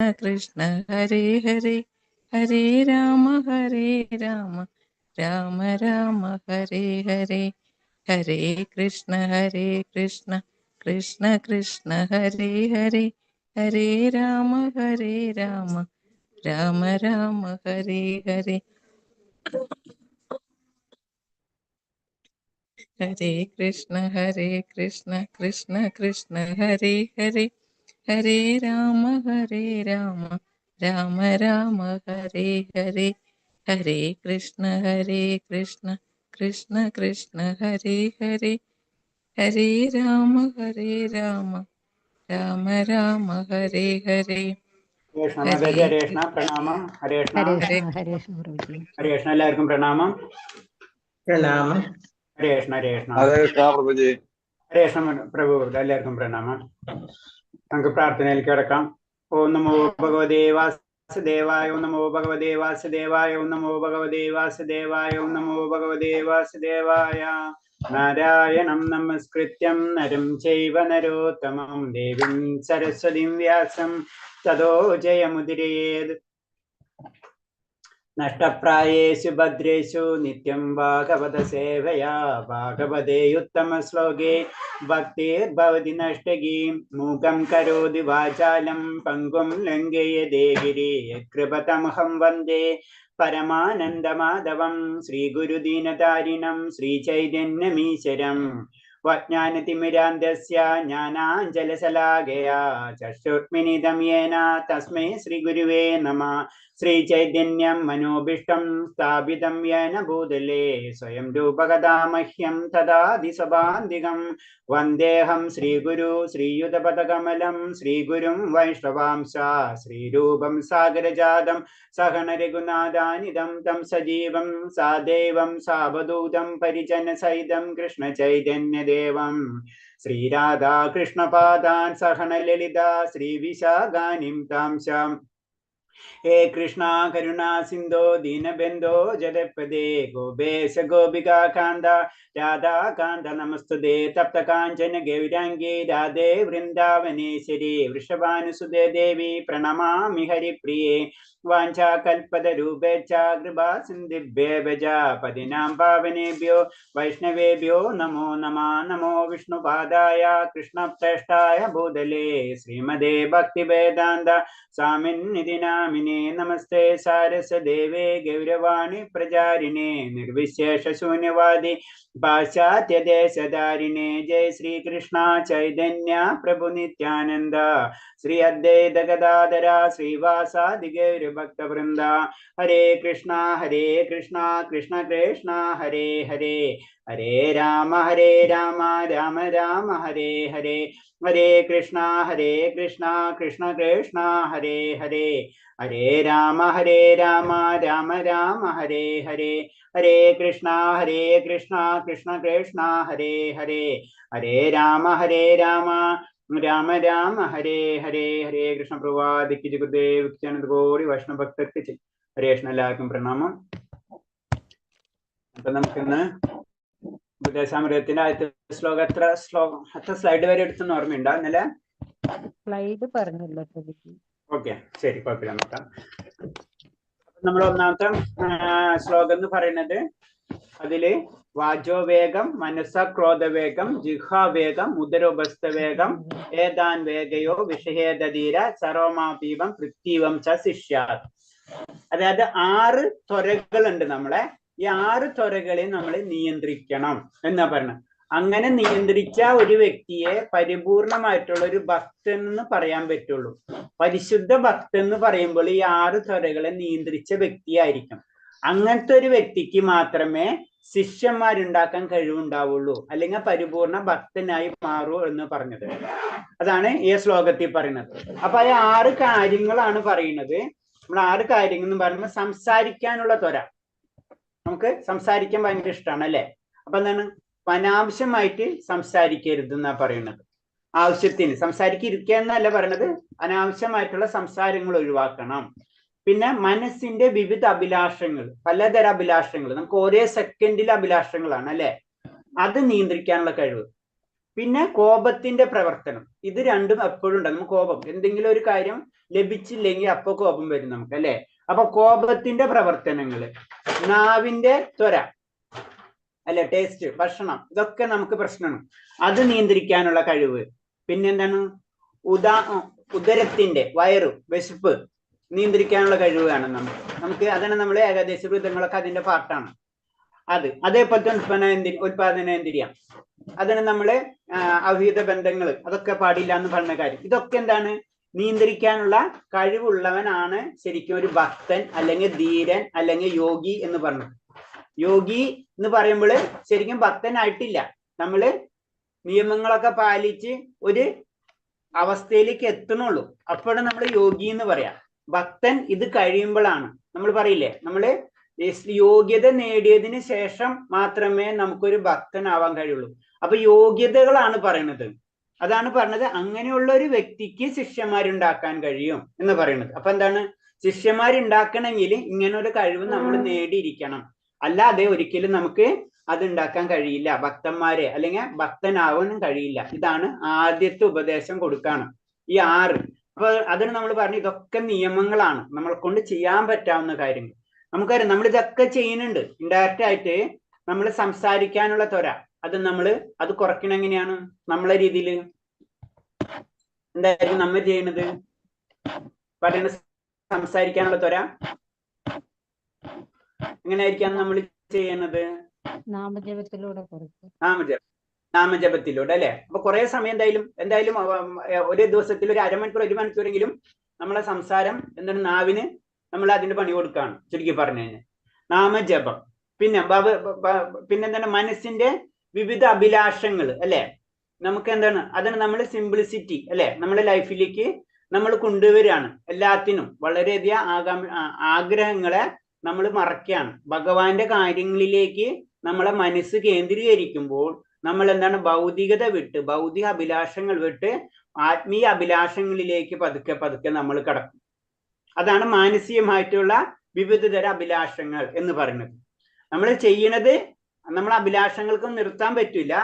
കൃഷ്ണ ഹരേ ഹരേ ഹരേ രാമ രാമ രാമ ഹരേ ഹരേ ഹരേ കൃഷ്ണ കൃഷ്ണ കൃഷ്ണ ഹരേ ഹരേ ഹരേ രാമ രാമ രാമ ഹരേ ഹരേ ഹരേ കൃഷ്ണ കൃഷ്ണ കൃഷ്ണ ഹരേ ഹരേ ഹരേ രാമ രാമ രാമ ഹരേ ഹരേ ഹരേ കൃഷ്ണ കൃഷ്ണ കൃഷ്ണ ഹരേ ഹരേ ഹരേ രാമ രാമ രാമ ഹരേ ഹരേ ഹരേ ഹരേഷ്ണ പ്രണാമം. ഹരേഷ്ണ ഹരേഷ്ണ എല്ലാവർക്കും പ്രണാമം. ഹരേഷ്ണ ഹരേഷ്ണ പ്രഭു എല്ലാവർക്കും പ്രണാമം. നമുക്ക് പ്രാർത്ഥനയിലേക്ക് കിടക്കാം. ഓം നമോ ഭഗവതേ വാസുദേവായ, ഓം നമോ ഭഗവതേ വാസുദേവായ, ഓം നമോ ഭഗവതേ വാസുദേവായ, ഓം നമോ ഭഗവതേ വാസുദേവായ. നാരായണം നമസ്കൃത്യം നരം ചൈവ നരോത്തമം ദേവീം സരസ്വതീം വ്യാസം തതോ ജയമുദിരയേത്. നഷ്ടപ്രായേഷു ഭദ്രേഷു നിത്യം ഭാഗവത സേവയാ ഭാഗവതേ ഉത്തമ ശ്ലോകേ ഭക്തിർഭവതി നഷ്ടകീ. മൂകം കരോതി വാചാലം പങ്കും ലംഘയതേ ഗിരി കൃപതമഹം വന്ദേ പരമാനന്ദമാധവം. ശ്രീഗുരുദീനതാരിണം ശ്രീചൈതന്യമീശ്വരം വജ്ഞാനതിമിരാന്തസ്യ ജ്ഞാനാഞ്ജലശലാകയാ ചക്ഷുർമിലിതം യേന തസ്മൈ ശ്രീഗുരുവേ നമഃ. ശ്രീചൈതന്യം മനോഭീഷ്ടം സ്ഥാപിതം യേന ഭൂതലേ സ്വയം രൂപകഥാമഹ്യം തദാതി സ്വഭാന്തികം. വന്ദേഹം ശ്രീഗുരു ശ്രീയുതപദകമലം ശ്രീഗുരും വൈഷ്ണവാംശ ശ്രീരൂപം സാഗരജാതം സഹന രഘുനാഥാനിധം തം സജീവം സാദേവം സാവധൂതം പരിജനസഹിതം കൃഷ്ണ ചൈതന്യദേവം ശ്രീരാധാ കൃഷ്ണപാദാൻ സഹന ലളിത ശ്രീവിശാഖാനിം താംശം. ഹേ കൃഷ്ണ കരുണാ സിന്ധോ ദീനബന്ധോ ജഗത്പദേ ഗോപേശ ഗോപികാ കാന്ത രാധാകാന്ത നമസ്തുതേ. തപ്ത കാഞ്ചന ഗൗരാംഗീ രാധേ വൃന്ദാവനേശ്വരി വൃഷഭാനുസുതേ ദേവി പ്രണമാമി ഹരിപ്രിയേ. വാഞ്ചാകൽപതരൂപേച്ഛ കൃപാ സിന്ധിഭ്യേഭജ പതിനാം പാവനേഭ്യോ വൈഷ്ണവേഭ്യോ നമോ നമഃ. നമോ വിഷ്ണുപാദായ കൃഷ്ണപ്രേഷ്ഠായ ഭൂതലേ ശ്രീമദേ ഭക്തിവേദാന്ത സ്വാമിന്നിധി നാമിനേ. നമസ്തേ സാരസ്വദേവേ ഗൗരവാണി പ്രചാരിണേ നിർവിശേഷ ശൂന്യവാദി പാശ്ചാത്യദേശധാരിണേ. ജയ ശ്രീകൃഷ്ണ ചൈതന്യ പ്രഭു നിത്യാനന്ദ ശ്രീ അദ്വൈത ഗദാധര ശ്രീവാസാദി ഗൗരഭക്തവൃന്ദ. ഹരേ കൃഷ്ണ കൃഷ്ണ കൃഷ്ണ ഹരേ ഹരേ ഹരേ രാമ രാമ രാമ ഹരേ ഹരേ. ഹരേ കൃഷ്ണ കൃഷ്ണ കൃഷ്ണ ഹരേ ഹരേ ഹരേ രാമ രാമ രാമ ഹരേ ഹരേ. ഹരേ കൃഷ്ണ കൃഷ്ണ കൃഷ്ണ ഹരേ ഹരേ ഹരേ രാമ രാമ രാമ ഹരേ ഹരേ. ഹരേ കൃഷ്ണ പ്രഭാതിക്ക് ജഗുദേവ് കോടി വൈഷ്ണവ ഭക്തർക്ക് ഹരേ കൃഷ്ണ എല്ലാവർക്കും പ്രണാമം. അപ്പൊ നമുക്കിന്ന് ഉപദേശാമൃതത്തിന്റെ ആദ്യത്തെ ശ്ലോകം എത്ര സ്ലൈഡ് വരെ എടുത്തെന്ന് ഓർമ്മയുണ്ടോ? ഇന്നലെ സ്ലൈഡ് പറഞ്ഞല്ലോ. ഓക്കെ, ശരി, കുഴപ്പമില്ല, നോക്കാം. നമ്മൾ ഒന്നാമത്തെ ശ്ലോകം എന്ന് പറയുന്നത് അതില് വാചോവേഗം മനസ്സ ക്രോധവേഗം ജിഹ്വാവേഗം ഉദരോപസ്ഥവേഗം ഏതാൻ വേഗയോ വിഷഹേദീര സർവമാപീവം പൃഥ്വീവം ച ശിഷ്യാത്. അതായത് 6 ത്വരകളുണ്ട് നമ്മളെ. ഈ 6 ത്വരകളെ നമ്മൾ നിയന്ത്രിക്കണം എന്നാ പറഞ്ഞത്. അങ്ങനെ നിയന്ത്രിച്ച ഒരു വ്യക്തിയെ പരിപൂർണമായിട്ടുള്ള ഒരു ഭക്തൻ എന്ന് പറയാൻ പറ്റുള്ളൂ. പരിശുദ്ധ ഭക്തൻ എന്ന് പറയുമ്പോൾ ഈ 6 ത്വരകളെ നിയന്ത്രിച്ച വ്യക്തിയായിരിക്കും. അങ്ങനത്തെ ഒരു വ്യക്തിക്ക് മാത്രമേ ശിഷ്യന്മാരുണ്ടാക്കാൻ കഴിവുണ്ടാവുള്ളൂ, അല്ലെങ്കിൽ പരിപൂർണ ഭക്തനായി മാറൂ എന്ന് പറഞ്ഞത്. അതാണ് ഈ ശ്ലോകത്തിൽ പറയുന്നത്. അപ്പൊ ആ 6 കാര്യങ്ങളാണ് പറയുന്നത്. നമ്മൾ 6 കാര്യങ്ങൾ എന്ന് പറയുമ്പോൾ സംസാരിക്കാനുള്ള ത്വര. നമുക്ക് സംസാരിക്കാൻ ഭയങ്കര ഇഷ്ടമാണ് അല്ലെ? അപ്പൊ എന്താണ്? അനാവശ്യമായിട്ട് സംസാരിക്കരുത് എന്നാ പറയുന്നത്. ആവശ്യത്തിന് സംസാരിക്കുക എന്നല്ല പറയണത്, അനാവശ്യമായിട്ടുള്ള സംസാരങ്ങൾ ഒഴിവാക്കണം. പിന്നെ മനസ്സിന്റെ വിവിധ അഭിലാഷങ്ങൾ, പലതരം അഭിലാഷങ്ങൾ, നമുക്ക് ഒരേ സെക്കൻഡിൽ അഭിലാഷങ്ങളാണ് അല്ലെ? അത് നിയന്ത്രിക്കാനുള്ള കഴിവ്. പിന്നെ കോപത്തിന്റെ പ്രവർത്തനം. ഇത് രണ്ടും എപ്പോഴും ഉണ്ട്. നമുക്ക് കോപം, എന്തെങ്കിലും ഒരു കാര്യം ലഭിച്ചില്ലെങ്കിൽ അപ്പൊ കോപം വരും നമുക്ക്, അല്ലെ? അപ്പൊ കോപത്തിന്റെ പ്രവർത്തനങ്ങള്, നാവിന്റെ ത്വര, അല്ലെ, ടേസ്റ്റ്, ഭക്ഷണം, ഇതൊക്കെ നമുക്ക് പ്രശ്നമാണ്. അത് നിയന്ത്രിക്കാനുള്ള കഴിവ്. പിന്നെന്താണ്? ഉദരത്തിന്റെ, വയറ്, വിശപ്പ് നിയന്ത്രിക്കാനുള്ള കഴിവ് വേണം നമുക്ക്. അതാണ് നമ്മൾ ഏകദേശ വൃത്തങ്ങളൊക്കെ അതിന്റെ പാർട്ടാണ്. അതേപോലെ തന്നെ ഉൽപാദനേന്ദ്രിയം, അതിന് നമ്മള് അവിഹിത ബന്ധങ്ങൾ, അതൊക്കെ പാടില്ല എന്ന് പറഞ്ഞ കാര്യം. ഇതൊക്കെ എന്താണ്? നിയന്ത്രിക്കാനുള്ള കഴിവുള്ളവനാണ് ശരിക്കും ഒരു ഭക്തൻ, അല്ലെങ്കിൽ ധീരൻ, അല്ലെങ്കിൽ യോഗി എന്ന് പറഞ്ഞത്. യോഗി എന്ന് പറയുമ്പോൾ ശരിക്കും ഭക്തനായിട്ടില്ല. നമ്മള് നിയമങ്ങളൊക്കെ പാലിച്ച് ഒരു അവസ്ഥയിലേക്ക് എത്തണുള്ളൂ, അപ്പോഴാണ് നമ്മൾ യോഗി എന്ന് പറയാം. ഭക്തൻ ഇത് കഴിയുമ്പോഴാണ്. നമ്മൾ പറയില്ലേ, നമ്മള് യോഗ്യത നേടിയതിന് ശേഷം മാത്രമേ നമുക്കൊരു ഭക്തനാവാൻ കഴിയുള്ളൂ. അപ്പൊ യോഗ്യതകളാണ് പറയണത്. അതാണ് പറഞ്ഞത്, അങ്ങനെയുള്ള ഒരു വ്യക്തിക്ക് ശിഷ്യന്മാരുണ്ടാക്കാൻ കഴിയും എന്ന് പറയുന്നത്. അപ്പൊ എന്താണ്? ശിഷ്യന്മാരുണ്ടാക്കണമെങ്കിൽ ഇങ്ങനെ ഒരു കഴിവ് നമ്മൾ നേടിയിരിക്കണം, അല്ലാതെ ഒരിക്കലും നമുക്ക് അത് ഉണ്ടാക്കാൻ കഴിയില്ല. ഭക്തന്മാരെ അല്ലെങ്കിൽ ഭക്തനാവാനും കഴിയില്ല. ഇതാണ് ആദ്യത്തെ ഉപദേശം കൊടുക്കാണ്, ഈ 6. അപ്പൊ അതിന് നമ്മൾ പറഞ്ഞു ഇതൊക്കെ നിയമങ്ങളാണ്, നമ്മളെ കൊണ്ട് ചെയ്യാൻ പറ്റാവുന്ന കാര്യങ്ങൾ. നമുക്കറിയാം, നമ്മൾ ഇതൊക്കെ ചെയ്യുന്നുണ്ട് ഇൻഡയറക്റ്റ് ആയിട്ട്. നമ്മൾ സംസാരിക്കാനുള്ള ത്വര, അത് കുറയ്ക്കണം. എങ്ങനെയാണ്? നമ്മളെ രീതിയിൽ എന്തായിരിക്കും നമ്മൾ ചെയ്യുന്നത്? പറയുന്ന സംസാരിക്കാനുള്ള ത്വര എങ്ങനെയായിരിക്കാം നമ്മൾ ചെയ്യുന്നത്? നാമജപത്തിലൂടെ കുറയ്ക്കും. നാമജപത്തിലൂടെ, അല്ലെ? അപ്പൊ കുറെ സമയം എന്തായാലും ഒരു ദിവസത്തിൽ ഒരു അരമണിക്കൂർ 1 മണിക്കൂറെങ്കിലും നമ്മളെ സംസാരം എന്താണ്, നാവിന് നമ്മൾ അതിന് പണി കൊടുക്കുകയാണ് ചുരുക്കി പറഞ്ഞു കഴിഞ്ഞാൽ. നാമജപം. പിന്നെന്താണ്? മനസ്സിന്റെ വിവിധ അഭിലാഷങ്ങൾ, അല്ലെ? നമുക്ക് എന്താണ്? അതാണ് നമ്മൾ സിംപ്ലിസിറ്റി, അല്ലെ? നമ്മുടെ ലൈഫിലേക്ക് നമ്മൾ കൊണ്ടുവരികയാണ്. എല്ലാത്തിനും വളരെയധികം ആഗ്രഹങ്ങളെ നമ്മൾ മറക്കുകയാണ്. ഭഗവാന്റെ കാര്യങ്ങളിലേക്ക് നമ്മളെ മനസ്സ് കേന്ദ്രീകരിക്കുമ്പോൾ നമ്മൾ എന്താണ്? ഭൗതികത വിട്ട്, ഭൗതിക അഭിലാഷങ്ങൾ വിട്ട് ആത്മീയ അഭിലാഷങ്ങളിലേക്ക് പതുക്കെ പതുക്കെ നമ്മൾ കടക്കും. അതാണ് മാനസികമായിട്ടുള്ള വിവിധ തരം അഭിലാഷങ്ങൾ എന്ന് പറയുന്നത്. നമ്മൾ ചെയ്യണത്, നമ്മളെ അഭിലാഷങ്ങൾക്കും നിർത്താൻ പറ്റില്ല,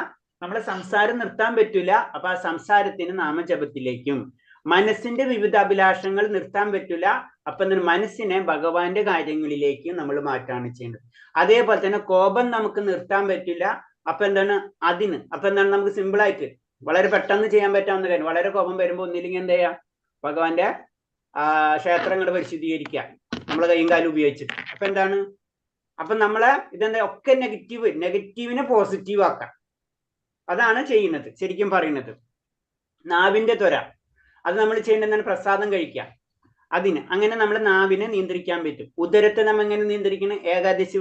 നമ്മളെ സംസാരം നിർത്താൻ പറ്റില്ല. അപ്പൊ ആ സംസാരത്തിന് നാമജപത്തിലേക്കും, മനസ്സിന്റെ വിവിധ അഭിലാഷങ്ങൾ നിർത്താൻ പറ്റില്ല, അപ്പൊ മനസ്സിനെ ഭഗവാന്റെ കാര്യങ്ങളിലേക്ക് നമ്മൾ മാറ്റാണ് ചെയ്യുന്നത്. അതേപോലെ തന്നെ കോപം നമുക്ക് നിർത്താൻ പറ്റില്ല. അപ്പൊ എന്താണ്? നമുക്ക് സിമ്പിളായിട്ട് വളരെ പെട്ടെന്ന് ചെയ്യാൻ പറ്റാവുന്ന കാര്യം, വളരെ കോപം വരുമ്പോൾ ഒന്നില്ലെങ്കിൽ എന്താ ചെയ്യാ? ഭഗവാന്റെ ക്ഷേത്രങ്ങൾ പരിശുദ്ധീകരിക്കുക, നമ്മളെ കൈയും കാലും ഉപയോഗിച്ചിട്ട്. അപ്പൊ എന്താണ്? അപ്പൊ നമ്മളെ ഇതെന്താ? ഒക്കെ നെഗറ്റീവിനെ പോസിറ്റീവ് ആക്കാം. അതാണ് ചെയ്യുന്നത് ശരിക്കും പറയുന്നത്. നാവിന്റെ ത്വര, അത് നമ്മൾ ചെയ്യേണ്ടത് പ്രസാദം കഴിക്കുക. അങ്ങനെ നമ്മൾ നാവിനെ നിയന്ത്രിക്കാൻ പറ്റും. ഉദരത്തെ നമ്മൾ എങ്ങനെ നിയന്ത്രിക്കണം? ഏകാദശി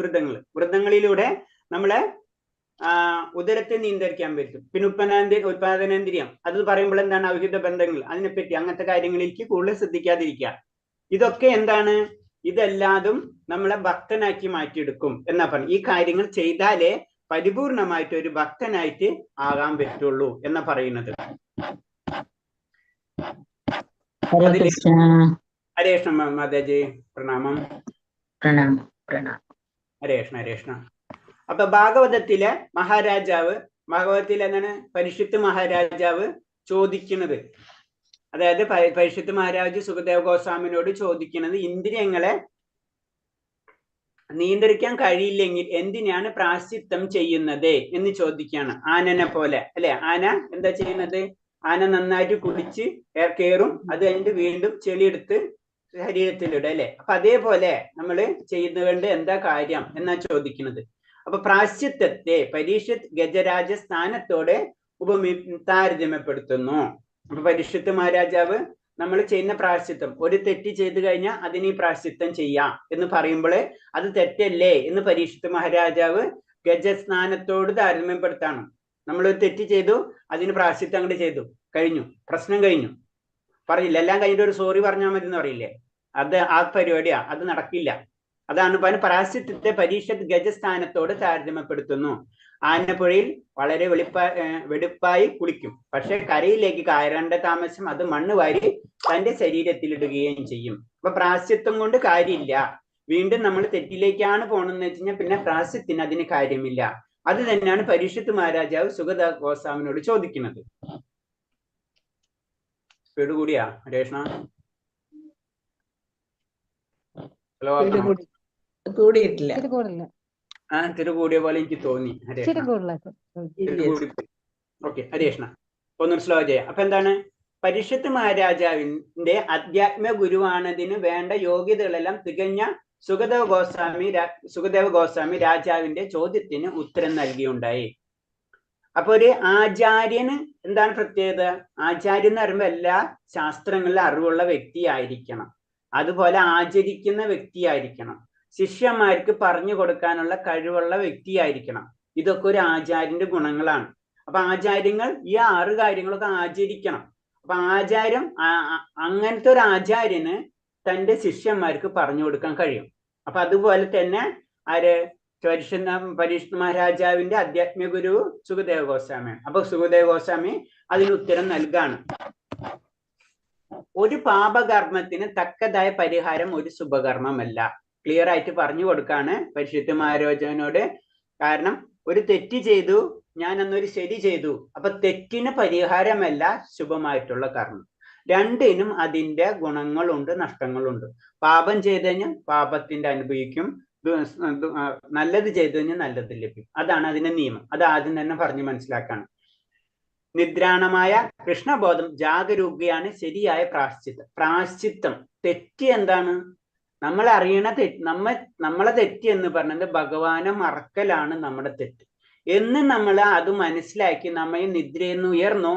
വൃത്തങ്ങളിലൂടെ നമ്മളെ ഉദരത്തെ നിയന്ത്രിക്കാൻ പറ്റും. പിന്നെ ഉൽപാദനേന്ദ്രിയം, അത് പറയുമ്പോൾ എന്താണ്? അവിഹിത ബന്ധങ്ങൾ, അതിനെപ്പറ്റി അങ്ങനത്തെ കാര്യങ്ങളിലേക്ക് കൂടുതൽ ശ്രദ്ധിക്കാതിരിക്കുക. ഇതൊക്കെ എന്താണ്? ഇതെല്ലാതും നമ്മളെ ഭക്തനാക്കി മാറ്റിയെടുക്കും എന്നാ പറഞ്ഞു. ഈ കാര്യങ്ങൾ ചെയ്താലേ പരിപൂർണമായിട്ട് ഒരു ഭക്തനായിട്ട് ആകാൻ പറ്റുള്ളൂ എന്നാ പറയുന്നത്. ഹരേ കൃഷ്ണ മാതാജി, പ്രണാമം. ഹരേ കൃഷ്ണ. അപ്പൊ ഭാഗവതത്തിലെ ഭാഗവതത്തിൽ എന്താണ്? പരീക്ഷിത്ത് മഹാരാജാവ് ചോദിക്കുന്നത്, അതായത് പരീക്ഷിത്ത് മഹാരാജ് സുഖദേവ ഗോസ്വാമിനോട് ചോദിക്കുന്നത്, ഇന്ദ്രിയങ്ങളെ നിയന്ത്രിക്കാൻ കഴിയില്ലെങ്കിൽ എന്തിനാണ് പ്രായശ്ചിത്തം ചെയ്യുന്നത് എന്ന് ചോദിക്കുകയാണ്. ആനനെ പോലെ, അല്ലെ? ആന എന്താ ചെയ്യുന്നത്? ആന നന്നായിട്ട് കുടിച്ച് കയറും, അത് കഴിഞ്ഞിട്ട് വീണ്ടും ചെളിയെടുത്ത് ശരീരത്തിലിടും, അല്ലെ? അപ്പൊ അതേപോലെ നമ്മൾ ചെയ്യുന്നതുകൊണ്ട് എന്താ കാര്യം എന്നാ ചോദിക്കുന്നത്. അപ്പൊ പ്രായശ്ചിത്തത്തെ പരീക്ഷിത് ഗജരാജ സ്ഥാനത്തോടെ താരതമ്യപ്പെടുത്തുന്നു. അപ്പൊ പരീക്ഷിത്ത് മഹാരാജാവ് നമ്മൾ ചെയ്യുന്ന പ്രായശ്ചിത്തം, ഒരു തെറ്റ് ചെയ്തു കഴിഞ്ഞാൽ അതിന് ഈ പ്രായശ്ചിത്തം ചെയ്യാം എന്ന് പറയുമ്പോൾ അത് തെറ്റല്ലേ എന്ന് പരീക്ഷിത്ത് മഹാരാജാവ് ഗജസ്നാനത്തോട് താരതമ്യപ്പെടുത്താണ്. നമ്മളൊരു തെറ്റ് ചെയ്തു, അതിന് പ്രായശ്ചിത്തം അങ്ങോട്ട് ചെയ്തു, കഴിഞ്ഞു, പ്രശ്നം കഴിഞ്ഞു. പറയില്ല, എല്ലാം കഴിഞ്ഞിട്ട് ഒരു സോറി പറഞ്ഞാൽ മതി എന്ന് പറയില്ലേ? അത് ആ പരിപാടിയാ, അത് നടക്കില്ല. അതാണ് പ്രായശ്ചിത്തത്തെ പരീക്ഷിത് ഗജസ്ഥാനത്തോട് താരതമ്യപ്പെടുത്തുന്നു. ആനപ്പുഴയിൽ വളരെ വെടുപ്പായി കുളിക്കും, പക്ഷെ കരയിലേക്ക് കയറേണ്ട താമസം അത് മണ്ണ് വാരി തന്റെ ശരീരത്തിലിടുകയും ചെയ്യും. അപ്പൊ പ്രായശ്ചിത്തം കൊണ്ട് കാര്യമില്ല. വീണ്ടും നമ്മൾ തെറ്റിലേക്കാണ് പോകണമെന്ന് വെച്ച് കഴിഞ്ഞാൽ പിന്നെ പ്രായശ്ചിത്തിന് അതിന് കാര്യമില്ല. അത് തന്നെയാണ് പരീക്ഷിത്ത് മഹാരാജാവ് സുഗത ഗോസ്വാമിനോട് ചോദിക്കുന്നത്. സ്പീഡ് കൂടിയാ ഹരേഷ്ണ? ഹലോ, കൂടിയിട്ടില്ല. തിരു കൂടിയ പോലെ എനിക്ക് തോന്നി ഹരേഷ്ണ. ഓക്കെ ഹരേഷ്ണ, ഒന്നും സ്ലോ ചെയ്യാം. അപ്പൊ എന്താണ്, പരീക്ഷിത്ത് മഹാരാജാവിന്റെ അധ്യാത്മ ഗുരുവാണതിന് വേണ്ട യോഗ്യതകളെല്ലാം തികഞ്ഞ സുഖദേവ ഗോസ്വാമി രാജാവിന്റെ ചോദ്യത്തിന് ഉത്തരം നൽകിയുണ്ടായി. അപ്പൊ ഒരു ആചാര്യന് എന്താണ് പ്രത്യേകത? ആചാര്യൻ എന്ന് പറയുമ്പോൾ എല്ലാ ശാസ്ത്രങ്ങളിലും അറിവുള്ള വ്യക്തിയായിരിക്കണം, അതുപോലെ ആചരിക്കുന്ന വ്യക്തിയായിരിക്കണം, ശിഷ്യന്മാർക്ക് പറഞ്ഞു കൊടുക്കാനുള്ള കഴിവുള്ള വ്യക്തിയായിരിക്കണം. ഇതൊക്കെ ഒരു ആചാര്യന്റെ ഗുണങ്ങളാണ്. അപ്പൊ ആചാര്യങ്ങൾ ഈ 6 കാര്യങ്ങളൊക്കെ ആചരിക്കണം. അപ്പൊ ആചാര്യം, അങ്ങനത്തെ ഒരു ആചാര്യന് തന്റെ ശിഷ്യന്മാർക്ക് പറഞ്ഞു കൊടുക്കാൻ കഴിയും. അപ്പൊ അതുപോലെ തന്നെ പരീക്ഷിത് മഹാരാജാവിന്റെ അധ്യാത്മിക ഗുരു സുഖദേവ ഗോസ്വാമിയാണ്. അപ്പൊ സുഖദേവ ഗോസ്വാമി അതിന് ഉത്തരം നൽകാണ്. ഒരു പാപകർമ്മത്തിന് തക്കതായ പരിഹാരം ഒരു ശുഭകർമ്മമല്ല. ക്ലിയർ ആയിട്ട് പറഞ്ഞു കൊടുക്കാണ് പരീക്ഷിത് മഹാരാജാവിനോട്. കാരണം ഒരു തെറ്റ് ചെയ്തു, ഞാൻ അന്നൊരു ശരി ചെയ്തു. അപ്പൊ തെറ്റിന് പരിഹാരമല്ല ശുഭമായിട്ടുള്ള കർമ്മം. രണ്ടിനും അതിന്റെ ഗുണങ്ങളുണ്ട്, നഷ്ടങ്ങളുണ്ട്. പാപം ചെയ്ത് കഴിഞ്ഞാൽ പാപത്തിന്റെ അനുഭവിക്കും, നല്ലത് ചെയ്തു കഴിഞ്ഞാൽ നല്ലത് ലഭിക്കും. അതാണ് അതിന്റെ നിയമം. അത് ആദ്യം തന്നെ പറഞ്ഞ് മനസ്സിലാക്കാണ്. നിദ്രാണമായ കൃഷ്ണബോധം ജാഗരൂകയാണ് ശരിയായ പ്രായശ്ചിത്തം. പ്രായശ്ചിത്തം, തെറ്റ് എന്താണ്? നമ്മൾ അറിയണ നമ്മളെ തെറ്റ് എന്ന് പറഞ്ഞത് ഭഗവാനെ മറക്കലാണ് നമ്മുടെ തെറ്റ് എന്ന് നമ്മൾ അത് മനസ്സിലാക്കി നമ്മെ നിദ്രയെന്ന് ഉയർന്നോ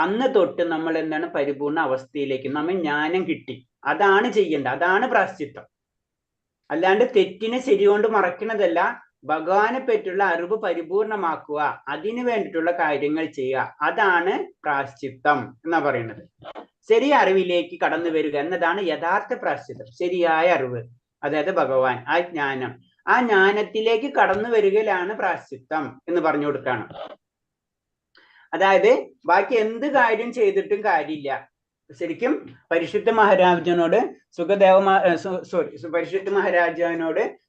അന്ന് തൊട്ട് നമ്മൾ എന്താണ് പരിപൂർണ അവസ്ഥയിലേക്ക് നമ്മെ ജ്ഞാനം കിട്ടി. അതാണ് ചെയ്യേണ്ടത്, അതാണ് പ്രായശ്ചിത്തം. അല്ലാണ്ട് തെറ്റിനെ ശരികൊണ്ട് മറക്കണതല്ല. ഭഗവാനെ പറ്റിയുള്ള അറിവ് പരിപൂർണമാക്കുക, അതിനു വേണ്ടിയിട്ടുള്ള കാര്യങ്ങൾ ചെയ്യുക, അതാണ് പ്രായശ്ചിത്തം എന്നാ പറയുന്നത്. ശരിയ അറിവിലേക്ക് കടന്നു വരിക എന്നതാണ് യഥാർത്ഥ പ്രായശ്ചിത്തം. ശരിയായ അറിവ്, അതായത് ഭഗവാൻ, ആ ജ്ഞാനം, ആ ജ്ഞാനത്തിലേക്ക് കടന്നു വരികയിലാണ് പ്രായശ്ചിത്തം എന്ന് പറഞ്ഞു കൊടുക്കാണ്. അതായത് ബാക്കി എന്ത് കാര്യം ചെയ്തിട്ടും കാര്യമില്ല. ശരിക്കും പരീക്ഷിത് മഹാരാജാവിനോട്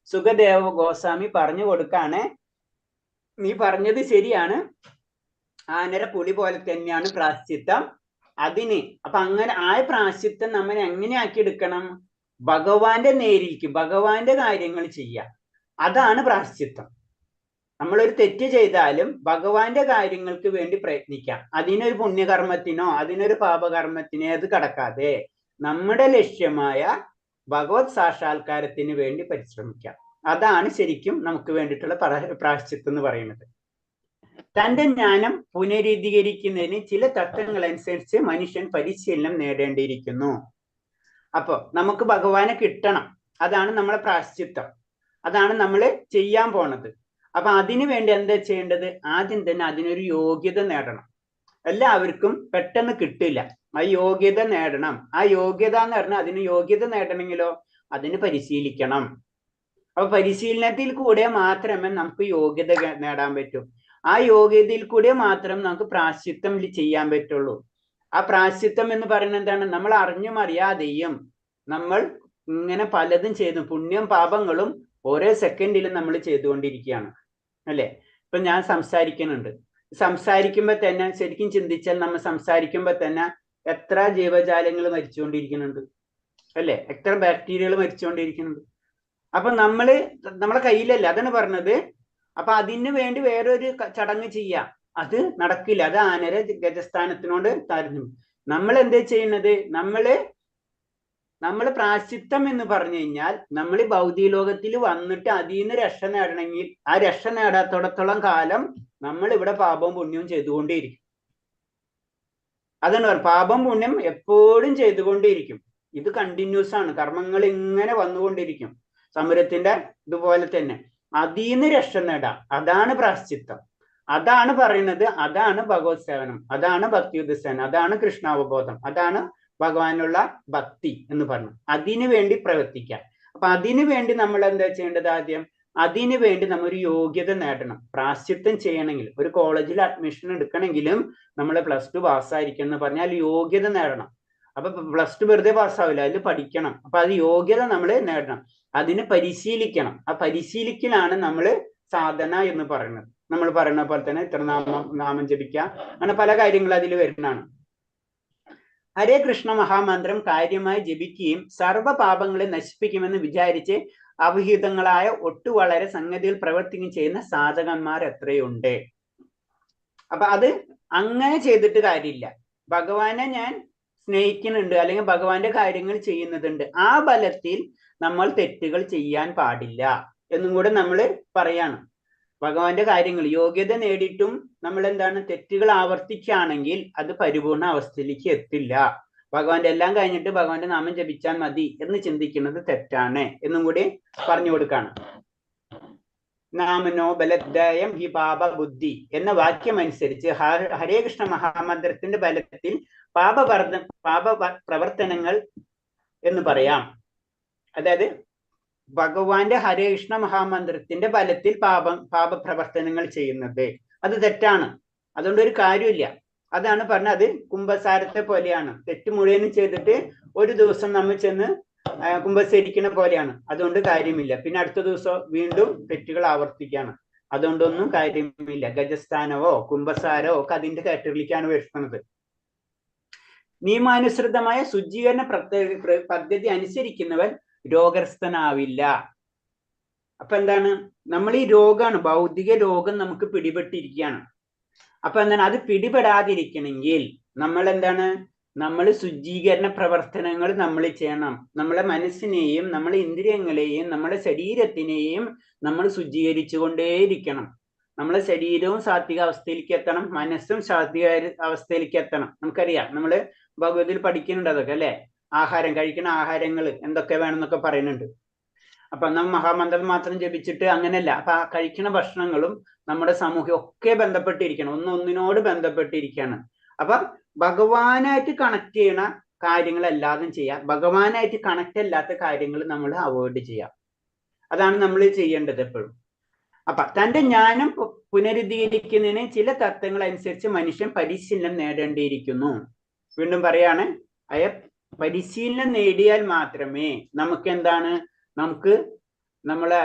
സുഖദേവ ഗോസ്വാമി പറഞ്ഞു കൊടുക്കാണ്, നീ പറഞ്ഞത് ശരിയാണ്, ആനര പുളി പോലെ തന്നെയാണ് പ്രായശ്ചിത്തം. അപ്പൊ അങ്ങനെ ആ പ്രായശ്ചിത്തം നമ്മൾ എങ്ങനെ ആക്കി എടുക്കണം? ഭഗവാന്റെ നേരിലേക്ക്, ഭഗവാന്റെ കാര്യങ്ങൾ ചെയ്യുക, അതാണ് പ്രായശ്ചിത്തം. നമ്മളൊരു തെറ്റ് ചെയ്താലും ഭഗവാന്റെ കാര്യങ്ങൾക്ക് വേണ്ടി പ്രയത്നിക്കാം. അതിനൊരു പുണ്യകർമ്മത്തിനോ അതിനൊരു പാപകർമ്മത്തിനോ അത് കടക്കാതെ നമ്മുടെ ലക്ഷ്യമായ ഭഗവത് സാക്ഷാത്കാരത്തിന് വേണ്ടി പരിശ്രമിക്കാം. അതാണ് ശരിക്കും നമുക്ക് വേണ്ടിയിട്ടുള്ള പ്രായശ്ചിത്തം എന്ന് പറയുന്നത്. തന്റെ ജ്ഞാനം പുനരുദ്ധീകരിക്കുന്നതിന് ചില തത്വങ്ങൾ അനുസരിച്ച് മനുഷ്യൻ പരിശീലനം നേടേണ്ടിയിരിക്കുന്നു. അപ്പൊ നമുക്ക് ഭഗവാനെ കിട്ടണം, അതാണ് നമ്മളെ പ്രായശ്ചിത്തം, അതാണ് നമ്മൾ ചെയ്യാൻ പോണത്. അപ്പൊ അതിനു വേണ്ടി എന്താ ചെയ്യേണ്ടത്? ആദ്യം തന്നെ അതിനൊരു യോഗ്യത നേടണം. എല്ലാവർക്കും പെട്ടെന്ന് കിട്ടില്ല, ആ യോഗ്യത നേടണം. ആ യോഗ്യത എന്ന് പറഞ്ഞാൽ അതിന് യോഗ്യത നേടണമെങ്കിലോ അതിന് പരിശീലിക്കണം. അപ്പൊ പരിശീലനത്തിൽ കൂടെ മാത്രമേ നമുക്ക് യോഗ്യത നേടാൻ പറ്റൂ. ആ യോഗ്യതയിൽ കൂടെ മാത്രം നമുക്ക് പ്രായശ്ചിത്തം ചെയ്യാൻ പറ്റുള്ളൂ. ആ പ്രായശ്ചിത്തം എന്ന് പറയുന്നത് എന്താണ്? നമ്മൾ അറിഞ്ഞും അറിയാതെയും നമ്മൾ ഇങ്ങനെ പലതും ചെയ്തു, പുണ്യം പാപങ്ങളും ഓരോ സെക്കൻഡിലും നമ്മൾ ചെയ്തുകൊണ്ടിരിക്കുകയാണ്, അല്ലെ? ഇപ്പൊ ഞാൻ സംസാരിക്കുമ്പോ തന്നെ ശരിക്കും ചിന്തിച്ചാൽ നമ്മൾ സംസാരിക്കുമ്പോ തന്നെ എത്ര ജീവജാലങ്ങൾ മരിച്ചുകൊണ്ടിരിക്കുന്നുണ്ട്, അല്ലെ? എത്ര ബാക്ടീരിയകൾ മരിച്ചുകൊണ്ടിരിക്കുന്നുണ്ട്. അപ്പൊ നമ്മളെ കയ്യിലല്ല, അതാണ് പറഞ്ഞത്. അപ്പൊ അതിന് വേണ്ടി വേറൊരു ചടങ്ങ് ചെയ്യാം, അത് നടക്കില്ല. അത് ആനര ഗജസ്ഥാനത്തിനോട് താരതമ്യം. നമ്മൾ എന്താ ചെയ്യുന്നത്? നമ്മൾ പ്രായശ്ചിത്തം എന്ന് പറഞ്ഞു കഴിഞ്ഞാൽ നമ്മൾ ഈ ഭൗതിക ലോകത്തിൽ വന്നിട്ട് അതിൽ നിന്ന് രക്ഷ നേടണമെങ്കിൽ ആ രക്ഷ നേടാത്തോടത്തോളം കാലം നമ്മൾ ഇവിടെ പാപവും പുണ്യവും ചെയ്തുകൊണ്ടേയിരിക്കും. അതാണ് പാപം പുണ്യം എപ്പോഴും ചെയ്തുകൊണ്ടേയിരിക്കും. ഇത് കണ്ടിന്യൂസ് ആണ്, കർമ്മങ്ങൾ ഇങ്ങനെ വന്നുകൊണ്ടിരിക്കും. സമരത്തിന്റെ ഇതുപോലെ തന്നെ അതിൽ നിന്ന് രക്ഷ നേടാം, അതാണ് പ്രായശ്ചിത്തം. അതാണ് പറയുന്നത്, അതാണ് ഭഗവത് സേവനം, അതാണ് ഭക്തിയുദ്ധ സേവനം, അതാണ് കൃഷ്ണാവബോധം, അതാണ് ഭഗവാനുള്ള ഭക്തി എന്ന് പറഞ്ഞു. അതിനു വേണ്ടി പ്രവർത്തിക്കാം. അപ്പൊ അതിനു വേണ്ടി നമ്മൾ എന്താ ചെയ്യേണ്ടത്? ആദ്യം അതിനു വേണ്ടി നമ്മൾ ഒരു യോഗ്യത നേടണം. പ്രായശ്ചിത്തം ചെയ്യണമെങ്കിൽ, ഒരു കോളേജിൽ അഡ്മിഷൻ എടുക്കണമെങ്കിലും നമ്മൾ +2 പാസ്സായിരിക്കണം എന്ന് പറഞ്ഞാൽ യോഗ്യത നേടണം. അപ്പൊ +2 വെറുതെ പാസ്സാവില്ല, അതിൽ പഠിക്കണം. അപ്പൊ അത് യോഗ്യത നമ്മൾ നേടണം, അതിന് പരിശീലിക്കണം. ആ പരിശീലിക്കലാണ് നമ്മൾ സാധന എന്ന് പറയുന്നത്. നമ്മൾ പറയുന്ന പോലെ തന്നെ ഇത്ര നാമം ജപിക്കുക, അങ്ങനെ പല കാര്യങ്ങളും അതിൽ വരുന്നതാണ്. ഹരേ കൃഷ്ണ മഹാമന്ത്രം കാര്യമായി ജപിക്കുകയും സർവ്വ പാപങ്ങളെ നശിപ്പിക്കുമെന്ന് വിചാരിച്ച് അവിഹിതങ്ങളായ വളരെ സംഗതികൾ പ്രവർത്തിക്കുകയും ചെയ്യുന്ന സാധകന്മാർ എത്രയുണ്ട്. അപ്പൊ അത് അങ്ങനെ ചെയ്തിട്ട് കാര്യമില്ല. ഭഗവാനെ ഞാൻ സ്നേഹിക്കുന്നുണ്ട്, അല്ലെങ്കിൽ ഭഗവാന്റെ കാര്യങ്ങൾ ചെയ്യുന്നതുണ്ട്, ആ ബലത്തിൽ നമ്മൾ തെറ്റുകൾ ചെയ്യാൻ പാടില്ല എന്നും കൂടെ നമ്മൾ പറയാണ്. ഭഗവാന്റെ കാര്യങ്ങൾ യോഗ്യത നേടിയിട്ടും നമ്മൾ എന്താണ് തെറ്റുകൾ ആവർത്തിക്കുകയാണെങ്കിൽ അത് പരിപൂർണ അവസ്ഥയിലേക്ക് എത്തില്ല. ഭഗവാന്റെ എല്ലാം കഴിഞ്ഞിട്ട് ഭഗവാന്റെ നാമം ജപിച്ചാൽ മതി എന്ന് ചിന്തിക്കുന്നത് തെറ്റാണ് എന്നും കൂടി പറഞ്ഞു കൊടുക്കാണ്. നാമനോ ബലദ്ദയം ഹി പാപ ബുദ്ധി എന്ന വാക്യം അനുസരിച്ച് ഹരേ കൃഷ്ണ മഹാമന്ത്രത്തിന്റെ ബലത്തിൽ പാപ പ്രവർത്തനങ്ങൾ എന്ന് പറയാം. അതായത് ഭഗവാന്റെ ഹരേ കൃഷ്ണ മഹാമന്ത്രത്തിന്റെ ബലത്തിൽ പാപപ്രവർത്തനങ്ങൾ ചെയ്യുന്നത് അത് തെറ്റാണ്. അതുകൊണ്ട് ഒരു കാര്യമില്ല. അതാണ് പറഞ്ഞത്, അത് കുംഭസാരത്തെ പോലെയാണ്. തെറ്റ് മുഴുവനും ചെയ്തിട്ട് ഒരു ദിവസം നമ്മൾ ചെന്ന് കുംഭസരിക്കുന്ന പോലെയാണ്. അതുകൊണ്ട് കാര്യമില്ല. പിന്നെ അടുത്ത ദിവസം വീണ്ടും തെറ്റുകൾ ആവർത്തിക്കുകയാണ്. അതുകൊണ്ടൊന്നും കാര്യമില്ല. ഗജസ്ഥാനവോ കുംഭസാരോ ഒക്കെ അതിന്റെ കാറ്റഗറിയിലേക്കാണ് വരുത്തുന്നത്. നിയമാനുസൃതമായ ശുചീകരണ പദ്ധതി അനുസരിക്കുന്നവൻ രോഗസ്ഥനാവില്ല. അപ്പൊ എന്താണ്, നമ്മൾ ഈ രോഗമാണ്, ഭൗതിക രോഗം നമുക്ക് പിടിപെട്ടിരിക്കുകയാണ്. അപ്പൊ എന്താണ്, അത് പിടിപെടാതിരിക്കണമെങ്കിൽ നമ്മൾ എന്താണ്, നമ്മൾ ശുചീകരണ പ്രവർത്തനങ്ങൾ നമ്മൾ ചെയ്യണം. നമ്മളെ മനസ്സിനെയും നമ്മളെ ഇന്ദ്രിയങ്ങളെയും നമ്മുടെ ശരീരത്തിനെയും നമ്മൾ ശുചീകരിച്ചു കൊണ്ടേയിരിക്കണം. നമ്മളെ ശരീരവും സാത്വിക അവസ്ഥയിലേക്ക് എത്തണം, മനസ്സും സാത്വിക അവസ്ഥയിലേക്ക് എത്തണം. നമുക്കറിയാം, നമ്മള് ഭഗവതിൽ പഠിക്കുന്നുണ്ട് അതൊക്കെ അല്ലെ. ആഹാരം കഴിക്കുന്ന ആഹാരങ്ങൾ എന്തൊക്കെ വേണമെന്നൊക്കെ പറയുന്നുണ്ട്. അപ്പൊ നാം മഹാമന്ത്രം മാത്രം ജപിച്ചിട്ട് അങ്ങനെയല്ല. അപ്പൊ ആ കഴിക്കുന്ന ഭക്ഷണങ്ങളും നമ്മുടെ സമൂഹം ഒക്കെ ബന്ധപ്പെട്ടിരിക്കണം, ഒന്നൊന്നിനോട് ബന്ധപ്പെട്ടിരിക്കുകയാണ്. അപ്പൊ ഭഗവാനായിട്ട് കണക്ട് ചെയ്യണ കാര്യങ്ങൾ എല്ലാതും ചെയ്യാം, ഭഗവാനായിട്ട് കണക്ട് അല്ലാത്ത കാര്യങ്ങൾ നമ്മൾ അവോയ്ഡ് ചെയ്യാം. അതാണ് നമ്മൾ ചെയ്യേണ്ടത് എപ്പോഴും. അപ്പൊ തന്റെ ജ്ഞാനം പുനരുദ്ധീകരിക്കുന്നതിന് ചില തത്വങ്ങൾ അനുസരിച്ച് മനുഷ്യൻ പരിശീലനം നേടേണ്ടിയിരിക്കുന്നു. വീണ്ടും പറയാണ്, പരിശീലനം നേടിയാൽ മാത്രമേ നമുക്ക് എന്താണ്, നമുക്ക് നമ്മളെ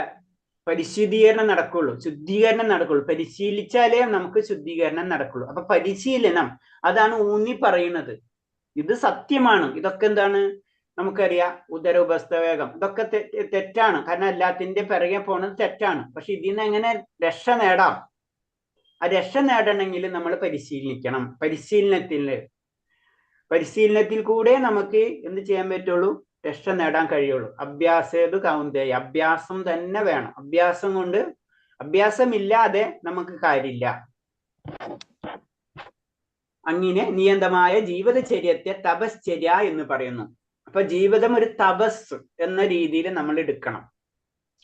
പരിശുദ്ധീകരണം നടക്കുള്ളൂ, ശുദ്ധീകരണം നടക്കുള്ളൂ. പരിശീലിച്ചാലേ നമുക്ക് ശുദ്ധീകരണം നടക്കുള്ളൂ. അപ്പൊ പരിശീലനം അതാണ് ഊന്നി പറയുന്നത്. ഇത് സത്യമാണ്. ഇതൊക്കെ എന്താണ് നമുക്കറിയാം. ഉദരോപസ്ഥവേഗം ഇതൊക്കെ തെറ്റാണ്. കാരണം എല്ലാത്തിന്റെ പിറകെ പോണത് തെറ്റാണ്. പക്ഷെ ഇതിൽ നിന്ന് എങ്ങനെ രക്ഷ നേടാം? ആ രക്ഷ നേടണമെങ്കിൽ നമ്മൾ പരിശീലിക്കണം. പരിശീലനത്തിൽ കൂടെ നമുക്ക് എന്ത് ചെയ്യാൻ പറ്റുള്ളൂ? രക്ഷ നേടാൻ കഴിയുള്ളൂ. അഭ്യാസേതു കൗന്ദേയ, അഭ്യാസം തന്നെ വേണം. അഭ്യാസമില്ലാതെ നമുക്ക് കാര്യമില്ല. അങ്ങനെ നിയതമായ ജീവിതചര്യത്തെ തപശ്ചര്യ എന്ന് പറയുന്നു. അപ്പൊ ജീവിതം ഒരു തപസ് എന്ന രീതിയിൽ നമ്മൾ എടുക്കണം.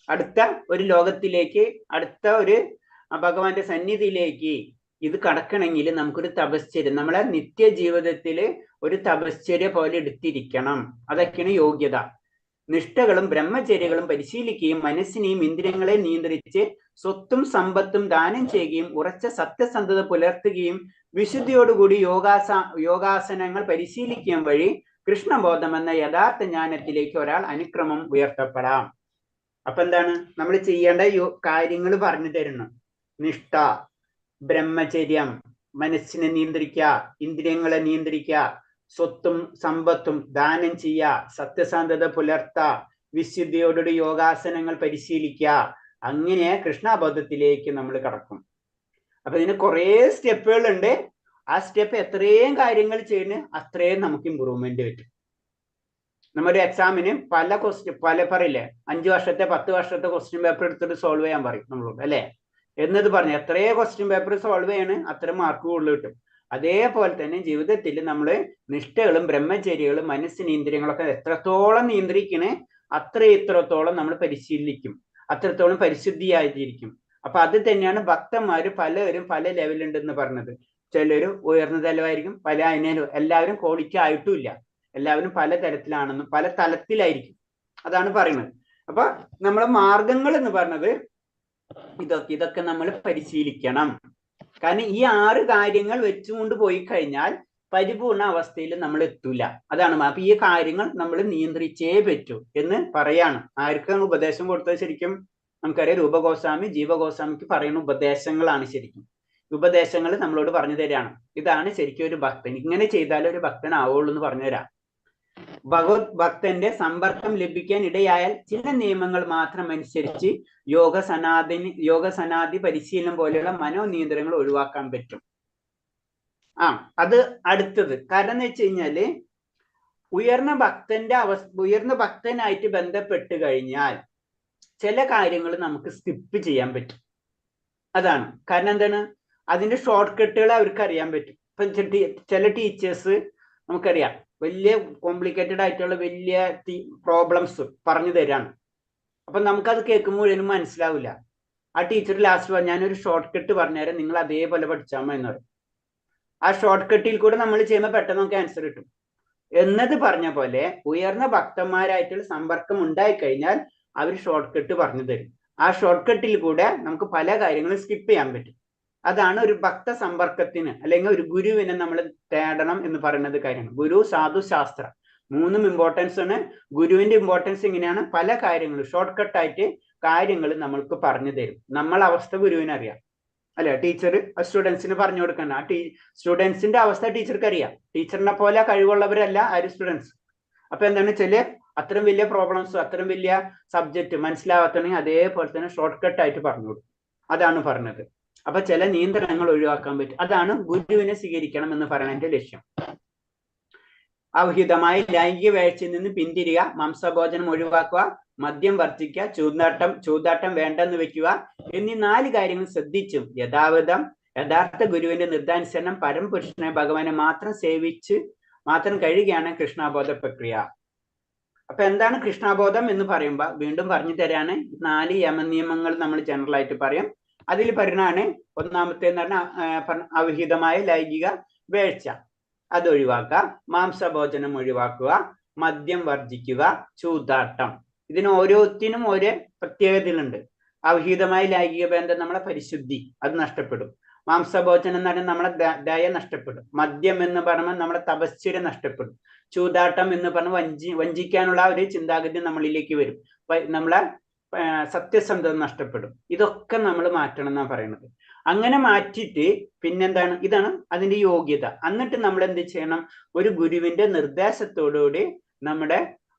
അടുത്ത ഒരു ലോകത്തിലേക്ക്, അടുത്ത ഒരു ഭഗവാന്റെ സന്നിധിയിലേക്ക് ഇത് കടക്കണമെങ്കിൽ നമുക്കൊരു തപശ്ചര്യ, നമ്മളെ നിത്യജീവിതത്തില് ഒരു തപശ്ചര്യ പോലെ എടുത്തിരിക്കണം. അതൊക്കെയാണ് യോഗ്യത. നിഷ്ഠകളും ബ്രഹ്മചര്യകളും പരിശീലിക്കുകയും മനസ്സിനെയും ഇന്ദ്രിയങ്ങളെ നിയന്ത്രിച്ച് സ്വത്തും സമ്പത്തും ദാനം ചെയ്യുകയും ഉറച്ച സത്യസന്ധത പുലർത്തുകയും വിശുദ്ധിയോടുകൂടി യോഗാസനങ്ങൾ പരിശീലിക്കുകയും വഴി കൃഷ്ണബോധം എന്ന യഥാർത്ഥ ജ്ഞാനത്തിലേക്ക് ഒരാൾ അനുക്രമം ഉയർത്തപ്പെടാം. അപ്പൊ എന്താണ് നമ്മൾ ചെയ്യേണ്ട കാര്യങ്ങൾ പറഞ്ഞു തരുന്നു. നിഷ്ഠ, ബ്രഹ്മചര്യം, മനസ്സിനെ നിയന്ത്രിക്കുക, ഇന്ദ്രിയങ്ങളെ നിയന്ത്രിക്കുക, സ്വത്തും സമ്പത്തും ദാനം ചെയ്യുക, സത്യസന്ധത പുലർത്തുക, വിശുദ്ധിയോടുകൂടി യോഗാസനങ്ങൾ പരിശീലിക്കുക. അങ്ങനെ കൃഷ്ണബോധത്തിലേക്ക് നമ്മൾ കടക്കും. അപ്പൊ ഇതിന് കുറേ സ്റ്റെപ്പുകളുണ്ട്. ആ സ്റ്റെപ്പ് എത്രയും കാര്യങ്ങൾ ചെയ്യുന്ന അത്രയും നമുക്ക് ഇമ്പ്രൂവ്മെന്റ് പറ്റും. നമ്മുടെ എക്സാമിന് പല പറയില്ലേ, 5 വർഷത്തെ 10 വർഷത്തെ ക്വസ്റ്റ്യൻ പേപ്പർ എടുത്തിട്ട് സോൾവ് ചെയ്യാൻ പറയും നമ്മളോട് അല്ലെ. എന്നത് പറഞ്ഞു എത്രയോ ക്വസ്റ്റ്യൻ പേപ്പർ സോൾവ് ചെയ്യണ് അത്ര മാർക്ക് കൂടുതൽ കിട്ടും. അതേപോലെ തന്നെ ജീവിതത്തിൽ നമ്മൾ നിഷ്ഠകളും ബ്രഹ്മചര്യകളും മനസ്സിന് ഇന്ദ്രിയങ്ങളൊക്കെ എത്രത്തോളം നിയന്ത്രിക്കണേ ഇത്രത്തോളം നമ്മൾ പരിശീലിക്കും, അത്രത്തോളം പരിശുദ്ധിയായിരിക്കും. അപ്പൊ അത് തന്നെയാണ് ഭക്തന്മാര് പലരും പല ലെവലുണ്ടെന്ന് പറഞ്ഞത്. ചിലര് ഉയർന്ന തലമായിരിക്കും, എല്ലാവരും ക്വാളിറ്റി ആയിട്ടുമില്ല, എല്ലാവരും പല തരത്തിലാണെന്നും പല തലത്തിലായിരിക്കും. അതാണ് പറയുന്നത്. അപ്പൊ നമ്മളെ മാർഗങ്ങൾ എന്ന് പറഞ്ഞത് ഇതൊക്കെ നമ്മൾ പരിശീലിക്കണം. കാരണം ഈ 6 കാര്യങ്ങൾ വെച്ചുകൊണ്ട് പോയി കഴിഞ്ഞാൽ പരിപൂർണ അവസ്ഥയിൽ നമ്മൾ എത്തൂല. അതാണ്. അപ്പൊ ഈ കാര്യങ്ങൾ നമ്മൾ നിയന്ത്രിച്ചേ പറ്റൂ എന്ന് പറയാണ്. ആർക്കാണ് ഉപദേശം കൊടുത്തത്? ശരിക്കും നമുക്കറിയാം രൂപഗോസ്വാമി ജീവഗോസ്വാമിക്ക് പറയുന്ന ഉപദേശങ്ങളാണ് ശരിക്കും. ഉപദേശങ്ങൾ നമ്മളോട് പറഞ്ഞു തരാണ്. ഇതാണ് ശരിക്കും ഒരു ഭക്തൻ, ഇങ്ങനെ ചെയ്താലേ ഒരു ഭക്തനാവുള്ളൂ എന്ന് പറഞ്ഞു തരാം. ഭഗവത് ഭക്തന്റെ സമ്പർക്കം ലഭിക്കാൻ ഇടയായാൽ ചില നിയമങ്ങൾ മാത്രം അനുസരിച്ച് യോഗ സനാദി പരിശീലനം പോലെയുള്ള മനോനിയന്ത്രണങ്ങൾ ഒഴിവാക്കാൻ പറ്റും. അത് അടുത്തത്. കാരണം എന്ന് വെച്ച് കഴിഞ്ഞാല് ഉയർന്ന ഭക്തനായിട്ട് ബന്ധപ്പെട്ട് കഴിഞ്ഞാൽ ചില കാര്യങ്ങൾ നമുക്ക് സ്കിപ്പ് ചെയ്യാൻ പറ്റും. അതാണ് കാരണം. എന്താണ്? അതിന്റെ ഷോർട്ട് കട്ടുകൾ അവർക്ക് അറിയാൻ പറ്റും. ഇപ്പൊ ചില ടീച്ചേഴ്സ് നമുക്കറിയാം വലിയ കോംപ്ലിക്കേറ്റഡ് ആയിട്ടുള്ള വലിയ പ്രോബ്ലംസ് പറഞ്ഞു തരാണ്. അപ്പൊ നമുക്കത് കേൾക്കുമ്പോൾ ഒന്നും മനസ്സിലാവില്ല. ആ ടീച്ചർ ലാസ്റ്റ് ഞാനൊരു ഷോർട്ട് കട്ട് പറഞ്ഞുതരാം, നിങ്ങൾ അതേപോലെ പഠിച്ചാൽ മതി എന്ന് പറയും. ആ ഷോർട്ട് കട്ടിൽ കൂടെ നമ്മൾ ചെയ്യുമ്പോൾ പെട്ടെന്ന് നമുക്ക് ആൻസർ കിട്ടും എന്നത് പറഞ്ഞ പോലെ ഉയർന്ന ഭക്തന്മാരായിട്ടുള്ള സമ്പർക്കം ഉണ്ടായിക്കഴിഞ്ഞാൽ അവർ ഷോർട്ട് കട്ട് പറഞ്ഞു തരും. ആ ഷോർട്ട് കട്ടിൽ കൂടെ നമുക്ക് പല കാര്യങ്ങളും സ്കിപ്പ് ചെയ്യാൻ പറ്റും. അതാണ് ഒരു ഭക്ത സമ്പർക്കത്തിന് അല്ലെങ്കിൽ ഒരു ഗുരുവിനെ നമ്മൾ തേടണം എന്ന് പറയുന്നത് കാര്യമാണ്. ഗുരു, സാധു, ശാസ്ത്ര മൂന്നും ഇമ്പോർട്ടൻസ് ആണ്. ഗുരുവിന്റെ ഇമ്പോർട്ടൻസ് എങ്ങനെയാണ്? പല കാര്യങ്ങളും ഷോർട്ട് കട്ടായിട്ട് കാര്യങ്ങൾ നമ്മൾക്ക് പറഞ്ഞു തരും. നമ്മളെ അവസ്ഥ ഗുരുവിനറിയാം, അല്ലെ? ടീച്ചർ സ്റ്റുഡൻസിന് പറഞ്ഞു കൊടുക്കണം. സ്റ്റുഡൻസിന്റെ അവസ്ഥ ടീച്ചർക്ക് അറിയാം. ടീച്ചറിനെ പോലെ കഴിവുള്ളവരല്ല ആരും സ്റ്റുഡൻസ്. അപ്പൊ എന്താണ്, ചില അത്രയും വലിയ പ്രോബ്ലംസ്, അത്രയും വലിയ സബ്ജക്റ്റ് മനസ്സിലാവാത്തണെങ്കിൽ അതേപോലെ തന്നെ ഷോർട്ട് കട്ട് ആയിട്ട് പറഞ്ഞു കൊടുക്കും. അതാണ് പറഞ്ഞത്. അപ്പൊ ചില നിയന്ത്രണങ്ങൾ ഒഴിവാക്കാൻ പറ്റും. അതാണ് ഗുരുവിനെ സ്വീകരിക്കണം എന്ന് പറയുന്നതിന്റെ ലക്ഷ്യം. അവിഹിതമായ ലൈംഗിക വേഴ്ചയിൽ നിന്ന് പിന്തിരിക, മാംസഭോജനം ഒഴിവാക്കുക, മദ്യം വർജിക്കുക, ചൂതാട്ടം വേണ്ടെന്ന് വെക്കുക എന്നീ 4 കാര്യങ്ങൾ ശ്രദ്ധിച്ചും യഥാർത്ഥ ഗുരുവിന്റെ നിർദ്ദേശാനുസരണം പരംപുരുഷനെ ഭഗവാനെ മാത്രം കഴിയുകയാണ് കൃഷ്ണാബോധ പ്രക്രിയ. അപ്പൊ എന്താണ് കൃഷ്ണാബോധം എന്ന് പറയുമ്പോൾ വീണ്ടും പറഞ്ഞു തരാണ്. 4 യമനിയമങ്ങൾ നമ്മൾ ജനറൽ ആയിട്ട് പറയും. അതിൽ പറയുന്നതാണ് ഒന്നാമത്തേന്ന് പറഞ്ഞാൽ അവിഹിതമായ ലൈംഗിക വേഴ്ച, അത് ഒഴിവാക്കുക, മാംസഭോജനം ഒഴിവാക്കുക, മദ്യം വർജിക്കുക, ചൂതാട്ടം. ഇതിന് ഓരോത്തിനും ഓരോ പ്രത്യേകതകളുണ്ട്. അവിഹിതമായ ലൈംഗിക ബന്ധം നമ്മളെ പരിശുദ്ധി അത് നഷ്ടപ്പെടും. മാംസഭോജനം എന്ന് പറഞ്ഞാൽ നമ്മളെ ദയ നഷ്ടപ്പെടും. മദ്യം എന്ന് പറയുമ്പോൾ നമ്മളെ തപശ്ചര്യ നഷ്ടപ്പെടും. ചൂതാട്ടം എന്ന് പറഞ്ഞാൽ വഞ്ചിക്കാനുള്ള ഒരു ചിന്താഗതി നമ്മളിലേക്ക് വരും. നമ്മളെ സത്യസന്ധത നഷ്ടപ്പെടും. ഇതൊക്കെ നമ്മൾ മാറ്റണം എന്നാണ് പറയുന്നത്. അങ്ങനെ മാറ്റിയിട്ട് പിന്നെന്താണ്, ഇതാണ് അതിന്റെ യോഗ്യത. എന്നിട്ട് നമ്മൾ എന്ത് ചെയ്യണം? ഒരു ഗുരുവിന്റെ നിർദ്ദേശത്തോടുകൂടി നമ്മുടെ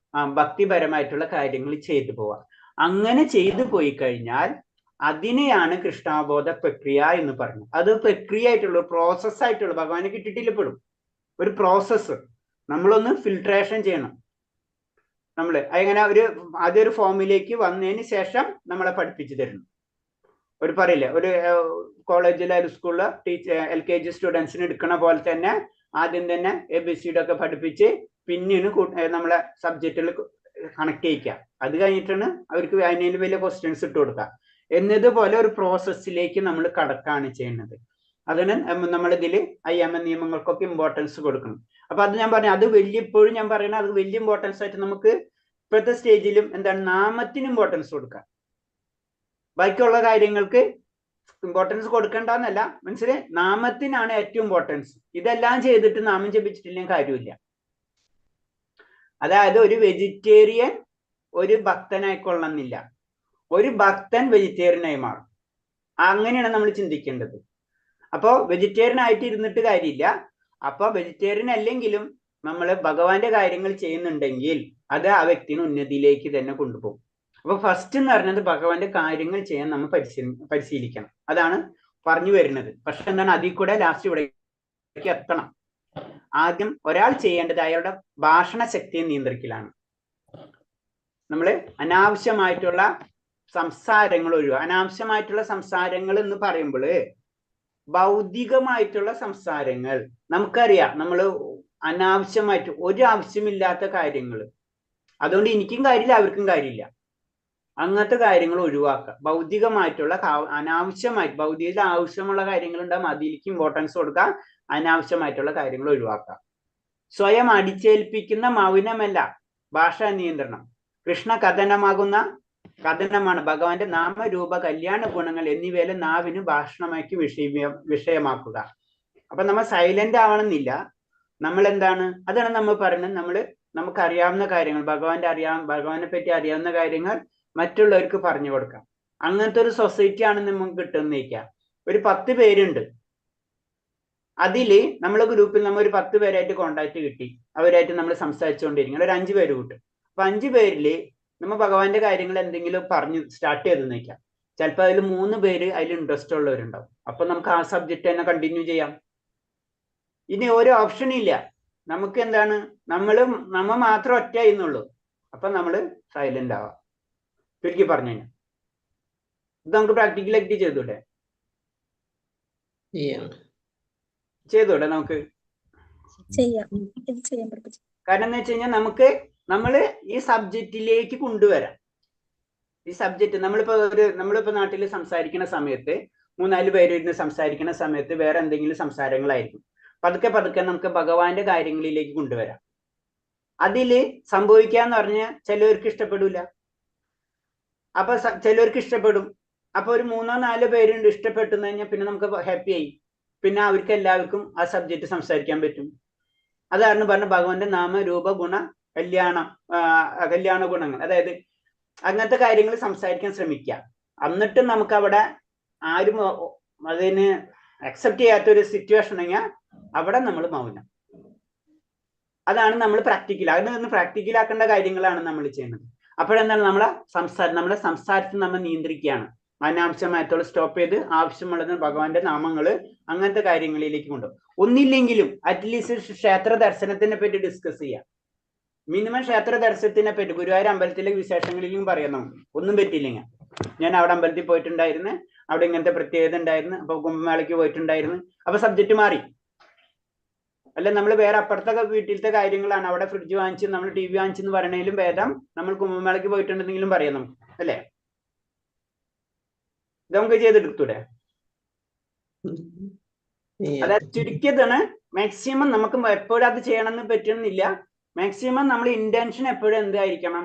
ഭക്തിപരമായിട്ടുള്ള കാര്യങ്ങൾ ചെയ്തു പോവാം. അങ്ങനെ ചെയ്തു പോയി കഴിഞ്ഞാൽ അതിനെയാണ് കൃഷ്ണാബോധ പ്രക്രിയ എന്ന് പറയുന്നത്. അത് പ്രക്രിയ ആയിട്ടുള്ള പ്രോസസ് ആയിട്ടുള്ള ഭഗവാനെ കിട്ടിയിട്ടില്ല പെടും. ഒരു പ്രോസസ്സ് നമ്മളൊന്ന് ഫിൽട്രേഷൻ ചെയ്യണം. നമ്മൾ അങ്ങനെ ആദ്യൊരു ഫോമിലേക്ക് വന്നതിന് ശേഷം നമ്മളെ പഠിപ്പിച്ചു തരണം. ഒരു പറയില്ല, ഒരു കോളേജിലെ ഒരു സ്കൂളില് LKG സ്റ്റുഡൻസിന് എടുക്കണ പോലെ തന്നെ ആദ്യം തന്നെ ABCD ഒക്കെ പഠിപ്പിച്ച് പിന്നീട് നമ്മളെ സബ്ജക്റ്റിൽ കണക്ട് ചെയ്യിക്കുക. അത് കഴിഞ്ഞിട്ടാണ് അവർക്ക് അതിന് വലിയ ക്വസ്റ്റ്യൻസ് ഇട്ട് കൊടുക്കുക. എന്നതുപോലെ ഒരു പ്രോസസ്സിലേക്ക് നമ്മൾ കടക്കാണ് ചെയ്യുന്നത്. അതിന് നമ്മളിതിൽ നിയമങ്ങൾക്കൊക്കെ ഇമ്പോർട്ടൻസ് കൊടുക്കണം. അപ്പൊ അത് ഞാൻ പറഞ്ഞു, അത് ഇപ്പോഴും ഞാൻ പറയുന്നത് അത് വലിയ ഇമ്പോർട്ടൻസ് ആയിട്ട് നമുക്ക് ഇപ്പോഴത്തെ സ്റ്റേജിലും എന്താണ്, നാമത്തിന് ഇമ്പോർട്ടൻസ് കൊടുക്കുക. ബാക്കിയുള്ള കാര്യങ്ങൾക്ക് ഇമ്പോർട്ടൻസ് കൊടുക്കണ്ടെന്നല്ല, മനസ്സിലായി? നാമത്തിനാണ് ഏറ്റവും ഇമ്പോർട്ടൻസ്. ഇതെല്ലാം ചെയ്തിട്ട് നാമം ജപിച്ചിട്ടില്ലെങ്കിൽ കാര്യമില്ല. അതായത് ഒരു വെജിറ്റേറിയൻ ഒരു ഭക്തനായിക്കൊള്ളുന്നില്ല, ഒരു ഭക്തൻ വെജിറ്റേറിയനായി മാറും. അങ്ങനെയാണ് നമ്മൾ ചിന്തിക്കേണ്ടത്. അപ്പോൾ വെജിറ്റേറിയൻ ആയിട്ട് ഇരുന്നിട്ട് കാര്യമില്ല. അപ്പൊ വെജിറ്റേറിയൻ അല്ലെങ്കിലും നമ്മൾ ഭഗവാന്റെ കാര്യങ്ങൾ ചെയ്യുന്നുണ്ടെങ്കിൽ അത് ആ വ്യക്തിനെ ഉന്നതിയിലേക്ക് തന്നെ കൊണ്ടുപോകും. അപ്പൊ ഫസ്റ്റ് എന്ന് പറഞ്ഞത് ഭഗവാന്റെ കാര്യങ്ങൾ ചെയ്യാൻ നമ്മൾ പരിശീലിക്കണം. അതാണ് പറഞ്ഞു വരുന്നത്. പക്ഷെ എന്താണ്, അതിൽ കൂടെ ലാസ്റ്റ് ഇവിടേക്ക് എത്തണം. ആദ്യം ഒരാൾ ചെയ്യേണ്ടത് അയാളുടെ ഭാഷണ ശക്തിയെ നിയന്ത്രിക്കലാണ്. നമ്മൾ അനാവശ്യമായിട്ടുള്ള സംസാരങ്ങൾ അനാവശ്യമായിട്ടുള്ള സംസാരങ്ങൾ എന്ന് പറയുമ്പോൾ ഭൗതികമായിട്ടുള്ള സംസാരങ്ങൾ നമുക്കറിയാം. നമ്മൾ അനാവശ്യമായിട്ട് ഒരു ആവശ്യമില്ലാത്ത കാര്യങ്ങൾ, അതുകൊണ്ട് എനിക്കും കാര്യമില്ല അവർക്കും കാര്യമില്ല, അങ്ങനത്തെ കാര്യങ്ങൾ ഒഴിവാക്കുക. ഭൗതികമായിട്ടുള്ള അനാവശ്യമായിട്ട് ഭൗതികത്തിൽ ആവശ്യമുള്ള കാര്യങ്ങൾ ഉണ്ടാകും, അതിലേക്ക് ഇമ്പോർട്ടൻസ് കൊടുക്കുക. അനാവശ്യമായിട്ടുള്ള കാര്യങ്ങൾ ഒഴിവാക്കുക. സ്വയം അടിച്ചേൽപ്പിക്കുന്ന മൗനമല്ല ഭാഷാ നിയന്ത്രണം. കൃഷ്ണ കഥനമാണ് ഭഗവാന്റെ നാമരൂപ കല്യാണ ഗുണങ്ങൾ എന്നിവയിലെ നാവിന് ഭാഷണമാക്കി വിഷയമാക്കുക. അപ്പൊ നമ്മൾ സൈലന്റ് ആവണമെന്നില്ല. നമ്മൾ എന്താണ്, അതാണ് നമ്മൾ പറയുന്നത്. നമുക്കറിയാവുന്ന കാര്യങ്ങൾ, ഭഗവാനെ പറ്റി അറിയാവുന്ന കാര്യങ്ങൾ മറ്റുള്ളവർക്ക് പറഞ്ഞു കൊടുക്കാം. അങ്ങനത്തെ ഒരു സൊസൈറ്റി ആണ് നമുക്ക് കിട്ടുന്നേക്കാം. ഒരു 10 പേരുണ്ട്, അതില് നമ്മളെ ഗ്രൂപ്പിൽ നമ്മൾ ഒരു 10 പേരായിട്ട് കോണ്ടാക്ട് കിട്ടി, അവരായിട്ട് നമ്മൾ സംസാരിച്ചുകൊണ്ടിരിക്കണം. ഒരു 5 പേര് കിട്ടും. അപ്പൊ 5 പേരില് നമ്മൾ ഭഗവാന്റെ കാര്യങ്ങൾ എന്തെങ്കിലും പറഞ്ഞ് സ്റ്റാർട്ട് ചെയ്ത് നിൽക്കാം. ചിലപ്പോൾ അതിൽ 3 പേര് അതിൽ ഇൻട്രസ്റ്റ് ഉള്ളവരുണ്ടാവും. അപ്പൊ നമുക്ക് ആ സബ്ജക്റ്റ് തന്നെ കണ്ടിന്യൂ ചെയ്യാം. ഇനി ഒരു ഓപ്ഷൻ ഇല്ല, നമുക്ക് എന്താണ്, നമ്മ മാത്രം ഒറ്റ ചെയ്യുന്നുള്ളൂ. അപ്പൊ നമ്മള് സൈലന്റ് ആവാം. ചുരുക്കി പറഞ്ഞു കഴിഞ്ഞാൽ ഇത് നമുക്ക് പ്രാക്ടിക്കലായിട്ട് ചെയ്തൂടെ? ചെയ്തൂടെ നമുക്ക്? കാരണം എന്ന് വെച്ച് കഴിഞ്ഞാൽ നമ്മള് ഈ സബ്ജക്റ്റിലേക്ക് കൊണ്ടുവരാം. ഈ സബ്ജക്റ്റ് നമ്മളിപ്പോ നാട്ടിൽ സംസാരിക്കുന്ന സമയത്ത് 3-4 പേരിരുന്ന് സംസാരിക്കുന്ന സമയത്ത് വേറെ എന്തെങ്കിലും സംസാരങ്ങളായിരിക്കും. പതുക്കെ പതുക്കെ നമുക്ക് ഭഗവാന്റെ കാര്യങ്ങളിലേക്ക് കൊണ്ടുവരാം. അതില് സംഭവിക്കാന്ന് പറഞ്ഞാൽ ചിലവർക്ക് ഇഷ്ടപ്പെടില്ല, അപ്പൊ ചിലവർക്ക് ഇഷ്ടപ്പെടും. അപ്പൊ ഒരു 3-4 പേരുണ്ട് ഇഷ്ടപ്പെട്ടെന്ന് കഴിഞ്ഞാൽ പിന്നെ നമുക്ക് ഹാപ്പി ആയി, പിന്നെ അവർക്ക് എല്ലാവർക്കും ആ സബ്ജക്റ്റ് സംസാരിക്കാൻ പറ്റും. അതാണ് പറഞ്ഞ ഭഗവാന്റെ നാമ രൂപ ഗുണ കല്യാണ ഗുണങ്ങൾ, അതായത് അങ്ങനത്തെ കാര്യങ്ങൾ സംസാരിക്കാൻ ശ്രമിക്കുക. എന്നിട്ട് നമുക്ക് അവിടെ ആരും അതിന് അക്സെപ്റ്റ് ചെയ്യാത്തൊരു സിറ്റുവേഷൻ ഉണ്ടെങ്കിൽ അവിടെ നമ്മൾ മൗനം. അതാണ് നമ്മൾ പ്രാക്ടിക്കലാക്കേണ്ട കാര്യങ്ങളാണ് നമ്മൾ ചെയ്യുന്നത്. അപ്പോഴെന്താണ് നമ്മുടെ സംസാരത്തിൽ നമ്മൾ നിയന്ത്രിക്കുകയാണ്. അനാവശ്യമായിട്ടുള്ള സ്റ്റോപ്പ് ചെയ്ത് ആവശ്യമുള്ളത് ഭഗവാന്റെ നാമങ്ങള് അങ്ങനത്തെ കാര്യങ്ങളിലേക്ക് കൊണ്ടുപോകും. ഒന്നില്ലെങ്കിലും അറ്റ്ലീസ്റ്റ് ക്ഷേത്ര ദർശനത്തിനെ പറ്റി ഡിസ്കസ് ചെയ്യാം. മിനിമം ക്ഷേത്ര ദർശനത്തിനെ പറ്റി ഗുരുവായൂർ അമ്പലത്തിലെ വിശേഷങ്ങളിലും പറയാം. നമുക്ക് ഒന്നും പറ്റിയില്ലെങ്കിൽ, ഞാൻ അവിടെ അമ്പലത്തിൽ പോയിട്ടുണ്ടായിരുന്നു, അവിടെ ഇങ്ങനത്തെ പ്രത്യേകത ഉണ്ടായിരുന്നു, അപ്പൊ കുംഭമേളയ്ക്ക് പോയിട്ടുണ്ടായിരുന്നു, അപ്പൊ സബ്ജക്റ്റ് മാറി. അല്ല നമ്മൾ വേറെ അപ്പുറത്തെ വീട്ടിലത്തെ കാര്യങ്ങളാണ്, അവിടെ ഫ്രിഡ്ജ് വാങ്ങിച്ച് നമ്മൾ TV വാങ്ങിച്ചെന്ന് പറയണേലും ഭേദം നമ്മൾ കുംഭമേളയ്ക്ക് പോയിട്ടുണ്ടെന്നെങ്കിലും പറയാം നമുക്ക്, അല്ലേ? ഇത് നമുക്ക് ചെയ്തെടുത്തൂടെ? അതായത് ചുരുക്കിയതാണ്. മാക്സിമം നമുക്ക് എപ്പോഴും അത് ചെയ്യണമെന്ന് പറ്റുന്നില്ല. മാക്സിമം നമ്മൾ ഇന്റൻഷൻ എപ്പോഴും എന്തായിരിക്കണം,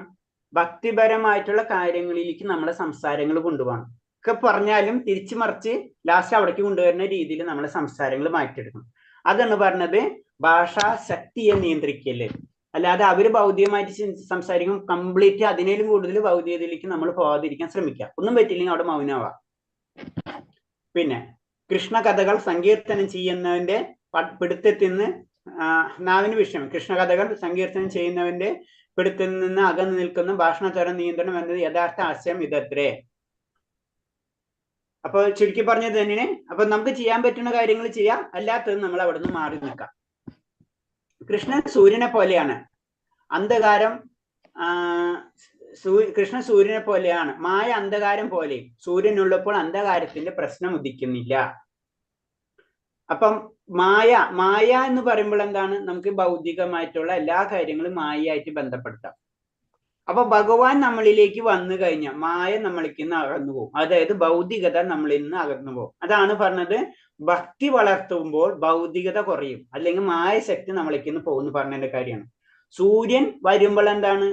ഭക്തിപരമായിട്ടുള്ള കാര്യങ്ങളിലേക്ക് നമ്മളെ സംസാരങ്ങൾ കൊണ്ടുപോകണം. ഒക്കെ പറഞ്ഞാലും തിരിച്ചു മറിച്ച് ലാസ്റ്റ് അവിടേക്ക് കൊണ്ടുവരുന്ന രീതിയിൽ നമ്മളെ സംസാരങ്ങൾ മാറ്റിയെടുക്കണം. അതാണ് പറഞ്ഞത് ഭാഷാ ശക്തിയെ നിയന്ത്രിക്കല്. അല്ലാതെ അവര് ഭൗതികമായിട്ട് സംസാരിക്കും, കംപ്ലീറ്റ് അതിനേലും കൂടുതൽ ഭൗതികതയിലേക്ക് നമ്മൾ പോകാതിരിക്കാൻ ശ്രമിക്കുക. ഒന്നും പറ്റില്ലെങ്കിൽ അവിടെ മൗനമാവാം. പിന്നെ കൃഷ്ണ കഥകൾ സങ്കീർത്തനം ചെയ്യുന്നവന്റെ പിടുത്തത്തിൽ നിന്ന് നാവിന് വിഷയം. കൃഷ്ണ കഥകൾ സങ്കീർത്തനം ചെയ്യുന്നവന്റെ പിടുത്തത്തിൽ നിന്ന് അകന്നു നിൽക്കുന്ന ഭാഷണത്തോരം നിയന്ത്രണം എന്നത് യഥാർത്ഥ ആശയം ഇതത്രേ. അപ്പൊ ചുരുക്കി പറഞ്ഞത് തന്നെ, അപ്പൊ നമുക്ക് ചെയ്യാൻ പറ്റുന്ന കാര്യങ്ങൾ ചെയ്യാം, അല്ലാത്തത് നമ്മൾ അവിടെ നിന്ന് മാറി നിൽക്കാം. കൃഷ്ണൻ സൂര്യനെ പോലെയാണ്, അന്ധകാരം കൃഷ്ണൻ സൂര്യനെ പോലെയാണ്, മായ അന്ധകാരം പോലെ. സൂര്യനുള്ളപ്പോൾ അന്ധകാരത്തിന്റെ പ്രശ്നം ഉദിക്കുന്നില്ല. അപ്പം മായ എന്ന് പറയുമ്പോൾ എന്താണ്, നമുക്ക് ഭൗതികമായിട്ടുള്ള എല്ലാ കാര്യങ്ങളും മായയായിട്ട് ബന്ധപ്പെടുത്താം. അപ്പൊ ഭഗവാൻ നമ്മളിലേക്ക് വന്നു കഴിഞ്ഞാൽ മായ നമ്മളിൽ നിന്ന് അകന്നു പോകും. അതായത് ഭൗതികത നമ്മളിൽ നിന്ന് അകന്നു പോകും. അതാണ് പറഞ്ഞത്, ഭക്തി വളർത്തുമ്പോൾ ഭൗതികത കുറയും, അല്ലെങ്കിൽ മായ ശക്തി നമ്മളിൽ നിന്ന് പോകുന്നു പറഞ്ഞതിന്റെ കാര്യമാണ്. സൂര്യൻ വരുമ്പോൾ എന്താണ്,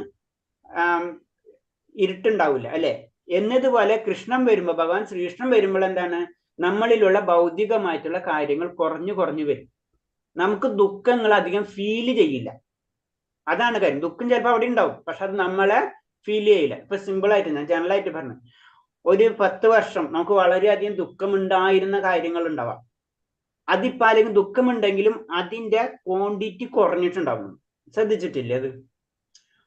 ഇരുട്ടുണ്ടാവില്ല, അല്ലെ? എന്നതുപോലെ കൃഷ്ണൻ വരുമ്പോൾ, ഭഗവാൻ ശ്രീകൃഷ്ണൻ വരുമ്പോൾ എന്താണ്, നമ്മളിലുള്ള ഭൗതികമായിട്ടുള്ള കാര്യങ്ങൾ കുറഞ്ഞു വരും. നമുക്ക് ദുഃഖങ്ങൾ അധികം ഫീൽ ചെയ്യില്ല. അതാണ് കാര്യം. ദുഃഖം ചിലപ്പോൾ അവിടെ ഉണ്ടാവും, പക്ഷെ അത് നമ്മളെ ഫീൽ ചെയ്യില്ല. ഇപ്പൊ സിമ്പിൾ ആയിട്ട് ഞാൻ ജനറലായിട്ട് പറഞ്ഞു, ഒരു 10 വർഷം നമുക്ക് വളരെയധികം ദുഃഖമുണ്ടായിരുന്ന കാര്യങ്ങൾ ഉണ്ടാവാം. അതിപ്പോ അല്ലെങ്കിൽ ദുഃഖമുണ്ടെങ്കിലും അതിന്റെ ക്വാണ്ടിറ്റി കുറഞ്ഞിട്ടുണ്ടാവും. ശ്രദ്ധിച്ചിട്ടില്ലേ അത്?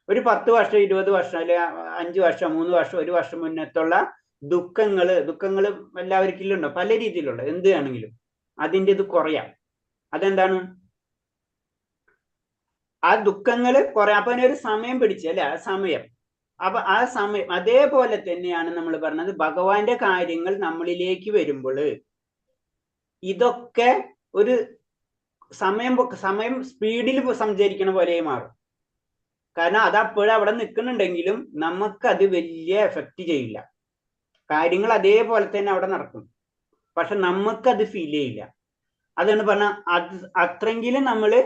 ഒരു 10 വർഷം 20 വർഷം അല്ലെ 5 വർഷം 3 വർഷം 1 വർഷം മുന്നത്തുള്ള ദുഃഖങ്ങള് എല്ലാവർക്കും ഉണ്ടോ, പല രീതിയിലുള്ള എന്ത് ആണെങ്കിലും അതിൻ്റെ ഇത് കുറയാം. അതെന്താണ്, ആ ദുഃഖങ്ങള് കുറെ. അപ്പൊ അതിനൊരു സമയം പിടിച്ചു, അല്ലെ? ആ സമയം. അപ്പൊ ആ സമയം അതേപോലെ തന്നെയാണ് നമ്മൾ പറഞ്ഞത്, ഭഗവാന്റെ കാര്യങ്ങൾ നമ്മളിലേക്ക് വരുമ്പോൾ ഇതൊക്കെ ഒരു സമയം സ്പീഡിൽ സഞ്ചരിക്കണ പോലെ മാറും. കാരണം അത് അപ്പോഴും അവിടെ നിൽക്കുന്നുണ്ടെങ്കിലും നമുക്കത് വലിയ എഫക്റ്റ് ചെയ്യില്ല. കാര്യങ്ങൾ അതേപോലെ തന്നെ അവിടെ നടക്കും, പക്ഷെ നമുക്കത് ഫീൽ ചെയ്യില്ല. അതാണ് പറഞ്ഞ, അത്രയെങ്കിലും നമ്മള്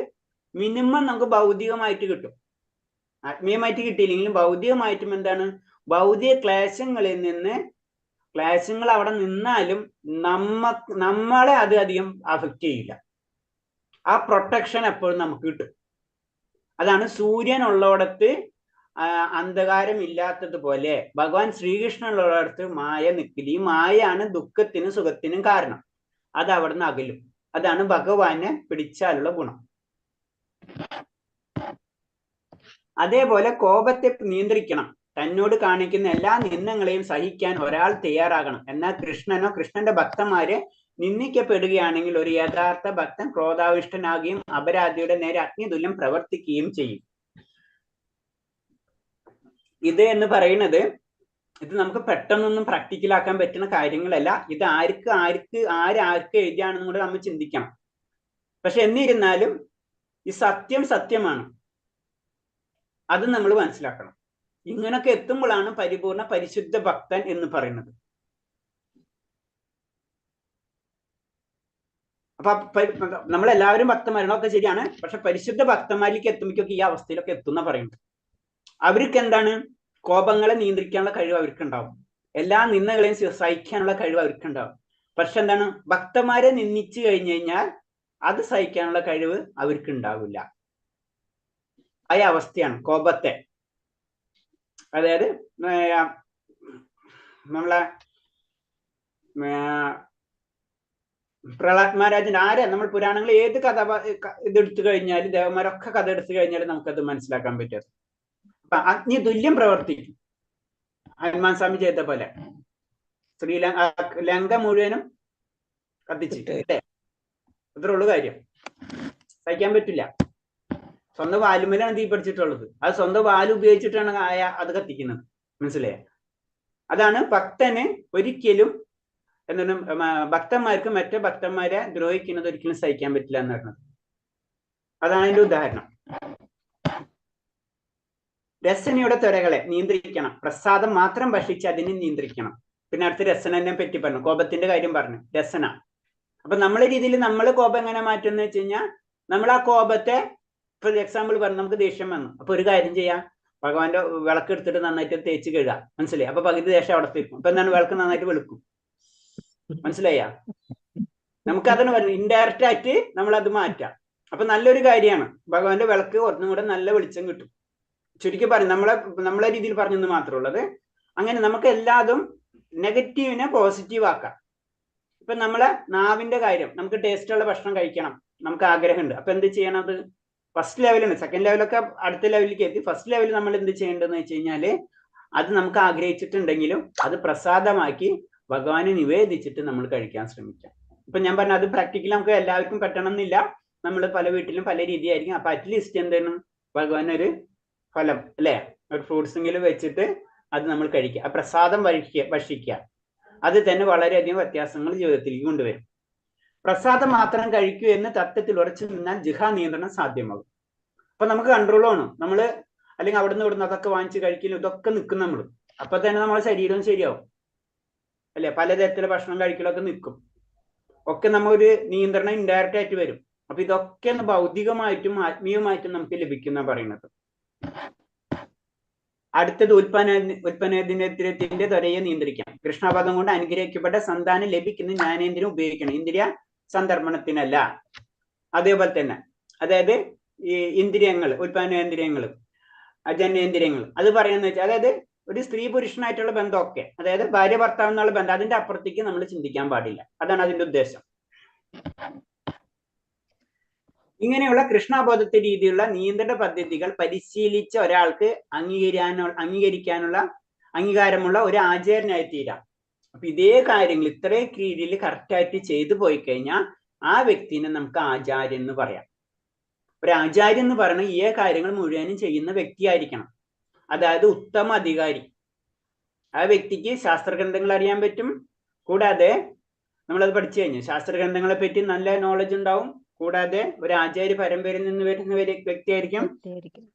മിനിമം നമുക്ക് ഭൗതികമായിട്ട് കിട്ടും. ആത്മീയമായിട്ട് കിട്ടിയില്ലെങ്കിലും ഭൗതികമായിട്ടും എന്താണ്, ഭൗതിക ക്ലേശങ്ങൾ അവിടെ നിന്നാലും നമ്മളെ അത് അധികം അഫക്റ്റ് ചെയ്യില്ല. ആ പ്രൊട്ടക്ഷൻ എപ്പോഴും നമുക്ക് കിട്ടും. അതാണ് സൂര്യൻ ഉള്ളയിടത്ത് അന്ധകാരം ഇല്ലാത്തതുപോലെ ഭഗവാൻ ശ്രീകൃഷ്ണനുള്ളടത്ത് മായ നിൽക്കില്ല. ഈ മായയാണ് ദുഃഖത്തിനും സുഖത്തിനും കാരണം. അത് അവിടുന്ന് അകലും. അതാണ് ഭഗവാനെ പിടിച്ചാലുള്ള ഗുണം. അതേപോലെ കോപത്തെ നിയന്ത്രിക്കണം. തന്നോട് കാണിക്കുന്ന എല്ലാ നിന്ദങ്ങളെയും സഹിക്കാൻ ഒരാൾ തയ്യാറാകണം. എന്നാൽ കൃഷ്ണനോ കൃഷ്ണന്റെ ഭക്തന്മാരെ നിന്ദിക്കപ്പെടുകയാണെങ്കിൽ ഒരു യഥാർത്ഥ ഭക്തൻ ക്രോധാവിഷ്ടനാകുകയും അപരാധിയുടെ നേരെ അഗ്നിതുല്യം പ്രവർത്തിക്കുകയും ചെയ്യും. ഇത് എന്ന് പറയുന്നത് ഇത് നമുക്ക് പെട്ടെന്നൊന്നും പ്രാക്ടിക്കലാക്കാൻ പറ്റുന്ന കാര്യങ്ങളല്ല. ഇത് ആർക്ക് എഴുതിയാണെന്നും കൂടെ നമ്മൾ ചിന്തിക്കണം. പക്ഷെ എന്നിരുന്നാലും ഈ സത്യമാണ്. അത് നമ്മൾ മനസ്സിലാക്കണം. ഇങ്ങനൊക്കെ എത്തുമ്പോഴാണ് പരിപൂർണ പരിശുദ്ധ ഭക്തൻ എന്ന് പറയുന്നത്. അപ്പൊ നമ്മളെല്ലാവരും ഭക്തന്മാരണമൊക്കെ ശരിയാണ്. പക്ഷെ പരിശുദ്ധ ഭക്തന്മാരിലേക്ക് എത്തുമ്പോഴൊക്കെ ഈ അവസ്ഥയിലൊക്കെ എത്തുന്ന പറയുന്നത്. അവർക്ക് എന്താണ്? കോപങ്ങളെ നിയന്ത്രിക്കാനുള്ള കഴിവ് അവർക്കുണ്ടാവും. എല്ലാ നിന്ദകളെയും സഹിക്കാനുള്ള കഴിവ് അവർക്കുണ്ടാവും. പക്ഷെ എന്താണ്? ഭക്തന്മാരെ നിന്ദിച്ചു കഴിഞ്ഞു കഴിഞ്ഞാൽ അത് സഹിക്കാനുള്ള കഴിവ് അവർക്ക് ഉണ്ടാവില്ല. ആ അവസ്ഥയാണ് കോപത്തെ. അതായത് നമ്മളെ പ്രഹ്ലാദ് മഹാരാജന്റെ നമ്മൾ പുരാണങ്ങളിൽ ഏത് കഥ ഇതെടുത്തു കഴിഞ്ഞാലും ദേവന്മാരൊക്കെ കഥ എടുത്തു കഴിഞ്ഞാലും നമുക്കത് മനസ്സിലാക്കാൻ പറ്റും. അപ്പൊ അഗ്നി തുല്യം പ്രവർത്തിക്കും. ഹനുമാൻ സ്വാമി ചെയ്ത പോലെ ലങ്ക മുഴുവനും കത്തിച്ചിട്ട് അല്ലേ? അത്രേ ഉള്ളു കാര്യം. സഹിക്കാൻ പറ്റില്ല. സ്വന്തം വാലുമേലാണ് തീ പിടിച്ചിട്ടുള്ളത്. അത് സ്വന്തം വാല് ഉപയോഗിച്ചിട്ടാണ് അത് കത്തിക്കുന്നത്. മനസ്സിലായേ? അതാണ് ഭക്തന് ഒരിക്കലും എന്താണ് ഭക്തന്മാർക്ക് മറ്റേ ഭക്തന്മാരെ ദ്രോഹിക്കുന്നത് ഒരിക്കലും സഹിക്കാൻ പറ്റില്ല എന്ന് പറയുന്നത്. അതാണ് അതിന്റെ ഉദാഹരണം. രസനയുടെ ത്വരകളെ നിയന്ത്രിക്കണം. പ്രസാദം മാത്രം ഭക്ഷിച്ച് അതിനെ നിയന്ത്രിക്കണം. പിന്നെ അടുത്ത് രസനെ പറ്റി പറഞ്ഞു. കോപത്തിന്റെ കാര്യം പറഞ്ഞു. രസന. അപ്പൊ നമ്മളെ രീതിയിൽ നമ്മൾ കോപം എങ്ങനെ മാറ്റുന്ന വെച്ച് കഴിഞ്ഞാൽ നമ്മൾ ആ കോപത്തെ, ഇപ്പൊ എക്സാമ്പിൾ പറഞ്ഞു, നമുക്ക് ദേഷ്യം വന്നു. അപ്പൊ ഒരു കാര്യം ചെയ്യാം, ഭഗവാന്റെ വിളക്ക് എടുത്തിട്ട് നന്നായിട്ട് തേച്ച് കഴുകാം. മനസ്സിലായി? അപ്പൊ പകുതി ദേഷ്യം അവിടെ തീർക്കും. അപ്പൊ എന്താണ്? വിളക്ക് നന്നായിട്ട് വെളുക്കും. മനസ്സിലായ? നമുക്കതിന് പറഞ്ഞു ഇൻഡയറക്റ്റ് ആയിട്ട് നമ്മൾ അത് മാറ്റാം. അപ്പൊ നല്ലൊരു കാര്യമാണ്. ഭഗവാന്റെ വിളക്ക് ഒന്നും കൂടെ നല്ല വെളിച്ചം കിട്ടും. ചുരുക്കി പറയും, നമ്മളെ രീതിയിൽ പറഞ്ഞെന്ന് മാത്രമേ ഉള്ളത്. അങ്ങനെ നമുക്ക് എല്ലാതും നെഗറ്റീവിനെ പോസിറ്റീവ് ആക്കാം. ഇപ്പൊ നമ്മളെ നാവിന്റെ കാര്യം, നമുക്ക് ടേസ്റ്റുള്ള ഭക്ഷണം കഴിക്കണം, നമുക്ക് ആഗ്രഹമുണ്ട്. അപ്പൊ എന്ത് ചെയ്യണം? അത് ഫസ്റ്റ് ലെവലാണ്. സെക്കൻഡ് ലെവലൊക്കെ അടുത്ത ലെവലിലേക്ക് എത്തി. ഫസ്റ്റ് ലെവലിൽ നമ്മൾ എന്ത് ചെയ്യേണ്ടതെന്ന് വെച്ച് കഴിഞ്ഞാല് അത് നമുക്ക് ആഗ്രഹിച്ചിട്ടുണ്ടെങ്കിലും അത് പ്രസാദമാക്കി ഭഗവാനെ നിവേദിച്ചിട്ട് നമ്മൾ കഴിക്കാൻ ശ്രമിക്കാം. ഇപ്പൊ ഞാൻ പറഞ്ഞ അത് പ്രാക്ടിക്കലി നമുക്ക് എല്ലാവർക്കും പറ്റണമെന്നില്ല. നമ്മൾ പല വീട്ടിലും പല രീതിയായിരിക്കും. അപ്പൊ അറ്റ്ലീസ്റ്റ് എന്താണ് ഭഗവാൻ ഒരു ഫലം അല്ലെ, ഒരു ഫ്രൂട്ട്സ് എങ്കിലും വെച്ചിട്ട് അത് നമ്മൾ കഴിക്കുക. ആ പ്രസാദം ഭക്ഷിക്കുക. അത് തന്നെ വളരെയധികം വ്യത്യാസങ്ങൾ ജീവിതത്തിലേക്ക് കൊണ്ടുവരും. പ്രസാദം മാത്രം കഴിക്കൂ എന്ന് തത്വത്തിൽ ഉറച്ചു നിന്നാൽ ജിഹാ നിയന്ത്രണം സാധ്യമാകും. അപ്പൊ നമുക്ക് കൺട്രോൾ ആണ്. നമ്മള് അല്ലെങ്കിൽ അവിടുന്ന് ഇവിടുന്ന് അതൊക്കെ വാങ്ങിച്ച് കഴിക്കലും ഇതൊക്കെ നിൽക്കും നമ്മൾ. അപ്പൊ തന്നെ നമ്മുടെ ശരീരവും ശരിയാവും അല്ലെ? പലതരത്തിലുള്ള ഭക്ഷണം കഴിക്കലൊക്കെ നിൽക്കും. ഒക്കെ നമ്മൊരു നിയന്ത്രണം ഇൻഡയറക്റ്റ് ആയിട്ട് വരും. അപ്പൊ ഇതൊക്കെ ഭൗതികമായിട്ടും ആത്മീയമായിട്ടും നമുക്ക് ലഭിക്കുന്ന പറയുന്നത്. അടുത്തത് ഉൽപ്പന്നത്തിന്റെ ത്വരയെ നിയന്ത്രിക്കാം. കൃഷ്ണപദം കൊണ്ട് അനുഗ്രഹിക്കപ്പെട്ട സന്താനം ലഭിക്കുന്ന ജ്ഞാനേന്ദ്രിയം ഉപയോഗിക്കണം. ഇന്ദ്രിയ സന്ദർഭണത്തിനല്ല. അതേപോലെ തന്നെ അതായത് ഈ ഇന്ദ്രിയങ്ങൾ, ഉൽപ്പന്നേന്ദ്രിയങ്ങൾ, ജനേന്ദ്രിയങ്ങൾ, അത് പറയുന്നത് വെച്ചാൽ അതായത് ഒരു സ്ത്രീ പുരുഷനായിട്ടുള്ള ബന്ധമൊക്കെ, അതായത് ഭാര്യ ഭർത്താവ് എന്നുള്ള ബന്ധം, അതിന്റെ അപ്പുറത്തേക്ക് നമ്മൾ ചിന്തിക്കാൻ പാടില്ല. അതാണ് അതിന്റെ ഉദ്ദേശം. ഇങ്ങനെയുള്ള കൃഷ്ണബോധത്തെ രീതിയിലുള്ള നിയന്ത്രണ പദ്ധതികൾ പരിശീലിച്ച ഒരാൾക്ക് അംഗീകാരമുള്ള ഒരു ആചാര്യനായി തീരാം. അപ്പൊ ഇതേ കാര്യങ്ങൾ ഇത്രയും കീഴിൽ കറക്റ്റായിട്ട് ചെയ്തു പോയി കഴിഞ്ഞാൽ ആ വ്യക്തിനെ നമുക്ക് ആചാര്യൻ എന്ന് പറയാം. ഒരു ആചാര്യൻ എന്ന് പറയുന്നത് ഈ കാര്യങ്ങൾ മുഴുവനും ചെയ്യുന്ന വ്യക്തിയായിരിക്കണം. അതായത് ഉത്തമ അധികാരി. ആ വ്യക്തിക്ക് ശാസ്ത്രഗ്രന്ഥങ്ങൾ അറിയാൻ പറ്റും. കൂടാതെ നമ്മളത് പഠിച്ചു കഴിഞ്ഞു, ശാസ്ത്രഗ്രന്ഥങ്ങളെ പറ്റി നല്ല നോളജ് ഉണ്ടാവും. കൂടാതെ ഒരു ആചാര്യ പരമ്പരയിൽ നിന്ന് വരുന്ന വ്യക്തിയായിരിക്കും.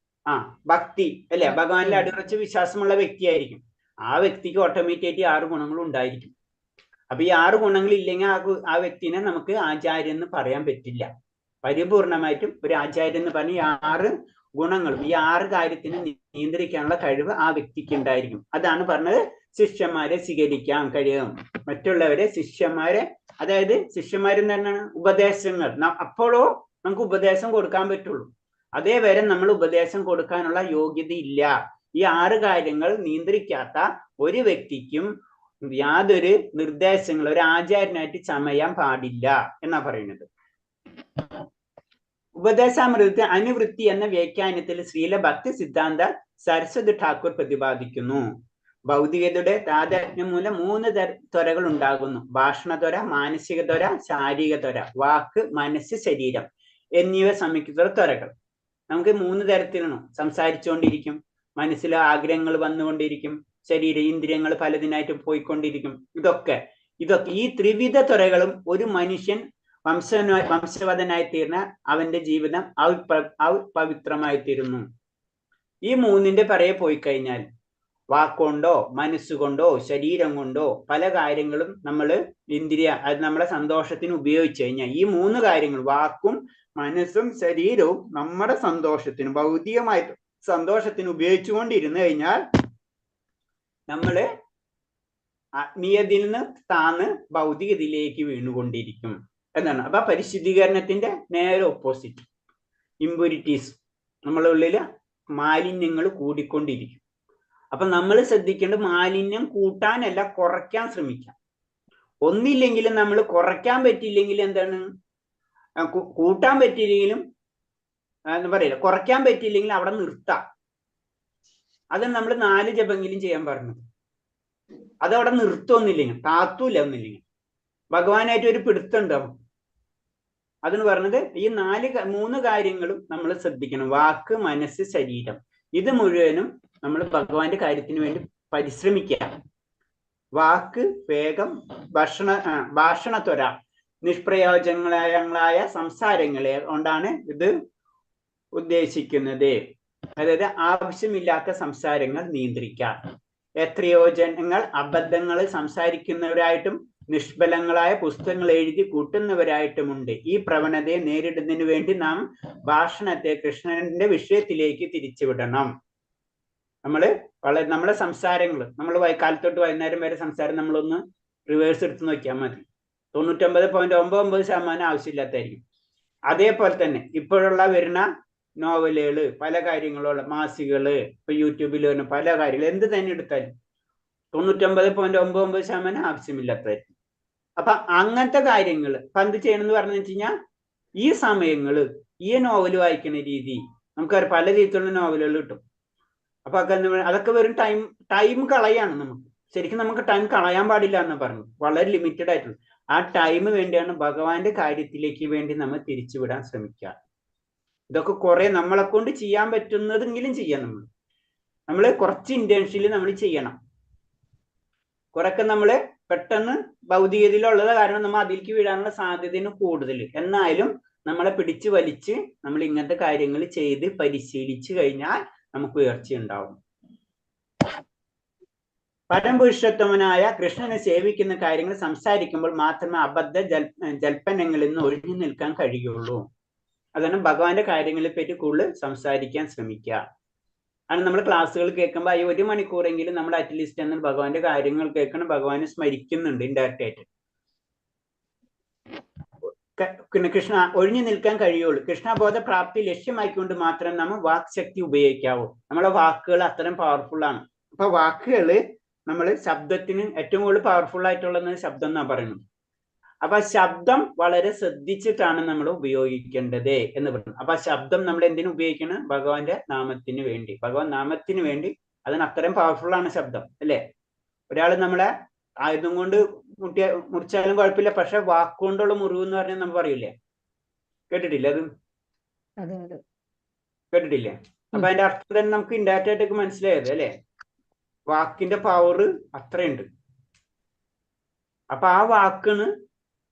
ഭക്തി അല്ലെ, ഭഗവാനിൽ അടിയുറച്ച വിശ്വാസമുള്ള വ്യക്തിയായിരിക്കും. ആ വ്യക്തിക്ക് ഓട്ടോമാറ്റിക്കായിട്ട് 6 ഗുണങ്ങളും ഉണ്ടായിരിക്കും. അപ്പൊ ഈ 6 ഗുണങ്ങൾ ഇല്ലെങ്കിൽ ആ വ്യക്തിനെ നമുക്ക് ആചാര്യൻ എന്ന് പറയാൻ പറ്റില്ല. പരിപൂർണമായിട്ടും ഒരു ആചാര്യൻ എന്ന് പറഞ്ഞ ഈ 6 ഗുണങ്ങളും ഈ 6 കാര്യത്തിന് നിയന്ത്രിക്കാനുള്ള കഴിവ് ആ വ്യക്തിക്ക് ഉണ്ടായിരിക്കും. അതാണ് പറഞ്ഞത് ശിഷ്യന്മാരെ സ്വീകരിക്കാൻ കഴിയും. മറ്റുള്ളവരെ ശിഷ്യന്മാരെ, അതായത് ശിഷ്യന്മാരെന്ന് പറഞ്ഞാൽ ഉപദേശങ്ങൾ, അപ്പോഴോ നമുക്ക് ഉപദേശം കൊടുക്കാൻ പറ്റുള്ളൂ. അതേവരെ നമ്മൾ ഉപദേശം കൊടുക്കാനുള്ള യോഗ്യത ഇല്ല. ഈ 6 കാര്യങ്ങൾ നിയന്ത്രിക്കാത്ത ഒരു വ്യക്തിക്കും യാതൊരു നിർദ്ദേശങ്ങൾ ഒരു ആചാര്യനായിട്ട് ചമയാൻ പാടില്ല എന്നാ പറയുന്നത്. ഉപദേശാമൃതത്തിൽ അനുവൃത്തി എന്ന വ്യാഖ്യാനത്തിൽ ശ്രീല ഭക്തി സിദ്ധാന്ത സരസ്വതി ഠാക്കൂർ പ്രതിപാദിക്കുന്നു. ഭൗതികതയുടെ താതാത്മ്യം മൂലം 3 ത്വരകൾ ഉണ്ടാകുന്നു. ഭാഷണത്വര, മാനസിക ത്വര, ശാരീരിക ത്വര. വാക്ക്, മനസ്സ്, ശരീരം എന്നിവ സംയുക്ത ത്വരകൾ. നമുക്ക് 3 തരത്തിലാണ്. സംസാരിച്ചുകൊണ്ടിരിക്കും, മനസ്സിൽ ആഗ്രഹങ്ങൾ വന്നുകൊണ്ടിരിക്കും, ശരീര ഇന്ദ്രിയങ്ങൾ പലതിനായിട്ട് പോയിക്കൊണ്ടിരിക്കും. ഇതൊക്കെ ഈ ത്രിവിധ ത്വരകളും ഒരു മനുഷ്യൻ വംശവദനായി തീർന്ന അവന്റെ ജീവിതം പവിത്രമായി തീരുന്നു. ഈ 3ന്റെ പറയെ പോയി കഴിഞ്ഞാൽ വാക്കുകൊണ്ടോ മനസ്സുകൊണ്ടോ ശരീരം കൊണ്ടോ പല കാര്യങ്ങളും നമ്മൾ അത് നമ്മളെ സന്തോഷത്തിന് ഉപയോഗിച്ചു കഴിഞ്ഞാൽ ഈ 3 കാര്യങ്ങൾ വാക്കും മനസ്സും ശരീരവും നമ്മുടെ സന്തോഷത്തിന് ഭൗതികമായിട്ട് സന്തോഷത്തിന് ഉപയോഗിച്ചുകൊണ്ടിരുന്നു കഴിഞ്ഞാൽ നമ്മള് ആത്മീയതയിൽ നിന്ന് താന്ന് ഭൗതികതയിലേക്ക് വീണുകൊണ്ടിരിക്കും എന്നാണ്. അപ്പൊ പരിശുദ്ധീകരണത്തിന്റെ നേരെ ഓപ്പോസിറ്റ് ഇമ്പ്യൂരിറ്റീസ് നമ്മളുടെ ഉള്ളില് മാലിന്യങ്ങൾ കൂടിക്കൊണ്ടിരിക്കും. അപ്പൊ നമ്മൾ ശ്രദ്ധിക്കേണ്ടത് മാലിന്യം കൂട്ടാനല്ല, കുറയ്ക്കാൻ ശ്രമിക്കാം. ഒന്നില്ലെങ്കിലും നമ്മൾ കുറയ്ക്കാൻ പറ്റിയില്ലെങ്കിൽ എന്താണ്, കൂട്ടാൻ പറ്റിയില്ലെങ്കിലും എന്താ പറയില്ല, കുറയ്ക്കാൻ പറ്റിയില്ലെങ്കിൽ അവിടെ നിർത്താം. അത് നമ്മൾ 4 ജപമെങ്കിലും ചെയ്യാൻ പറഞ്ഞത്. അതവിടെ നിർത്തുന്നില്ലെങ്കിൽ താത്തൂല്ല ഒന്നില്ലെങ്കിൽ ഭഗവാനായിട്ട് ഒരു പിടുത്തുണ്ടാവും. അതിന് പറഞ്ഞത് ഈ 3 കാര്യങ്ങളും നമ്മൾ ശ്രദ്ധിക്കണം. വാക്ക്, മനസ്സ്, ശരീരം. ഇത് മുഴുവനും നമ്മൾ ഭഗവാന്റെ കാര്യത്തിന് വേണ്ടി പരിശ്രമിക്കുക. വാക്ക് വേഗം, ഭാഷണത്വര, നിഷ്പ്രയോജനങ്ങളായ സംസാരങ്ങളെ കൊണ്ടാണ് ഇത് ഉദ്ദേശിക്കുന്നത്. അതായത് ആവശ്യമില്ലാത്ത സംസാരങ്ങൾ നിയന്ത്രിക്കുക. എത്രയോ ജനങ്ങൾ അബദ്ധങ്ങൾ സംസാരിക്കുന്നവരായിട്ടും നിഷ്ഫലങ്ങളായ പുസ്തകങ്ങൾ എഴുതി കൂട്ടുന്നവരായിട്ടുമുണ്ട്. ഈ പ്രവണതയെ നേരിടുന്നതിന് വേണ്ടി നാം ഭാഷണത്തെ കൃഷ്ണന്റെ വിഷയത്തിലേക്ക് തിരിച്ചുവിടണം. നമ്മളെ സംസാരങ്ങൾ, നമ്മൾ കാലത്തോട്ട് വൈകുന്നേരം വരെ സംസാരം നമ്മളൊന്ന് റിവേഴ്സ് എടുത്ത് നോക്കിയാൽ മതി. 99.99% ആവശ്യമില്ലാത്തായിരിക്കും. അതേപോലെ തന്നെ ഇപ്പോഴുള്ള വരുന്ന നോവലുകള്, പല കാര്യങ്ങളുള്ള മാസികകള്, ഇപ്പൊ യൂട്യൂബിൽ വരുന്ന പല കാര്യങ്ങൾ എന്ത് തന്നെ എടുത്താലും 99.99% ആവശ്യമില്ലാത്തായിരിക്കും. അപ്പൊ അങ്ങനത്തെ കാര്യങ്ങൾ എന്ത് ചെയ്യണമെന്ന് പറഞ്ഞു വെച്ച് കഴിഞ്ഞാൽ ഈ സമയങ്ങള് ഈ നോവൽ വായിക്കുന്ന രീതി നമുക്കറിയാം, പല രീതിയിലുള്ള നോവലുകൾ കിട്ടും. അപ്പൊ അതൊക്കെ വെറും ടൈം കളയാണ്. ശരിക്കും നമുക്ക് ടൈം കളയാൻ പാടില്ല എന്ന് പറഞ്ഞു, വളരെ ലിമിറ്റഡ് ആയിട്ടുള്ള ആ ടൈം വേണ്ടിയാണ് ഭഗവാന്റെ കാര്യത്തിലേക്ക് വേണ്ടി നമ്മൾ തിരിച്ചുവിടാൻ ശ്രമിക്കുക. ഇതൊക്കെ കുറെ നമ്മളെ കൊണ്ട് ചെയ്യാൻ പറ്റുന്നതെങ്കിലും ചെയ്യാം. നമ്മൾ കുറച്ച് ഇന്റൻഷനിൽ നമ്മൾ ചെയ്യണം. കുറെയൊക്കെ നമ്മള് പെട്ടെന്ന് ഭൗതികതയിലുള്ളത് കാരണം നമ്മൾ അതിലേക്ക് വീഴാനുള്ള സാധ്യതയാണ് കൂടുതൽ. എന്നാലും നമ്മളെ പിടിച്ച് വലിച്ച് നമ്മൾ ഇങ്ങനത്തെ കാര്യങ്ങൾ ചെയ്ത് പരിശീലിച്ചു കഴിഞ്ഞാൽ നമുക്ക് ഉയർച്ച ഉണ്ടാവും. പരംപുരുഷോത്തമനായ കൃഷ്ണനെ സേവിക്കുന്ന കാര്യങ്ങൾ സംസാരിക്കുമ്പോൾ മാത്രമേ അബദ്ധ ജൽപ്പനങ്ങളിൽ നിന്ന് ഒഴിഞ്ഞു നിൽക്കാൻ കഴിയുള്ളൂ. അതാണ് ഭഗവാന്റെ കാര്യങ്ങളെ പറ്റി കൂടുതൽ സംസാരിക്കാൻ ശ്രമിക്കുക. ആണ് നമ്മൾ ക്ലാസ്സുകൾ കേൾക്കുമ്പോൾ ഈ 1 മണിക്കൂറെങ്കിലും നമ്മൾ അറ്റ്ലീസ്റ്റ് എന്നാൽ ഭഗവാന്റെ കാര്യങ്ങൾ കേൾക്കണം, ഭഗവാനെ സ്മരിക്കുന്നുണ്ട് ഇൻഡയറക്റ്റ് ആയിട്ട്. കൃഷ്ണ ഒഴിഞ്ഞു നിൽക്കാൻ കഴിയുള്ളൂ. കൃഷ്ണബോധ പ്രാപ്തി ലക്ഷ്യമാക്കിക്കൊണ്ട് മാത്രം നമ്മൾ വാക് ശക്തി ഉപയോഗിക്കാവൂ. നമ്മളെ വാക്കുകൾ അത്രയും പവർഫുൾ ആണ്. അപ്പൊ വാക്കുകള് നമ്മൾ ശബ്ദത്തിന് ഏറ്റവും കൂടുതൽ പവർഫുൾ ആയിട്ടുള്ളത് ശബ്ദം എന്നാ പറയുന്നത്. അപ്പൊ ശബ്ദം വളരെ ശ്രദ്ധിച്ചിട്ടാണ് നമ്മൾ ഉപയോഗിക്കേണ്ടത് എന്ന് പറഞ്ഞു. അപ്പൊ ശബ്ദം നമ്മൾ എന്തിനു ഉപയോഗിക്കണം? ഭഗവാന്റെ നാമത്തിന് വേണ്ടി, ഭഗവാൻ നാമത്തിന് വേണ്ടി. അതിന് അത്രയും പവർഫുൾ ആണ് ശബ്ദം, അല്ലേ? ഒരാൾ നമ്മളെ ആയുധം കൊണ്ട് മുറിച്ചാലും കുഴപ്പമില്ല, പക്ഷെ വാക്കുകൊണ്ടുള്ള മുറിവ് എന്ന് പറഞ്ഞാൽ നമ്മൾ പറയൂലേ, കേട്ടിട്ടില്ലേ? അത് കേട്ടിട്ടില്ലേ? അപ്പൊ അതിന്റെ അർത്ഥം തന്നെ നമുക്ക് ഇൻഡയറക്റ്റ് ആയിട്ടൊക്കെ മനസ്സിലായത്, അല്ലെ? വാക്കിന്റെ പവർ അത്രയുണ്ട്. അപ്പൊ ആ വാക്കിന്,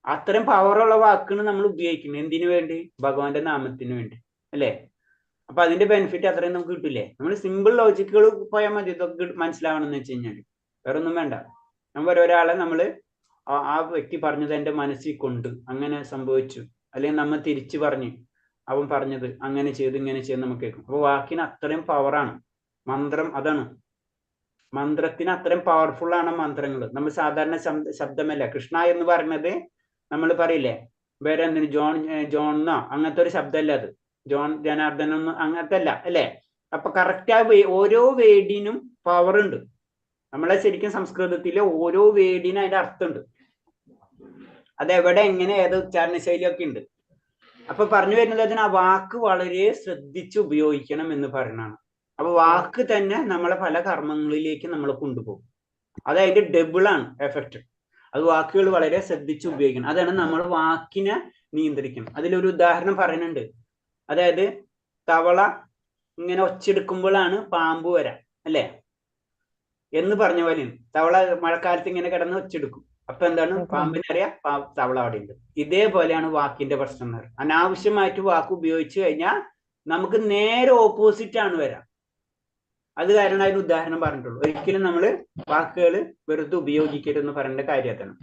അത്രയും പവറുള്ള വാക്കിന് നമ്മൾ ഉപയോഗിക്കുന്നത് എന്തിനു വേണ്ടി? ഭഗവാന്റെ നാമത്തിന് വേണ്ടി, അല്ലേ? അപ്പൊ അതിന്റെ ബെനിഫിറ്റ് അത്രയും നമുക്ക് കിട്ടില്ലേ? നമ്മൾ സിമ്പിൾ ലോജിക്കുകൾ പോയാൽ മതി ഇതൊക്കെ മനസ്സിലാവണമെന്ന് വെച്ച് കഴിഞ്ഞാൽ. വേറെ ഒന്നും വേണ്ട. നമ്മൾ ഒരാളെ ആ വ്യക്തി പറഞ്ഞത് എന്റെ മനസ്സിൽ കൊണ്ട് അങ്ങനെ സംഭവിച്ചു, അല്ലെങ്കിൽ നമ്മൾ തിരിച്ചു പറഞ്ഞ് അവൻ പറഞ്ഞത് അങ്ങനെ ചെയ്ത് ഇങ്ങനെ ചെയ്ത് നമുക്ക് കേൾക്കും. അപ്പൊ വാക്കിന് അത്രയും പവറാണ്. മന്ത്രം അതാണ്. മന്ത്രത്തിന് അത്രയും പവർഫുൾ ആണ് മന്ത്രങ്ങൾ. നമ്മൾ സാധാരണ ശബ്ദമല്ല. കൃഷ്ണ എന്ന് പറയുന്നത് നമ്മൾ പറയില്ലേ, വേറെ എന്തിനു ജോൺ എന്നോ അങ്ങനത്തെ ഒരു ശബ്ദമല്ല അത്. ജോൺ ജനാർദ്ദനൊന്നും അങ്ങനത്തെ അല്ല, അല്ലേ? അപ്പൊ കറക്റ്റ് ആ ഓരോ വേർഡിനും പവർ ഉണ്ട്. നമ്മളെ ശരിക്കും സംസ്കൃതത്തിലെ ഓരോ വേർഡിനും അതിന്റെ അർത്ഥമുണ്ട്. അതെവിടെ എങ്ങനെ ഏത് ഉച്ചാരണ ശൈലിയൊക്കെ ഉണ്ട്. അപ്പൊ പറഞ്ഞു വരുന്നത് അതിന് ആ വാക്ക് വളരെ ശ്രദ്ധിച്ച് ഉപയോഗിക്കണം എന്ന് പറയുന്നതാണ്. അപ്പൊ വാക്ക് തന്നെ നമ്മളെ പല കർമ്മങ്ങളിലേക്ക് നമ്മൾ കൊണ്ടുപോകും. അത് അതിന്റെ ഡബിളാണ് എഫക്റ്റ്. അത് വാക്കുകൾ വളരെ ശ്രദ്ധിച്ച് ഉപയോഗിക്കണം. അതാണ് നമ്മൾ വാക്കിനെ നിയന്ത്രിക്കണം. അതിലൊരു ഉദാഹരണം പറയുന്നുണ്ട്. അതായത് തവള ഇങ്ങനെ ഒച്ചെടുക്കുമ്പോഴാണ് പാമ്പ് വരാം, അല്ലേ എന്ന് പറഞ്ഞ പോലെയാണ്. തവള മഴക്കാലത്ത് ഇങ്ങനെ കിടന്ന് ഒച്ചെടുക്കും. അപ്പൊ എന്താണ്, പാമ്പിനറിയാം തവള അവിടെ ഉണ്ട്. ഇതേപോലെയാണ് വാക്കിന്റെ പ്രശ്നം എന്ന് പറയുന്നത്. അനാവശ്യമായിട്ട് വാക്ക് ഉപയോഗിച്ചു കഴിഞ്ഞാൽ നമുക്ക് നേരെ ഓപ്പോസിറ്റ് ആണ് വരാം. അത് കാരണം അതിന് ഉദാഹരണം പറഞ്ഞിട്ടുള്ളൂ. ഒരിക്കലും നമ്മൾ വാക്കുകൾ വെറുതെ ഉപയോഗിക്കരുതെന്ന് പറയേണ്ട കാര്യം അതാണ്.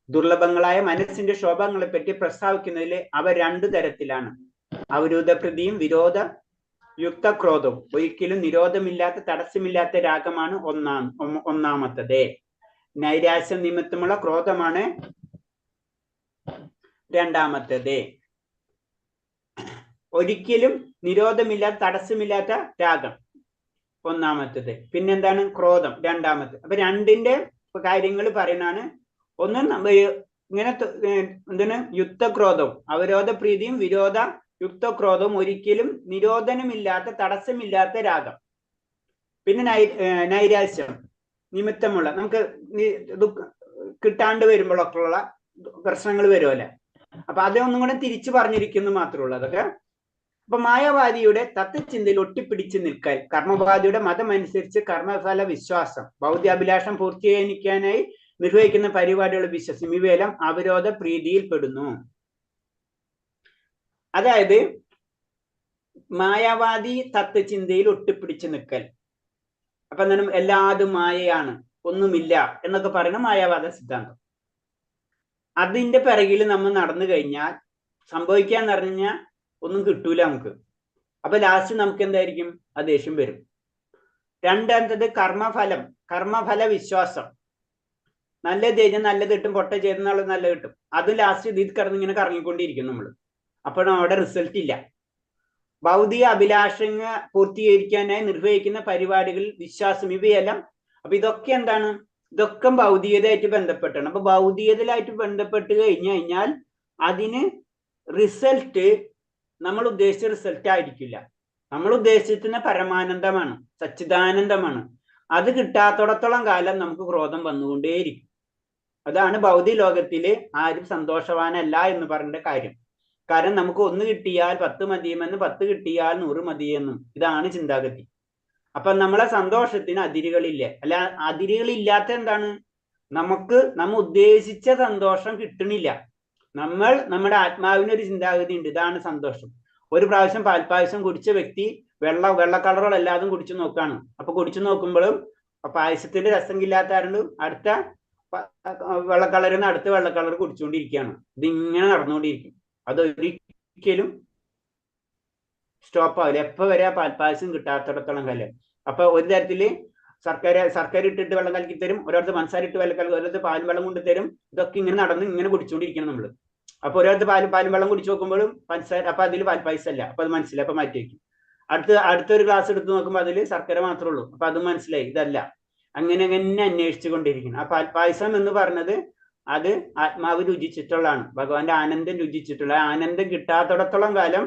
ദുർലഭങ്ങളായ മനസ്സിന്റെ ശോഭങ്ങളെ പറ്റി പ്രസ്താവിക്കുന്നതിൽ അവ രണ്ടു തരത്തിലാണ്. അവരോധപ്രതിയും വിരോധ യുക്ത ക്രോധവും. ഒരിക്കലും നിരോധമില്ലാത്ത തടസ്സമില്ലാത്ത രാഗമാണ് ഒന്നാമത്തത്. നൈരാശ്യം നിമിത്തമുള്ള ക്രോധമാണ് രണ്ടാമത്തത്. ഒരിക്കലും നിരോധമില്ലാത്ത തടസ്സമില്ലാത്ത രാഗം ഒന്നാമത്തത്. പിന്നെന്താണ്, ക്രോധം രണ്ടാമത്തെ. അപ്പൊ രണ്ടിന്റെ കാര്യങ്ങൾ പറയുന്നതാണ്. ഒന്ന് ഇങ്ങനെ എന്താണ്, യുക്തക്രോധവും അവരോധ പ്രീതിയും വിരോധ യുക്തക്രോധവും. ഒരിക്കലും നിരോധനമില്ലാത്ത തടസ്സമില്ലാത്ത രാഗം. പിന്നെ നൈരാശ്യം നിമിത്തമുള്ള, നമുക്ക് കിട്ടാണ്ട് വരുമ്പോഴൊക്കെ ഉള്ള പ്രശ്നങ്ങൾ വരുമല്ലേ. അപ്പൊ അതൊന്നും കൂടെ തിരിച്ചു പറഞ്ഞിരിക്കുന്നു മാത്രമേ ഉള്ളൂ അതൊക്കെ. അപ്പൊ മായാവാദിയുടെ തത്വചിന്തയിൽ ഒട്ടിപ്പിടിച്ച് നിൽക്കൽ, കർമ്മവാദിയുടെ മതം അനുസരിച്ച് കർമ്മഫല വിശ്വാസം, ഭൗതികാഭിലാഷം പൂർത്തീകരിക്കാനായി നിർവഹിക്കുന്ന പരിപാടികൾ വിശ്വസം, ഇവയെല്ലാം അവരോധ പ്രീതിയിൽ പെടുന്നു. അതായത് മായാവാദി തത്വചിന്തയിൽ ഒട്ടിപ്പിടിച്ച് നിൽക്കൽ, അപ്പൊ എന്താണ്, എല്ലാതും മായയാണ്, ഒന്നുമില്ല എന്നൊക്കെ പറയുന്ന മായാവാദ സിദ്ധാന്തം. അതിന്റെ പിറകിൽ നമ്മൾ നടന്നു കഴിഞ്ഞാൽ സംഭവിക്കാന്ന് പറഞ്ഞു കഴിഞ്ഞാൽ ഒന്നും കിട്ടൂല നമുക്ക്. അപ്പൊ ലാസ്റ്റ് നമുക്ക് എന്തായിരിക്കും, ആ ദേഷ്യം വരും. രണ്ടാമത്തത് കർമ്മഫല വിശ്വാസം. നല്ലത് കഴിഞ്ഞാൽ നല്ലത് കിട്ടും, പൊട്ട ചെയ്തെന്നുള്ള നല്ല കിട്ടും. അത് ലാസ്റ്റ് ഇതിൽ കിടന്ന് ഇങ്ങനെ കറങ്ങിക്കൊണ്ടിരിക്കും നമ്മൾ. അപ്പോഴും അവിടെ റിസൾട്ട് ഇല്ല. ഭൗതിക അഭിലാഷങ്ങൾ പൂർത്തീകരിക്കാനായി നിർവഹിക്കുന്ന പരിപാടികളിൽ വിശ്വാസം, ഇവയെല്ലാം. അപ്പൊ ഇതൊക്കെ എന്താണ്, ഇതൊക്കെ ഭൗതികതയായിട്ട് ബന്ധപ്പെട്ടാണ്. അപ്പൊ ഭൗതികതയിലായിട്ട് ബന്ധപ്പെട്ട് കഴിഞ്ഞാൽ അതിന് റിസൾട്ട് നമ്മൾ ഉദ്ദേശിച്ച റിസൾട്ട് ആയിരിക്കില്ല. നമ്മൾ ഉദ്ദേശിക്കുന്ന പരമാനന്ദമാണ്, സച്ചിദാനന്ദമാണ്. അത് കിട്ടാത്തോടത്തോളം കാലം നമുക്ക് ക്രോധം വന്നുകൊണ്ടേയിരിക്കും. അതാണ് ഭൗതിക ലോകത്തില് ആരും സന്തോഷവാനല്ല എന്ന് പറഞ്ഞ കാര്യം. കാരണം നമുക്ക് 1 കിട്ടിയാൽ 10 മതിയെന്നും 10 കിട്ടിയാൽ 100 മതിയെന്നും ഇതാണ് ചിന്താഗതി. അപ്പൊ നമ്മളെ സന്തോഷത്തിന് അതിരുകളില്ല. അല്ല, അതിരുകളില്ലാത്ത എന്താണ്, നമ്മ ഉദ്ദേശിച്ച സന്തോഷം കിട്ടണില്ല. നമ്മുടെ ആത്മാവിനൊരു ചിന്താഗതി ഉണ്ട്, ഇതാണ് സന്തോഷം. ഒരു പ്രാവശ്യം പാൽപ്പായസം കുടിച്ച വ്യക്തി വെള്ള കളറുകളെല്ലാതും കുടിച്ചു നോക്കാണ്. അപ്പൊ കുടിച്ചു നോക്കുമ്പോഴും പായസത്തിന്റെ രസം ഇല്ലാത്താരുണ്ട് അടുത്ത വെള്ള കളറിൽ നിന്ന് അടുത്ത വെള്ള കളർ കുടിച്ചുകൊണ്ടിരിക്കുകയാണ്. ഇതിങ്ങനെ നടന്നുകൊണ്ടിരിക്കും. അതൊരിക്കലും സ്റ്റോപ്പ് ആവില്ല. എപ്പോ വരെ പാൽപ്പായസം കിട്ടാത്തിടത്തോളം കാലം. അപ്പൊ ഒരു തരത്തില് സർക്കാർ ഇട്ടിട്ട് വെള്ളം കലക്കി തരും, ഓരോരുത്തർ പഞ്ചസാര ഇട്ട് വെള്ളം കലക്കി, ഓരോരുത്തർ പാലും വെള്ളം കൊണ്ട് തരും. ഇതൊക്കെ ഇങ്ങനെ നടന്ന് ഇങ്ങനെ കുടിച്ചുകൊണ്ടിരിക്കണം നമ്മള്. അപ്പൊ ഓരോരുത്തർ പാലും വെള്ളം കുടിച്ചു നോക്കുമ്പോഴും പഞ്ചസാര, അപ്പൊ അതിൽ പാൽപ്പായസം അല്ല, അപ്പൊ അത് മനസ്സിലായി, അപ്പൊ മാറ്റി വയ്ക്കും. അടുത്തൊരു ഗ്ലാസ് എടുത്ത് നോക്കുമ്പോൾ അതിൽ ശർക്കര മാത്രമേ ഉള്ളൂ, അപ്പൊ അത് മനസ്സിലായി ഇതല്ല. അങ്ങനെ അന്വേഷിച്ചു കൊണ്ടിരിക്കണം. ആ പാൽപ്പായസം എന്ന് പറഞ്ഞത് അത് ആത്മാവ് രുചിച്ചിട്ടുള്ളതാണ്, ഭഗവാന്റെ ആനന്ദം രുചിച്ചിട്ടുള്ള. ആനന്ദം കിട്ടാത്തിടത്തോളം കാലം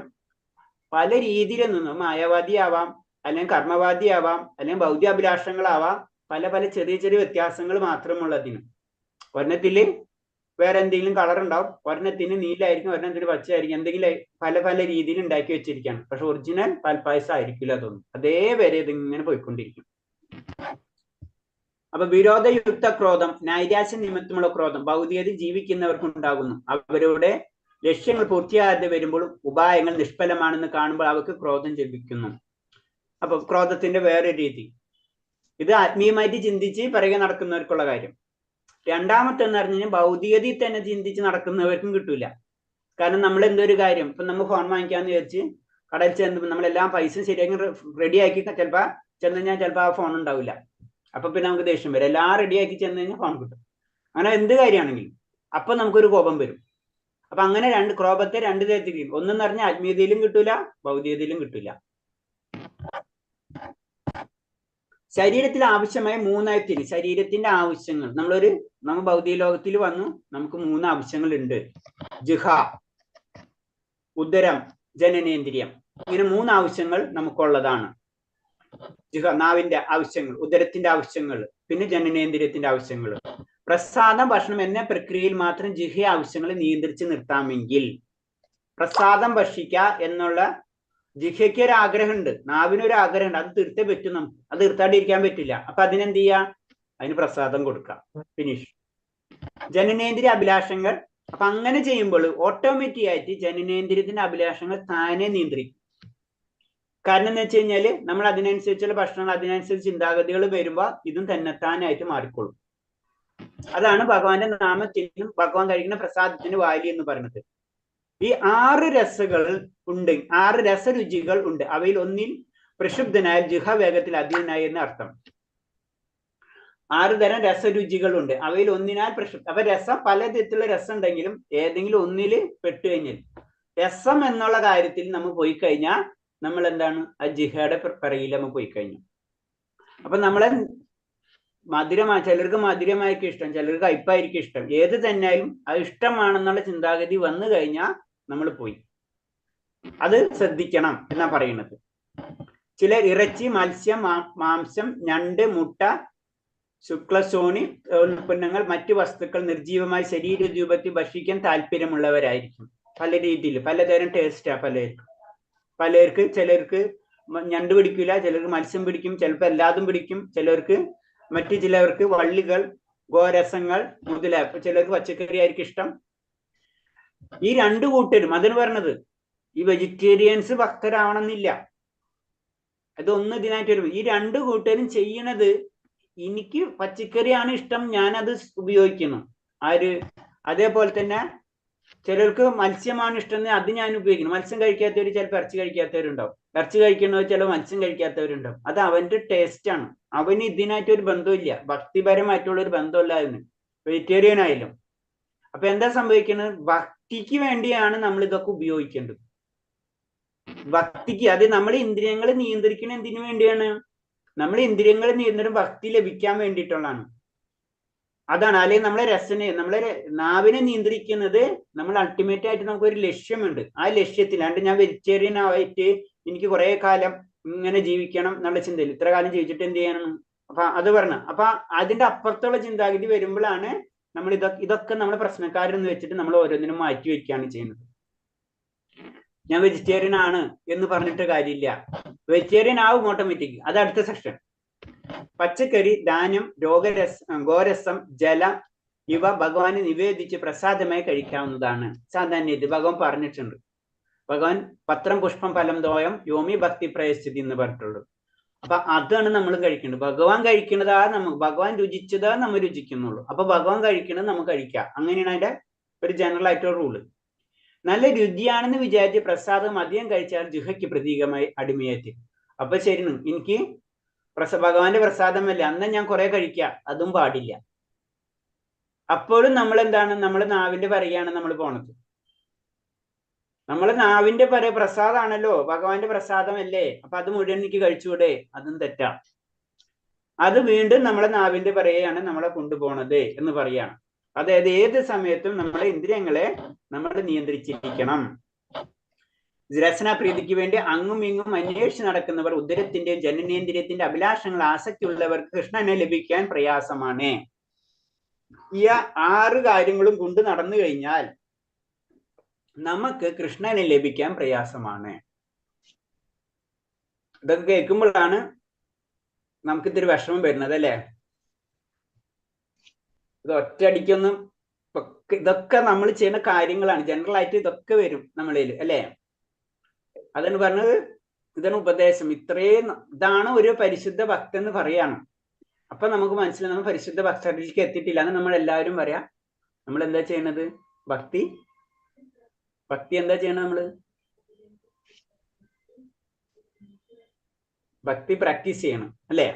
പല രീതിയിൽ നിന്നും മായാവാദിയാവാം, അല്ലെങ്കിൽ കർമ്മവാദിയാവാം, അല്ലെങ്കിൽ ഭൗതികാഭിലാഷങ്ങളാവാം. പല ചെറിയ വ്യത്യാസങ്ങൾ മാത്രമുള്ളതിന്. ഒരെണ്ണത്തില് വേറെ എന്തെങ്കിലും കളർ ഉണ്ടാവും, ഒരെണ്ണത്തിന് നീലായിരിക്കും, ഒരെണ്ണത്തിന് പച്ചയായിരിക്കും, എന്തെങ്കിലും പല രീതിയിൽ ഉണ്ടാക്കി വെച്ചിരിക്കുകയാണ്. പക്ഷെ ഒറിജിനൽ പാൽപ്പായസം ആയിരിക്കില്ല അതൊന്നും. അതേവരെ ഇതിങ്ങനെ പോയിക്കൊണ്ടിരിക്കും. അപ്പൊ വിരോധയുക്ത ക്രോധം, നൈരാശ്യ നിമിത്തമുള്ള ക്രോധം ഭൗതികത ജീവിക്കുന്നവർക്ക് ഉണ്ടാകുന്നു. അവരുടെ ലക്ഷ്യങ്ങൾ പൂർത്തിയാകാതെ വരുമ്പോൾ ഉപായങ്ങൾ നിഷ്ഫലമാണെന്ന് കാണുമ്പോൾ അവർക്ക് ക്രോധം ജപിക്കുന്നു. അപ്പൊ ക്രോധത്തിന്റെ വേറെ രീതി, ഇത് ആത്മീയമായിട്ട് ചിന്തിച്ച് പിറകെ നടക്കുന്നവർക്കുള്ള കാര്യം. രണ്ടാമത്തെ എന്ന് പറഞ്ഞു കഴിഞ്ഞാൽ ഭൗതികതയിൽ തന്നെ ചിന്തിച്ച് നടക്കുന്നവർക്കും കിട്ടൂല. കാരണം നമ്മൾ എന്തൊരു കാര്യം, ഇപ്പൊ നമ്മൾ ഫോൺ വാങ്ങിക്കാന്ന് വിചാരിച്ച് കടയിൽ ചെന്ന് നമ്മളെല്ലാം പൈസ ശരിയാക്കി റെഡിയാക്കി ചെന്ന് കഴിഞ്ഞാൽ ചിലപ്പോൾ ആ ഫോൺ ഉണ്ടാവില്ല. അപ്പൊ പിന്നെ നമുക്ക് ദേഷ്യം വരും. എല്ലാം റെഡിയാക്കി ചെന്ന് കഴിഞ്ഞാൽ ഫോൺ കിട്ടും. അങ്ങനെ എന്ത് കാര്യമാണെങ്കിലും അപ്പൊ നമുക്കൊരു കോപം വരും. അപ്പൊ അങ്ങനെ ക്രോധത്തെ 2 തരത്തിലും, ഒന്നെന്ന് പറഞ്ഞാൽ ആത്മീയതയിലും കിട്ടൂല, ഭൗതികതയിലും കിട്ടൂല. ശരീരത്തിൽ ആവശ്യമായ മൂന്നായി ശരീരത്തിന്റെ ആവശ്യങ്ങൾ നമ്മൾ ഭൗതിക ലോകത്തിൽ വന്നു, നമുക്ക് 3 ആവശ്യങ്ങളുണ്ട്. ജിഹ, ഉദരം, ജനനേന്ദ്രിയം. ഇങ്ങനെ 3 ആവശ്യങ്ങൾ നമുക്കുള്ളതാണ്. ജിഹ നാവിന്റെ ആവശ്യങ്ങൾ, ഉദരത്തിന്റെ ആവശ്യങ്ങൾ, പിന്നെ ജനനേന്ദ്രിയത്തിന്റെ ആവശ്യങ്ങൾ. പ്രസാദം, ഭക്ഷണം എന്ന പ്രക്രിയയിൽ മാത്രം ജിഹ ആവശ്യങ്ങൾ നിയന്ത്രിച്ച് നിർത്താമെങ്കിൽ, പ്രസാദം ഭക്ഷിക്കുക എന്നുള്ള ജിഹയ്ക്ക് ഒരു ആഗ്രഹമുണ്ട്, നാവിനൊരു ആഗ്രഹമുണ്ട്, അത് തീർത്തേ പറ്റും. നമുക്ക് അത് തീർത്താണ്ടിരിക്കാൻ പറ്റില്ല. അപ്പൊ അതിനെന്ത് ചെയ്യാ? അതിന് പ്രസാദം കൊടുക്കാം. ഫിനിഷ്. ജനനേന്ദ്രിയ അഭിലാഷങ്ങൾ. അപ്പൊ അങ്ങനെ ചെയ്യുമ്പോൾ ഓട്ടോമാറ്റിക് ആയിട്ട് ജനനേന്ദ്രിയത്തിന്റെ അഭിലാഷങ്ങൾ താനെ നിയന്ത്രിക്കും. കാരണം എന്ന് വെച്ച് കഴിഞ്ഞാല് നമ്മൾ അതിനനുസരിച്ചുള്ള ഭക്ഷണങ്ങൾ, അതിനനുസരിച്ച് ചിന്താഗതികൾ വരുമ്പോ ഇതും തന്നെത്താനായിട്ട് മാറിക്കൊള്ളും. അതാണ് ഭഗവാന്റെ നാമത്തിനും ഭഗവാൻ കഴിക്കുന്ന പ്രസാദത്തിന് വാല്യൂ എന്ന് പറയുന്നത്. ഈ 6 രസങ്ങൾ ഉണ്ട്, 6 രസരുചികൾ ഉണ്ട്. അവയിൽ ഒന്നിൽ പ്രക്ഷുബ്ധനായ ജിഹ വേഗത്തിൽ അധീനായി എന്ന് അർത്ഥം. 6 തരം രസരുചികളുണ്ട്, അവയിൽ ഒന്നിനാൽ പ്രക്ഷുബ്ധ. അപ്പൊ രസം, പല തരത്തിലുള്ള രസം ഉണ്ടെങ്കിലും ഏതെങ്കിലും ഒന്നില് പെട്ടുകഴിഞ്ഞാൽ, രസം എന്നുള്ള കാര്യത്തിൽ നമ്മൾ പോയി കഴിഞ്ഞാൽ നമ്മൾ എന്താണ്? ആ ജിഹയുടെ പിറകിൽ നമ്മൾ പോയി കഴിഞ്ഞു. അപ്പൊ നമ്മളെ ചിലർക്ക് മധുരമായിരിക്കും ഇഷ്ടം, ചിലർക്ക് കയ്പായിരിക്കും ഇഷ്ടം. ഏത് തന്നെയായാലും അത് ഇഷ്ടമാണെന്നുള്ള ചിന്താഗതി വന്നു കഴിഞ്ഞാൽ നമ്മൾ പോയി. അത് ശ്രദ്ധിക്കണം എന്നാ പറയുന്നത്. ചിലർ ഇറച്ചി, മത്സ്യം, മാംസം, ഞണ്ട്, മുട്ട, ശുക്ലസോണി ഉൽപ്പന്നങ്ങൾ, മറ്റു വസ്തുക്കൾ നിർജീവമായി ശരീര രൂപത്തിൽ ഭക്ഷിക്കാൻ താല്പര്യമുള്ളവരായിരിക്കും. പല രീതിയിൽ പലതരം ടേസ്റ്റാ പലർക്ക്. ചിലർക്ക് ഞണ്ട് പിടിക്കില്ല, ചിലർക്ക് മത്സ്യം പിടിക്കും, ചിലപ്പോൾ എല്ലാതും പിടിക്കും. ചിലർക്ക് വള്ളികൾ, ഗോരസങ്ങൾ മുതലായ, ചിലർക്ക് പച്ചക്കറി ആയിരിക്കും ഇഷ്ടം. ഈ 2 കൂട്ടരും അതിന് പറഞ്ഞത് ഈ വെജിറ്റേറിയൻസ് ഭക്തരാവണമെന്നില്ല. അതൊന്നും ഇതിനായിട്ട് വരും. ഈ 2 കൂട്ടരും ചെയ്യണത്, എനിക്ക് പച്ചക്കറിയാണ് ഇഷ്ടം, ഞാനത് ഉപയോഗിക്കുന്നു. അതേപോലെ തന്നെ ചിലർക്ക് മത്സ്യമാണ് ഇഷ്ടം, അത് ഞാൻ ഉപയോഗിക്കുന്നു. മത്സ്യം കഴിക്കാത്തവർ ചിലപ്പോൾ ഇറച്ചി കഴിക്കാത്തവരുണ്ടാവും, ഇറച്ചി കഴിക്കുന്നവർ ചില മത്സ്യം കഴിക്കാത്തവരുണ്ടാവും. അത് അവന്റെ ടേസ്റ്റ് ആണ്. അവന് ഇതിനായിട്ടൊരു ബന്ധമില്ല, ഭക്തിപരമായിട്ടുള്ള ഒരു ബന്ധമില്ല അതിന്, വെജിറ്റേറിയൻ ആയാലും. അപ്പൊ എന്താ സംഭവിക്കുന്നത്? ഭക്തിക്ക് വേണ്ടിയാണ് നമ്മൾ ഇതൊക്കെ ഉപയോഗിക്കേണ്ടത്. ഭക്തിക്ക്, അത് നമ്മൾ ഇന്ദ്രിയങ്ങളെ നിയന്ത്രിക്കുന്ന എന്തിനു വേണ്ടിയാണ്? നമ്മൾ ഇന്ദ്രിയങ്ങളെ നിയന്ത്രണം ഭക്തി ലഭിക്കാൻ വേണ്ടിയിട്ടുള്ളതാണ്. അതാണ്. അല്ലെങ്കിൽ നമ്മളെ നാവിനെ നിയന്ത്രിക്കുന്നത് നമ്മൾ അൾട്ടിമേറ്റ് ആയിട്ട് നമുക്കൊരു ലക്ഷ്യമുണ്ട്. ആ ലക്ഷ്യത്തിലാണ്ട് ഞാൻ വെജിറ്റേറിയൻ ആയിട്ട് എനിക്ക് കുറെ കാലം ഇങ്ങനെ ജീവിക്കണം എന്നുള്ള ചിന്തയിൽ, ഇത്ര കാലം ജീവിച്ചിട്ട് എന്ത് ചെയ്യണം? അപ്പൊ അത് പറഞ്ഞു. അപ്പൊ അതിന്റെ അപ്പുറത്തുള്ള ചിന്താഗതി വരുമ്പോഴാണ് നമ്മൾ ഇതൊക്കെ നമ്മളെ പ്രശ്നക്കാരെന്ന് വെച്ചിട്ട് നമ്മൾ ഓരോന്നിനും മാറ്റി വെക്കുകയാണ് ചെയ്യുന്നത്. ഞാൻ വെജിറ്റേറിയൻ ആണ് എന്ന് പറഞ്ഞിട്ട് കാര്യമില്ല. വെജിറ്റേറിയൻ ആവും ഓട്ടോമാറ്റിക്. അത് അടുത്ത സെക്ഷൻ. പച്ചക്കറി, ധാന്യം, ഗോരസം, ജലം ഇവ ഭഗവാനെ നിവേദിച്ച് പ്രസാദമായി കഴിക്കാവുന്നതാണ്. സാധാരണ ഇത് ഭഗവാൻ പറഞ്ഞിട്ടുണ്ട്. ഭഗവാൻ പത്രം പുഷ്പം ഫലം തോയം യോമി ഭക്തി പ്രയസ്ഥിതി എന്ന് പറഞ്ഞിട്ടുള്ളത്. അപ്പൊ അതാണ് നമ്മൾ കഴിക്കേണ്ടത്. ഭഗവാൻ കഴിക്കുന്നതാ ഭഗവാൻ രുചിച്ചതാ നമ്മൾ രുചിക്കുന്നുള്ളൂ. അപ്പൊ ഭഗവാൻ കഴിക്കുന്നത് നമുക്ക് കഴിക്കാം. അങ്ങനെയാണ് അതിന്റെ ഒരു ജനറൽ ആയിട്ടുള്ള റൂള്. നല്ല രുചിയാണെന്ന് വിചാരിച്ച് പ്രസാദം അധികം കഴിച്ചാൽ ജിഹയ്ക്ക് പ്രതീകമായി അടിമയായിട്ട്. അപ്പൊ ശരി, എനിക്ക് ഭഗവാന്റെ പ്രസാദമല്ല, അന്ന് ഞാൻ കുറെ കഴിക്കാം, അതും പാടില്ല. അപ്പോഴും നമ്മൾ എന്താണ്? നമ്മളെ നാവിന്റെ പറയാണ് നമ്മൾ പോണത്. നമ്മളെ നാവിന്റെ പ്രസാദമാണല്ലോ, ഭഗവാന്റെ പ്രസാദമല്ലേ, അപ്പൊ അത് മുഴുവൻ എനിക്ക് കഴിച്ചുകൂടെ? അതും തെറ്റാ. അത് വീണ്ടും നമ്മളെ നാവിന്റെ പറയാണ് നമ്മളെ കൊണ്ടുപോണത് എന്ന് പറയാണ്. അതായത് ഏത് സമയത്തും നമ്മളെ ഇന്ദ്രിയങ്ങളെ നമ്മൾ നിയന്ത്രിച്ചിരിക്കണം. രസനാപ്രീതിക്ക് വേണ്ടി അങ്ങും ഇങ്ങും അന്വേഷിച്ച് നടക്കുന്നവർ, ഉദരത്തിന്റെയും ജനനേന്ദ്രിയത്തിന്റെ അഭിലാഷങ്ങൾ ആസക്തിയുള്ളവർക്ക് കൃഷ്ണനെ ലഭിക്കാൻ പ്രയാസമാണ്. ഈ 6 കാര്യങ്ങളും കൊണ്ട് നടന്നു കഴിഞ്ഞാൽ നമുക്ക് കൃഷ്ണനെ ലഭിക്കാൻ പ്രയാസമാണ്. ഇതൊക്കെ കേൾക്കുമ്പോഴാണ് നമുക്ക് ഇത്തിരി വിഷമം വരുന്നത്, അല്ലേ? ഇത് ഒറ്റയടിക്കൊന്നും, ഇതൊക്കെ നമ്മൾ ചെയ്യുന്ന കാര്യങ്ങളാണ്. ജനറൽ ആയിട്ട് ഇതൊക്കെ വരും നമ്മളിൽ, അല്ലേ? അതാണ് പറഞ്ഞത്, ഇതാണ് ഉപദേശം. ഇതാണ് ഒരു പരിശുദ്ധ ഭക്തൻ എന്ന് പറയാണ്. അപ്പൊ നമുക്ക് മനസ്സിലായി നമ്മൾ പരിശുദ്ധ ഭക്തരിലേക്ക് എത്തിയിട്ടില്ല എന്ന് നമ്മൾ എല്ലാവരും പറയാം. നമ്മൾ എന്താ ചെയ്യണത്? ഭക്തി എന്താ ചെയ്യണത്? ഭക്തി പ്രാക്ടീസ് ചെയ്യണം, അല്ലേ?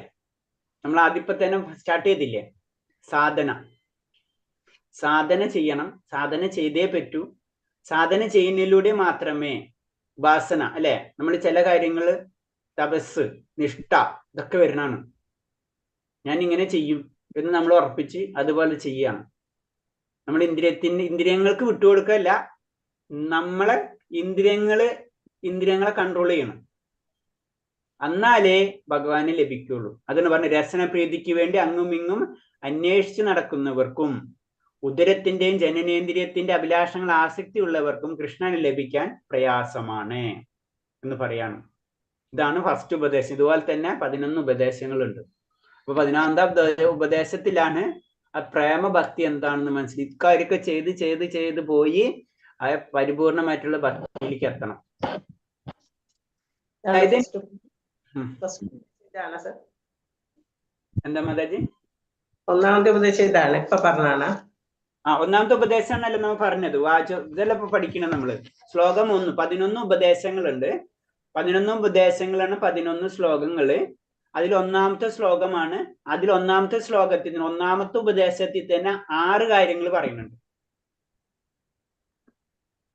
നമ്മൾ ആദ്യപ്പോ തന്നെ സ്റ്റാർട്ട് ചെയ്തില്ലേ? സാധന ചെയ്യണം. സാധന ചെയ്തേ പറ്റൂ. സാധന ചെയ്യുന്നതിലൂടെ മാത്രമേ വാസന, അല്ലെ, നമ്മൾ ചില കാര്യങ്ങള് തപസ്, നിഷ്ഠ ഇതൊക്കെ വരുന്നതാണ്. ഞാൻ ഇങ്ങനെ ചെയ്യും എന്ന് നമ്മൾ ഉറപ്പിച്ച് അതുപോലെ ചെയ്യാണ്. നമ്മൾ ഇന്ദ്രിയങ്ങൾക്ക് വിട്ടുകൊടുക്കല്ല, നമ്മളെ ഇന്ദ്രിയങ്ങളെ കൺട്രോൾ ചെയ്യണം. എന്നാലേ ഭഗവാനെ ലഭിക്കുള്ളൂ. അതാണ് പറഞ്ഞ രസനപ്രീതിക്ക് വേണ്ടി അങ്ങും ഇങ്ങും അന്വേഷിച്ച് നടക്കുന്നവർക്കും ഉദരത്തിന്റെയും ജനനേന്ദ്രിയത്തിന്റെ അഭിലാഷങ്ങൾ ആസക്തി ഉള്ളവർക്കും കൃഷ്ണനെ ലഭിക്കാൻ പ്രയാസമാണ് എന്ന് പറയാണ്. ഇതാണ് ഫസ്റ്റ് ഉപദേശം. ഇതുപോലെ തന്നെ 11 ഉപദേശങ്ങളുണ്ട്. അപ്പൊ 11ാം ഉപദേശത്തിലാണ് ആ പ്രേമഭക്തി എന്താണെന്ന് മനസ്സിലാക്കി ഇക്കാര്യമൊക്കെ ചെയ്ത് ചെയ്ത് ചെയ്ത് പോയി ആ പരിപൂർണമായിട്ടുള്ള ഭക്തിയിലേക്ക് എത്തണം. അതായത് എന്താ മാതാജി? ഒന്നാമത്തെ ഉപദേശം ഇതാണ് ഇപ്പൊ പറഞ്ഞാണ്. ഒന്നാമത്തെ ഉപദേശമാണല്ലോ നമ്മൾ പറഞ്ഞത്. ഇതെല്ലാം ഇപ്പൊ പഠിക്കണം നമ്മള്. ശ്ലോകം 1, 11 ഉപദേശങ്ങളുണ്ട്. 11 ഉപദേശങ്ങളാണ് 11 ശ്ലോകങ്ങള്. അതിൽ ഒന്നാമത്തെ ശ്ലോകമാണ്. അതിൽ ഒന്നാമത്തെ ശ്ലോകത്തിൽ ഒന്നാമത്തെ ഉപദേശത്തിൽ തന്നെ 6 കാര്യങ്ങൾ പറയുന്നുണ്ട്.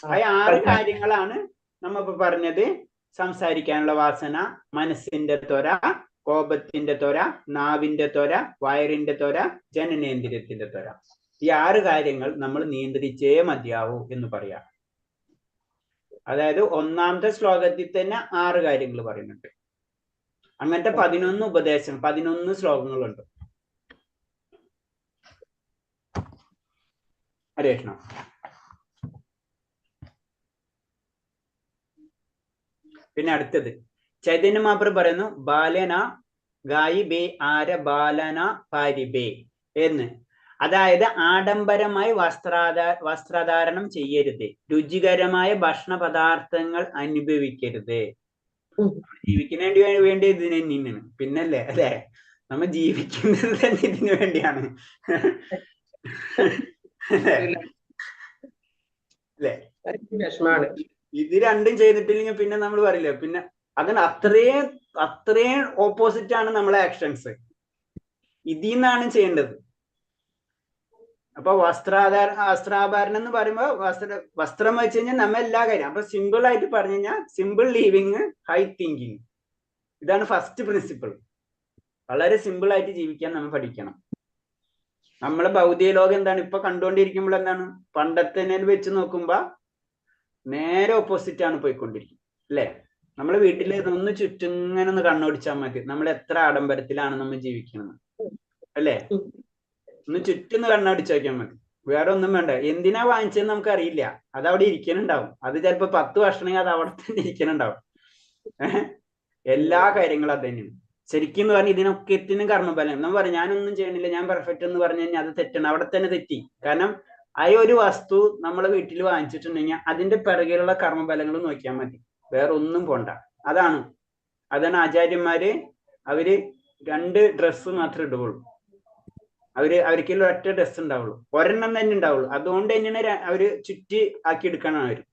ആ 6 കാര്യങ്ങളാണ് നമ്മ ഇപ്പൊ പറഞ്ഞത്. സംസാരിക്കാനുള്ള വാസന, മനസ്സിന്റെ ത്വര, കോപത്തിന്റെ ത്വര, നാവിന്റെ ത്വര, വയറിന്റെ ത്വര, ജനനേന്ദ്രിയത്തിന്റെ ത്വര. ഈ 6 കാര്യങ്ങൾ നമ്മൾ നിയന്ത്രിച്ചേ മതിയാവൂ എന്ന് പറയാം. അതായത് ഒന്നാമത്തെ ശ്ലോകത്തിൽ തന്നെ 6 കാര്യങ്ങൾ പറയുന്നുണ്ട്. അങ്ങനത്തെ 11 ഉപദേശം 11 ശ്ലോകങ്ങളുണ്ട്. ഹരേ കൃഷ്ണ. പിന്നെ അടുത്തത് ചൈതന്യ മഹാപ്രഭു പറയുന്നു ബാലന ഗായി ബേ ആര ബാലന പാരിബേ എന്ന്. അതായത് ആഡംബരമായി വസ്ത്രധാരണം ചെയ്യരുത്, രുചികരമായ ഭക്ഷണ പദാർത്ഥങ്ങൾ അനുഭവിക്കരുത്. ജീവിക്കുന്നതിന് വേണ്ടി ഇതിന് തന്നെയാണ്. പിന്നല്ലേ അല്ലെ, നമ്മൾ ജീവിക്കുന്നത് തന്നെ ഇതിനു വേണ്ടിയാണ് അല്ലേ? ഇത് രണ്ടും ചെയ്തിട്ടില്ലെങ്കിൽ പിന്നെ നമ്മൾ പറയില്ല. പിന്നെ അതിന് അത്രയും ഓപ്പോസിറ്റ് ആണ് നമ്മളെ ആക്ഷൻസ്. ഇതിൽ നിന്നാണ് ചെയ്യേണ്ടത്. അപ്പൊ വസ്ത്രാഭരണം എന്ന് പറയുമ്പോൾ വസ്ത്രം വെച്ച് കഴിഞ്ഞാൽ നമ്മ എല്ലാ കാര്യം. അപ്പൊ സിമ്പിൾ ആയിട്ട് പറഞ്ഞു കഴിഞ്ഞാൽ സിമ്പിൾ ലിവിങ്, ഹൈ തിങ്കിങ്. ഇതാണ് ഫസ്റ്റ് പ്രിൻസിപ്പിൾ. വളരെ സിമ്പിൾ ആയിട്ട് ജീവിക്കാൻ നമ്മൾ പഠിക്കണം. നമ്മളെ ഭൗതിക ലോകം എന്താണ് ഇപ്പൊ കണ്ടുകൊണ്ടിരിക്കുമ്പോൾ എന്താണ്, പണ്ടത്തെ വെച്ച് നോക്കുമ്പോ നേരെ ഓപ്പോസിറ്റ് ആണ് പോയിക്കൊണ്ടിരിക്കുന്നത് അല്ലെ? നമ്മളെ വീട്ടിൽ ഒന്ന് ചുറ്റും ഇങ്ങനെ ഒന്ന് കണ്ണോടിച്ചാൽ മതി, നമ്മൾ എത്ര ആഡംബരത്തിലാണ് നമ്മൾ ജീവിക്കുന്നത് അല്ലേ? ഒന്ന് ചുറ്റുന്ന് കണ്ണടിച്ചു നോക്കിയാൽ മതി, വേറെ ഒന്നും വേണ്ട. എന്തിനാ വാങ്ങിച്ചതെന്ന് നമുക്ക് അറിയില്ല, അത് അവിടെ ഇരിക്കുന്നുണ്ടാവും. അത് ചിലപ്പോ 10 വർഷമെങ്കിൽ അത് അവിടെ തന്നെ ഇരിക്കുന്നുണ്ടാവും. എല്ലാ കാര്യങ്ങളും അത് തന്നെയാണ്. ശരിക്കും എന്ന് പറഞ്ഞാൽ ഇതിനൊക്കെ കർമ്മഫലം. നമ്മൾ പറയും ഞാനൊന്നും ചെയ്യണില്ല, ഞാൻ പെർഫെക്റ്റ് എന്ന് പറഞ്ഞു കഴിഞ്ഞാൽ അത് തെറ്റാണ്. അവിടെ തന്നെ തെറ്റി. കാരണം ആ ഒരു വസ്തു നമ്മളെ വീട്ടിൽ വാങ്ങിച്ചിട്ടുണ്ടെങ്കിൽ അതിന്റെ പിറകിലുള്ള കർമ്മഫലങ്ങൾ നോക്കിയാൽ മതി, വേറെ ഒന്നും പോണ്ട. അതാണ് ആചാര്യന്മാര് അവര് 2 ഡ്രസ്സ് മാത്രമേ ഇടുകയുള്ളൂ. അവർക്ക് ഒറ്റ ഡ്രസ് ഉണ്ടാവുള്ളൂ, ഒരെണ്ണം തന്നെ ഉണ്ടാവുള്ളൂ. അതുകൊണ്ട് തന്നെയാണ് അവര് ചുറ്റി ആക്കി എടുക്കണം അവര്.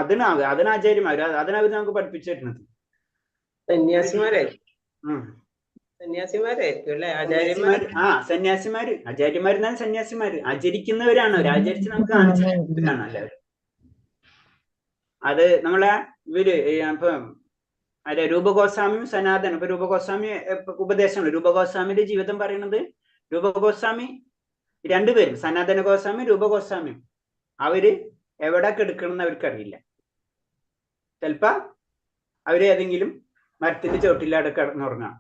അതിന് ആചാര്യന്മാര് അതിനവര് നമുക്ക് പഠിപ്പിച്ചു തരുന്നത്. സന്യാസിമാര് ആചാര്യന്മാരെന്നാണ് സന്യാസിമാര്. ആചരിക്കുന്നവരാണ് അവർ. ആചരിച്ച് നമുക്ക് കാണിച്ചവരാണ് എല്ലാവരും. അത് നമ്മളെ ഇവര് ഇപ്പൊ രൂപഗോസ്വാമിയും സനാതനും. ഇപ്പൊ രൂപഗോസ്വാമി ഉപദേശമാണ്. രൂപഗോസ്വാമിയുടെ ജീവിതം പറയുന്നത്, രൂപഗോസ്വാമി 2 പേരും, സനാതന ഗോസ്വാമി രൂപഗോസ്വാമിയും, അവര് എവിടെ കിടക്കണമെന്ന് അവർക്കറിയില്ല. ചിലപ്പോ അവര് ഏതെങ്കിലും മരത്തിന്റെ ചോട്ടിലവിടെ കിടന്നുറങ്ങാം.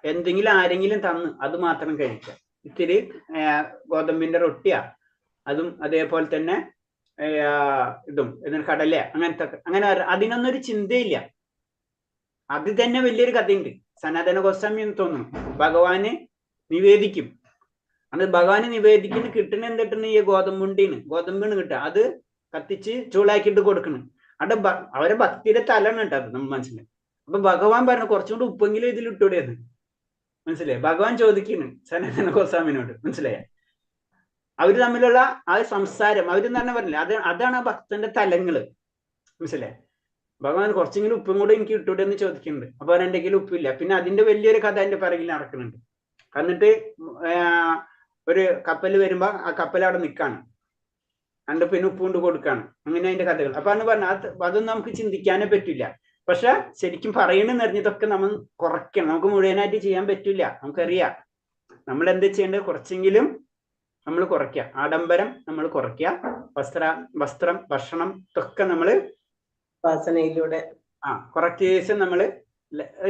എന്തെങ്കിലും ആരെങ്കിലും തന്ന് അത് മാത്രം കഴിക്കുക. ഇത്തിരി ഗോതമ്പിന്റെ റൊട്ടിയാ, അതും അതേപോലെ തന്നെ ഇതും കടല, അങ്ങനെ അതിനൊന്നും ഒരു ചിന്തയില്ല. അത് തന്നെ വലിയൊരു കഥയുണ്ട്. സനാതന ഗോസ്വാമി എന്ന് തോന്നുന്നു ഭഗവാന് നിവേദിക്കും. അത് ഭഗവാന് നിവേദിക്കുന്ന കിട്ടുന്ന എന്തിട്ടുന്ന ഈ ഗോതമ്പിന് കിട്ടുക, അത് കത്തിച്ച് ചൂടാക്കിയിട്ട് കൊടുക്കണം. അവിടെ അവരെ ഭക്തിയുടെ തലാണ് കേട്ടോ അത് നമ്മൾ മനസ്സിലായി. അപ്പൊ ഭഗവാൻ പറഞ്ഞു കുറച്ചുകൂടി ഉപ്പെങ്കിലും ഇതിൽ ഇട്ടൂടെയെന്ന്. മനസ്സിലായി? ഭഗവാൻ ചോദിക്കുന്നു സനാതന ഗോസ്വാമിനോട്. മനസ്സിലായ? അവര് തമ്മിലുള്ള ആ സംസാരം അവര് തന്നെ പറഞ്ഞില്ലേ, അതാണ് ആ ഭക്തന്റെ തലങ്ങള്. മനസ്സിലായി? ഭഗവാൻ കുറച്ചെങ്കിലും ഉപ്പും കൂടെ എനിക്ക് ഇട്ടൂടെ എന്ന് ചോദിക്കുന്നുണ്ട്. അപ്പൊ എൻ്റെ കയ്യിൽ ഉപ്പില്ല. പിന്നെ അതിന്റെ വലിയൊരു കഥ എന്റെ പിറകിൽ നടക്കുന്നുണ്ട്. എന്നിട്ട് ഒരു കപ്പൽ വരുമ്പോ ആ കപ്പൽ അവിടെ നിൽക്കാണ്, എന്നിട്ട് പിന്നെ ഉപ്പ് കൊണ്ട് കൊടുക്കാണ്. അങ്ങനെ അതിന്റെ കഥകൾ. അപ്പൊ അന്ന് പറഞ്ഞ അതൊന്നും നമുക്ക് ചിന്തിക്കാനേ പറ്റില്ല. പക്ഷെ ശരിക്കും പറയണെന്ന് അറിഞ്ഞതൊക്കെ നമ്മൾ കുറയ്ക്കണം. നമുക്ക് മുഴുവനായിട്ട് ചെയ്യാൻ പറ്റില്ല, നമുക്കറിയാം. നമ്മൾ എന്ത് ചെയ്യേണ്ടത്? കുറച്ചെങ്കിലും നമ്മൾ കുറയ്ക്കുക. ആഡംബരം നമ്മൾ കുറയ്ക്കുക. വസ്ത്രം, ഭക്ഷണം ഇതൊക്കെ നമ്മൾ ഉപാസനയിലൂടെ കുറച്ച് ദിവസം നമ്മൾ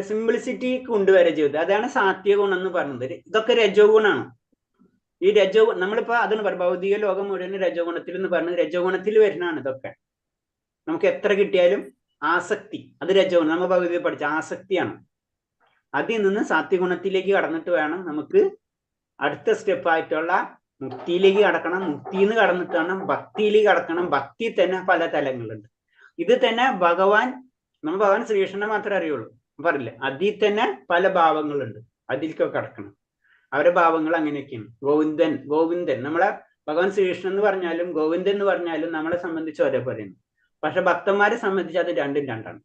സിംപ്ലിസിറ്റി കൊണ്ടുവരെ ജീവിതം. അതാണ് സാത്വിക ഗുണം എന്ന് പറയുന്നത്. ഇതൊക്കെ രജോ ഗുണമാണ്. ഈ രജോ നമ്മളിപ്പോ അതാണ് പറയുക, ഭൗതിക ലോകം മുഴുവൻ രജോ ഗുണത്തിൽ എന്ന് പറഞ്ഞത് രജോ ഗുണത്തിൽ വരുന്നതാണ് ഇതൊക്കെ. നമുക്ക് എത്ര കിട്ടിയാലും ആസക്തി, അത് രജോ ഗുണം. നമ്മൾ ഭൗതിക പഠിച്ച ആസക്തിയാണ്. അതിൽ നിന്ന് സാത്വിക ഗുണത്തിലേക്ക് കടന്നിട്ട് വേണം നമുക്ക് അടുത്ത സ്റ്റെപ്പായിട്ടുള്ള മുക്തിയിലേക്ക് കടക്കണം. മുക്തിയിൽ നിന്ന് കടന്നിട്ട് വേണം ഭക്തിയിലേക്ക് കടക്കണം. ഭക്തി തന്നെ പല തലങ്ങളുണ്ട്. ഇത് തന്നെ നമ്മൾ ഭഗവാൻ ശ്രീകൃഷ്ണനെ മാത്രമേ അറിയുള്ളൂ, പറയില്ല. അതിൽ തന്നെ പല ഭാവങ്ങളുണ്ട്, അതിലേക്കൊക്കെ കടക്കണം. അവരുടെ ഭാവങ്ങൾ അങ്ങനെയൊക്കെയാണ്. ഗോവിന്ദൻ നമ്മളെ ഭഗവാൻ ശ്രീകൃഷ്ണൻ എന്ന് പറഞ്ഞാലും ഗോവിന്ദൻ എന്ന് പറഞ്ഞാലും നമ്മളെ സംബന്ധിച്ച് ഒരേപോലെയാണ്. പക്ഷെ ഭക്തന്മാരെ സംബന്ധിച്ച് അത് രണ്ടും രണ്ടാണ്.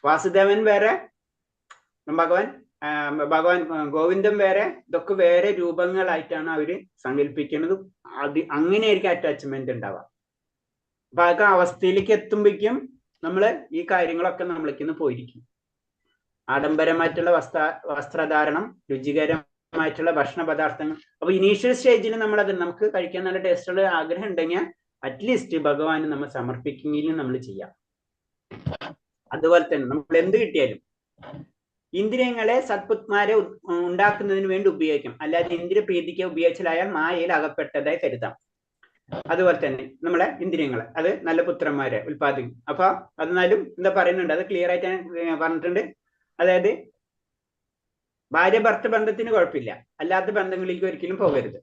വാസുദേവൻ വേറെ, ഭഗവാൻ ഗോവിന്ദൻ വേറെ. ഇതൊക്കെ വേറെ രൂപങ്ങളായിട്ടാണ് അവര് സങ്കല്പിക്കുന്നത്. അങ്ങനെയായിരിക്കും അറ്റാച്ച്മെന്റ് ഉണ്ടാവുക. അപ്പൊ അതൊക്കെ അവസ്ഥയിലേക്ക് എത്തുമ്പോഴേക്കും നമ്മള് ഈ കാര്യങ്ങളൊക്കെ നമ്മളിന്ന് പോയിരിക്കും. ആഡംബരമായിട്ടുള്ള വസ്ത്രധാരണം, രുചികരമായിട്ടുള്ള ഭക്ഷണ പദാർത്ഥങ്ങൾ. അപ്പൊ ഇനീഷ്യൽ സ്റ്റേജിൽ നമുക്ക് കഴിക്കാൻ നല്ല ടേസ്റ്റുള്ള ആഗ്രഹം ഉണ്ടെങ്കിൽ അറ്റ്ലീസ്റ്റ് ഭഗവാന് നമ്മൾ സമർപ്പിക്കുമെങ്കിലും നമ്മൾ ചെയ്യാം. അതുപോലെ തന്നെ നമ്മൾ എന്ത് കിട്ടിയാലും ഇന്ദ്രിയങ്ങളെ സത്പുത്മാരെ ഉണ്ടാക്കുന്നതിന് വേണ്ടി ഉപയോഗിക്കാം. അല്ലാതെ ഇന്ദ്രിയ പ്രീതിക്ക് ഉപയോഗിച്ചാൽ മായയിൽ അകപ്പെട്ടതായി കരുതാം. അതുപോലെ തന്നെ നമ്മളെ ഇന്ദ്രിയങ്ങളെ അത് നല്ല പുത്രന്മാരെ ഉൽപ്പാദിക്കും. അപ്പൊ എന്നാലും എന്താ പറയുന്നുണ്ട്, അത് ക്ലിയർ ആയിട്ട് ഞാൻ പറഞ്ഞിട്ടുണ്ട്. അതായത് ഭാര്യ ഭർത്തൃ ബന്ധത്തിന് കുഴപ്പമില്ല, അല്ലാത്ത ബന്ധങ്ങളിലേക്ക് ഒരിക്കലും പോകരുത്.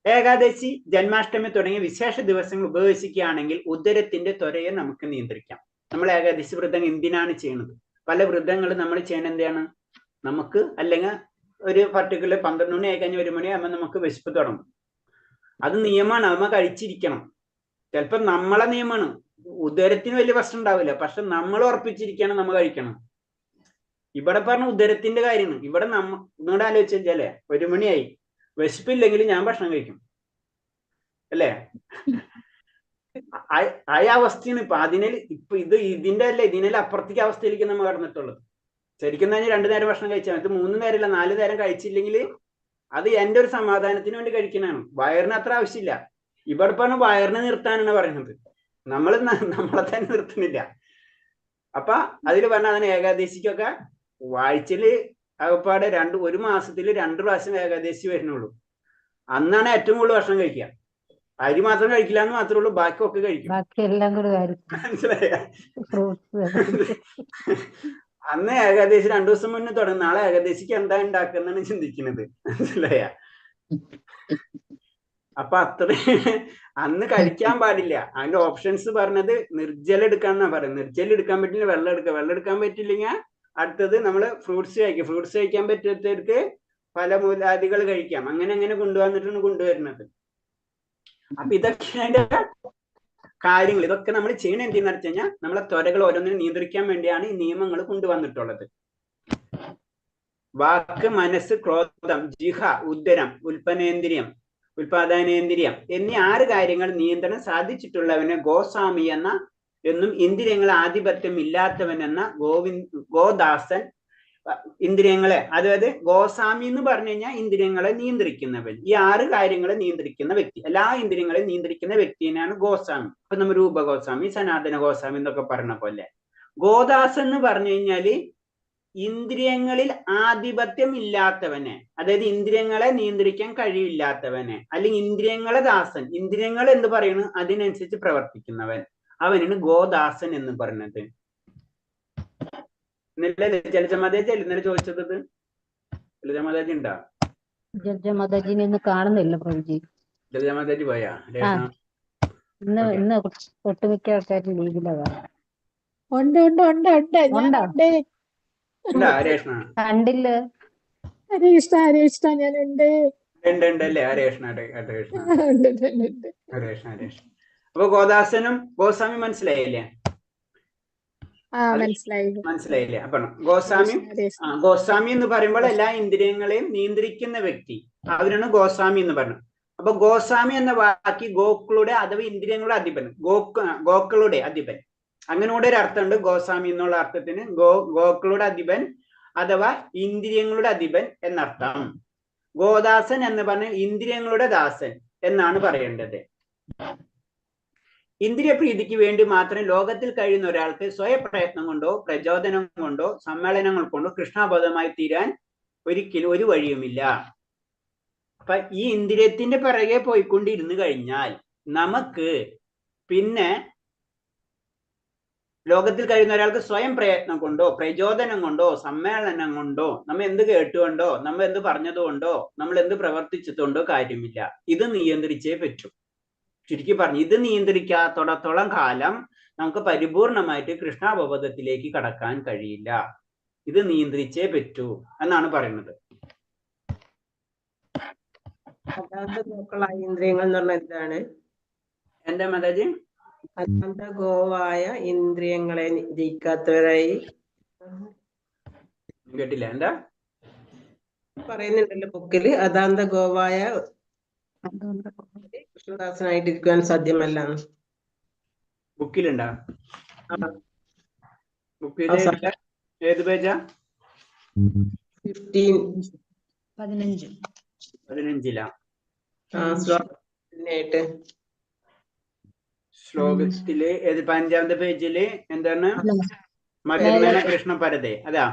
ഏകാദശി, ജന്മാഷ്ടമി തുടങ്ങിയ വിശേഷ ദിവസങ്ങൾ ഉപവസിക്കുകയാണെങ്കിൽ ഉദരത്തിന്റെ ത്വരയെ നമുക്ക് നിയന്ത്രിക്കാം. നമ്മൾ ഏകാദശി വ്രതം എന്തിനാണ് ചെയ്യുന്നത്? പല വ്രതങ്ങൾ നമ്മൾ ചെയ്യണത് എന്താണ്? നമുക്ക് അല്ലെങ്കിൽ ഒരു പർട്ടിക്കുലർ 12 മണി ആയി കഴിഞ്ഞാൽ 1 മണിയാകുമ്പോൾ നമുക്ക് വിശപ്പ് തുടങ്ങും. അത് നിയമമാണ്, നമ്മ കഴിച്ചിരിക്കണം. ചിലപ്പോ നമ്മളെ നിയമമാണ്. ഉദരത്തിന് വലിയ പ്രശ്നം ഉണ്ടാവില്ല, പക്ഷെ നമ്മൾ ഉറപ്പിച്ചിരിക്കണം നമ്മൾ കഴിക്കണം. ഇവിടെ പറഞ്ഞ ഉദരത്തിന്റെ കാര്യമാണ്. ഇവിടെ നിങ്ങളുടെ ആലോചിച്ചാലേ 1 മണിയായി, വിശപ്പില്ലെങ്കിൽ ഞാൻ ഭക്ഷണം കഴിക്കും, അല്ലേ? ആ അവസ്ഥയാണ് ഇപ്പൊ. ഇതിന്റെ അപ്പുറത്തേക്ക് അവസ്ഥയിലേക്ക് നമ്മൾ കടന്നിട്ടുള്ളത്. ശരിക്കും തന്നെ 2 നേരം ഭക്ഷണം കഴിച്ചാൽ മതി. 3 നേരമല്ല 4 നേരം കഴിച്ചില്ലെങ്കിൽ അത് എന്റെ ഒരു സമാധാനത്തിന് വേണ്ടി കഴിക്കുന്നതാണ്. വയറിന് അത്ര ആവശ്യമില്ല. ഇവിടെ പറഞ്ഞ വയറിനെ നിർത്താനാണ് പറയുന്നത്. നമ്മളെ തന്നെ നിർത്തുന്നില്ല. അപ്പൊ അതിൽ പറഞ്ഞ അതിന് ഏകാദശിക്കൊക്കെ ആഴ്ചയില് അകപ്പാടെ 1 മാസത്തില് 2 പ്രാവശ്യം ഏകാദശി വരുന്നുള്ളൂ. അന്നാണ് ഏറ്റവും കൂടുതൽ ഭക്ഷണം കഴിക്കുക. അരി മാത്രം കഴിക്കില്ല എന്ന് മാത്രമേ ഉള്ളൂ, ബാക്കിയൊക്കെ കഴിക്കും. മനസ്സിലായ? അന്ന് ഏകാദശി 2 ദിവസം മുന്നേ തുടങ്ങും. നാളെ ഏകാദശിക്ക് എന്താ ഉണ്ടാക്കുന്നതാണ് ചിന്തിക്കുന്നത്. മനസ്സിലായ? അപ്പൊ അന്ന് കഴിക്കാൻ പാടില്ല. അതിന്റെ ഓപ്ഷൻസ് പറഞ്ഞത് നിർജ്ജലം എടുക്കാന്നാ പറയുന്നത്. നിർജ്ജലം എടുക്കാൻ പറ്റില്ല, വെള്ളം എടുക്കുക. വെള്ളം എടുക്കാൻ പറ്റില്ലെങ്കിൽ അടുത്തത് നമ്മള് ഫ്രൂട്ട്സ് കഴിക്കും. ഫ്രൂട്ട്സ് കഴിക്കാൻ പറ്റാത്തവർക്ക് ഫലമൂലാദികൾ കഴിക്കാം. അങ്ങനെ കൊണ്ടുവന്നിട്ടാണ് കൊണ്ടുവരുന്നത്. അപ്പൊ ഇതൊക്കെ അതിന്റെ കാര്യങ്ങൾ. ഇതൊക്കെ നമ്മൾ ചെയ്യണ എന്തെന്ന് വെച്ച് കഴിഞ്ഞാൽ നമ്മളെ ത്വരകൾ ഓരോന്നിനും നിയന്ത്രിക്കാൻ വേണ്ടിയാണ് ഈ നിയമങ്ങൾ കൊണ്ടുവന്നിട്ടുള്ളത്. വാക്ക്, മനസ്സ്, ക്രോധം, ജിഹ, ഉദരം, ഉൽപാദനേന്ദ്രിയം എന്നീ 6 കാര്യങ്ങൾ നിയന്ത്രണം സാധിച്ചിട്ടുള്ളവനെ ഗോസ്വാമി എന്നും ഇന്ദ്രിയങ്ങൾ ആധിപത്യം ഇല്ലാത്തവൻ എന്ന ഗോദാസൻ. ഇന്ദ്രിയങ്ങളെ, അതായത് ഗോസ്വാമി എന്ന് പറഞ്ഞു കഴിഞ്ഞാൽ ഇന്ദ്രിയങ്ങളെ നിയന്ത്രിക്കുന്നവൻ. ഈ 6 കാര്യങ്ങളെ നിയന്ത്രിക്കുന്ന വ്യക്തി, എല്ലാ ഇന്ദ്രിയങ്ങളെ നിയന്ത്രിക്കുന്ന വ്യക്തിയാണ് ഗോസ്വാമി. അപ്പൊ നമ്മൾ രൂപ ഗോസ്വാമി, സനാതന ഗോസ്വാമി എന്നൊക്കെ പറഞ്ഞ പോലെ. ഗോദാസൻ എന്ന് പറഞ്ഞു കഴിഞ്ഞാല് ഇന്ദ്രിയങ്ങളിൽ ആധിപത്യം ഇല്ലാത്തവനെ, അതായത് ഇന്ദ്രിയങ്ങളെ നിയന്ത്രിക്കാൻ കഴിവില്ലാത്തവനെ, അല്ലെങ്കിൽ ഇന്ദ്രിയങ്ങളെ ദാസൻ. ഇന്ദ്രിയങ്ങൾ എന്ത് പറയുന്നു അതിനനുസരിച്ച് പ്രവർത്തിക്കുന്നവൻ, അവനാണ് ഗോദാസൻ എന്ന് പറയുന്നത്. ജലജമാതാജി ഇന്നലെ ചോദിച്ചത്? ജലജമാതാജി ഉണ്ടാ? ജലജമാതാജിനെ കാണുന്നില്ല പ്രഭുജി. ജലജമാതാജി പോയാ? ഇന്ന് ഒട്ടുമിക്ക ആൾക്കാരും ലീവിലാണ്. കണ്ടില്ല അപ്പൊ ഗോദാസനും ഗോസ്വാമി മനസ്സിലായില്ലേ? മനസ്സിലായില്ലേ? അപ്പൊ ഗോസ്വാമി എന്ന് പറയുമ്പോൾ എല്ലാ ഇന്ദ്രിയങ്ങളെയും നിയന്ത്രിക്കുന്ന വ്യക്തി, അവരാണ് ഗോസ്വാമി എന്ന് പറഞ്ഞത്. അപ്പൊ ഗോസ്വാമി എന്ന വാക്ക് ഗോക്കളുടെ അഥവാ ഇന്ദ്രിയങ്ങളുടെ അധിപൻ, ഗോക്കളുടെ അധിപൻ. അങ്ങനൂടെ ഒരു അർത്ഥമുണ്ട് ഗോസ്വാമി എന്നുള്ള അർത്ഥത്തിന്. ഗോക്കളുടെ അധിപൻ അഥവാ ഇന്ദ്രിയങ്ങളുടെ അധിപൻ എന്നർത്ഥം. ഗോദാസൻ എന്ന് പറഞ്ഞ ഇന്ദ്രിയങ്ങളുടെ ദാസൻ എന്നാണ് പറയേണ്ടത്. ഇന്ദ്രിയ പ്രീതിക്ക് വേണ്ടി മാത്രം ലോകത്തിൽ കഴിയുന്ന ഒരാൾക്ക് സ്വയപ്രയത്നം കൊണ്ടോ പ്രചോദനം കൊണ്ടോ സമ്മേളനങ്ങൾ കൊണ്ടോ കൃഷ്ണബോധമായി തീരാൻ ഒരിക്കലും ഒരു വഴിയുമില്ല. അപ്പൊ ഈ ഇന്ദ്രിയത്തിന്റെ പിറകെ പോയിക്കൊണ്ടിരുന്നു കഴിഞ്ഞാൽ നമുക്ക് പിന്നെ ലോകത്തിൽ കഴിയുന്ന ഒരാൾക്ക് സ്വയം പ്രയത്നം കൊണ്ടോ പ്രചോദനം കൊണ്ടോ സമ്മേളനം കൊണ്ടോ നമ്മൾ എന്ത് കേട്ടുകൊണ്ടോ നമ്മൾ എന്ത് പറഞ്ഞതുകൊണ്ടോ നമ്മൾ എന്ത് പ്രവർത്തിച്ചതുകൊണ്ടോ കാര്യമില്ല. ഇത് നിയന്ത്രിച്ചേ പറ്റൂ. ചുരുക്കി പറഞ്ഞു, ഇത് നിയന്ത്രിക്കാത്തോടത്തോളം കാലം നമുക്ക് പരിപൂർണമായിട്ട് കൃഷ്ണാവബോധത്തിലേക്ക് കടക്കാൻ കഴിയില്ല. ഇത് നിയന്ത്രിച്ചേ പറ്റൂ എന്നാണ് പറയുന്നത്. അതാന്തഗോക്കളായ ഇന്ദ്രിയങ്ങൾ എന്ന് പറഞ്ഞാൽ എന്താണ്? എന്താ മാതാജി? അതാന്തഗോവായ ഇന്ദ്രിയങ്ങളെ ജയിക്കാത്തവരായി കേട്ടില്ല, എന്താ പറയുന്നുണ്ടല്ലോ ബുക്കില്? അതാന്തഗോവായ കൃഷ്ണദാസനായിട്ടിരിക്കുവാൻ സാധ്യമല്ല. ബുക്കിലുണ്ടാ? ബുക്കില് ഏത് പേജാ? 15. ശ്ലോകത്തില് ഏത് 5ാമത്തെ പേജില് എന്താണ്? മകന്മേന കൃഷ്ണ പരതേ, അതാ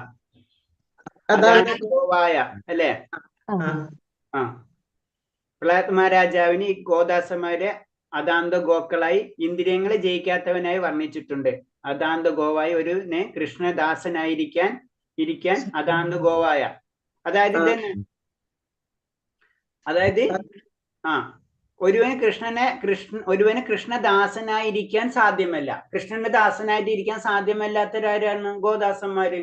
അതാണ് ഗോവായ അല്ലേ? ആ, പ്രഹ്ലാദ് മഹാരാജാവിന് ഈ ഗോദാസന്മാരെ അതാന്ത ഗോക്കളായി ഇന്ദ്രിയങ്ങളെ ജയിക്കാത്തവനായി വർണ്ണിച്ചിട്ടുണ്ട്. അതാന്ത ഗോവായ ഒരുവിനെ കൃഷ്ണദാസനായിരിക്കാൻ അതാന്ത ഗോവായ, അതായത് ഒരുവന് കൃഷ്ണദാസനായിരിക്കാൻ സാധ്യമല്ല. കൃഷ്ണന്റെ ദാസനായിട്ട് ഇരിക്കാൻ സാധ്യമല്ലാത്തവരാരാണ്? ഗോദാസന്മാര്.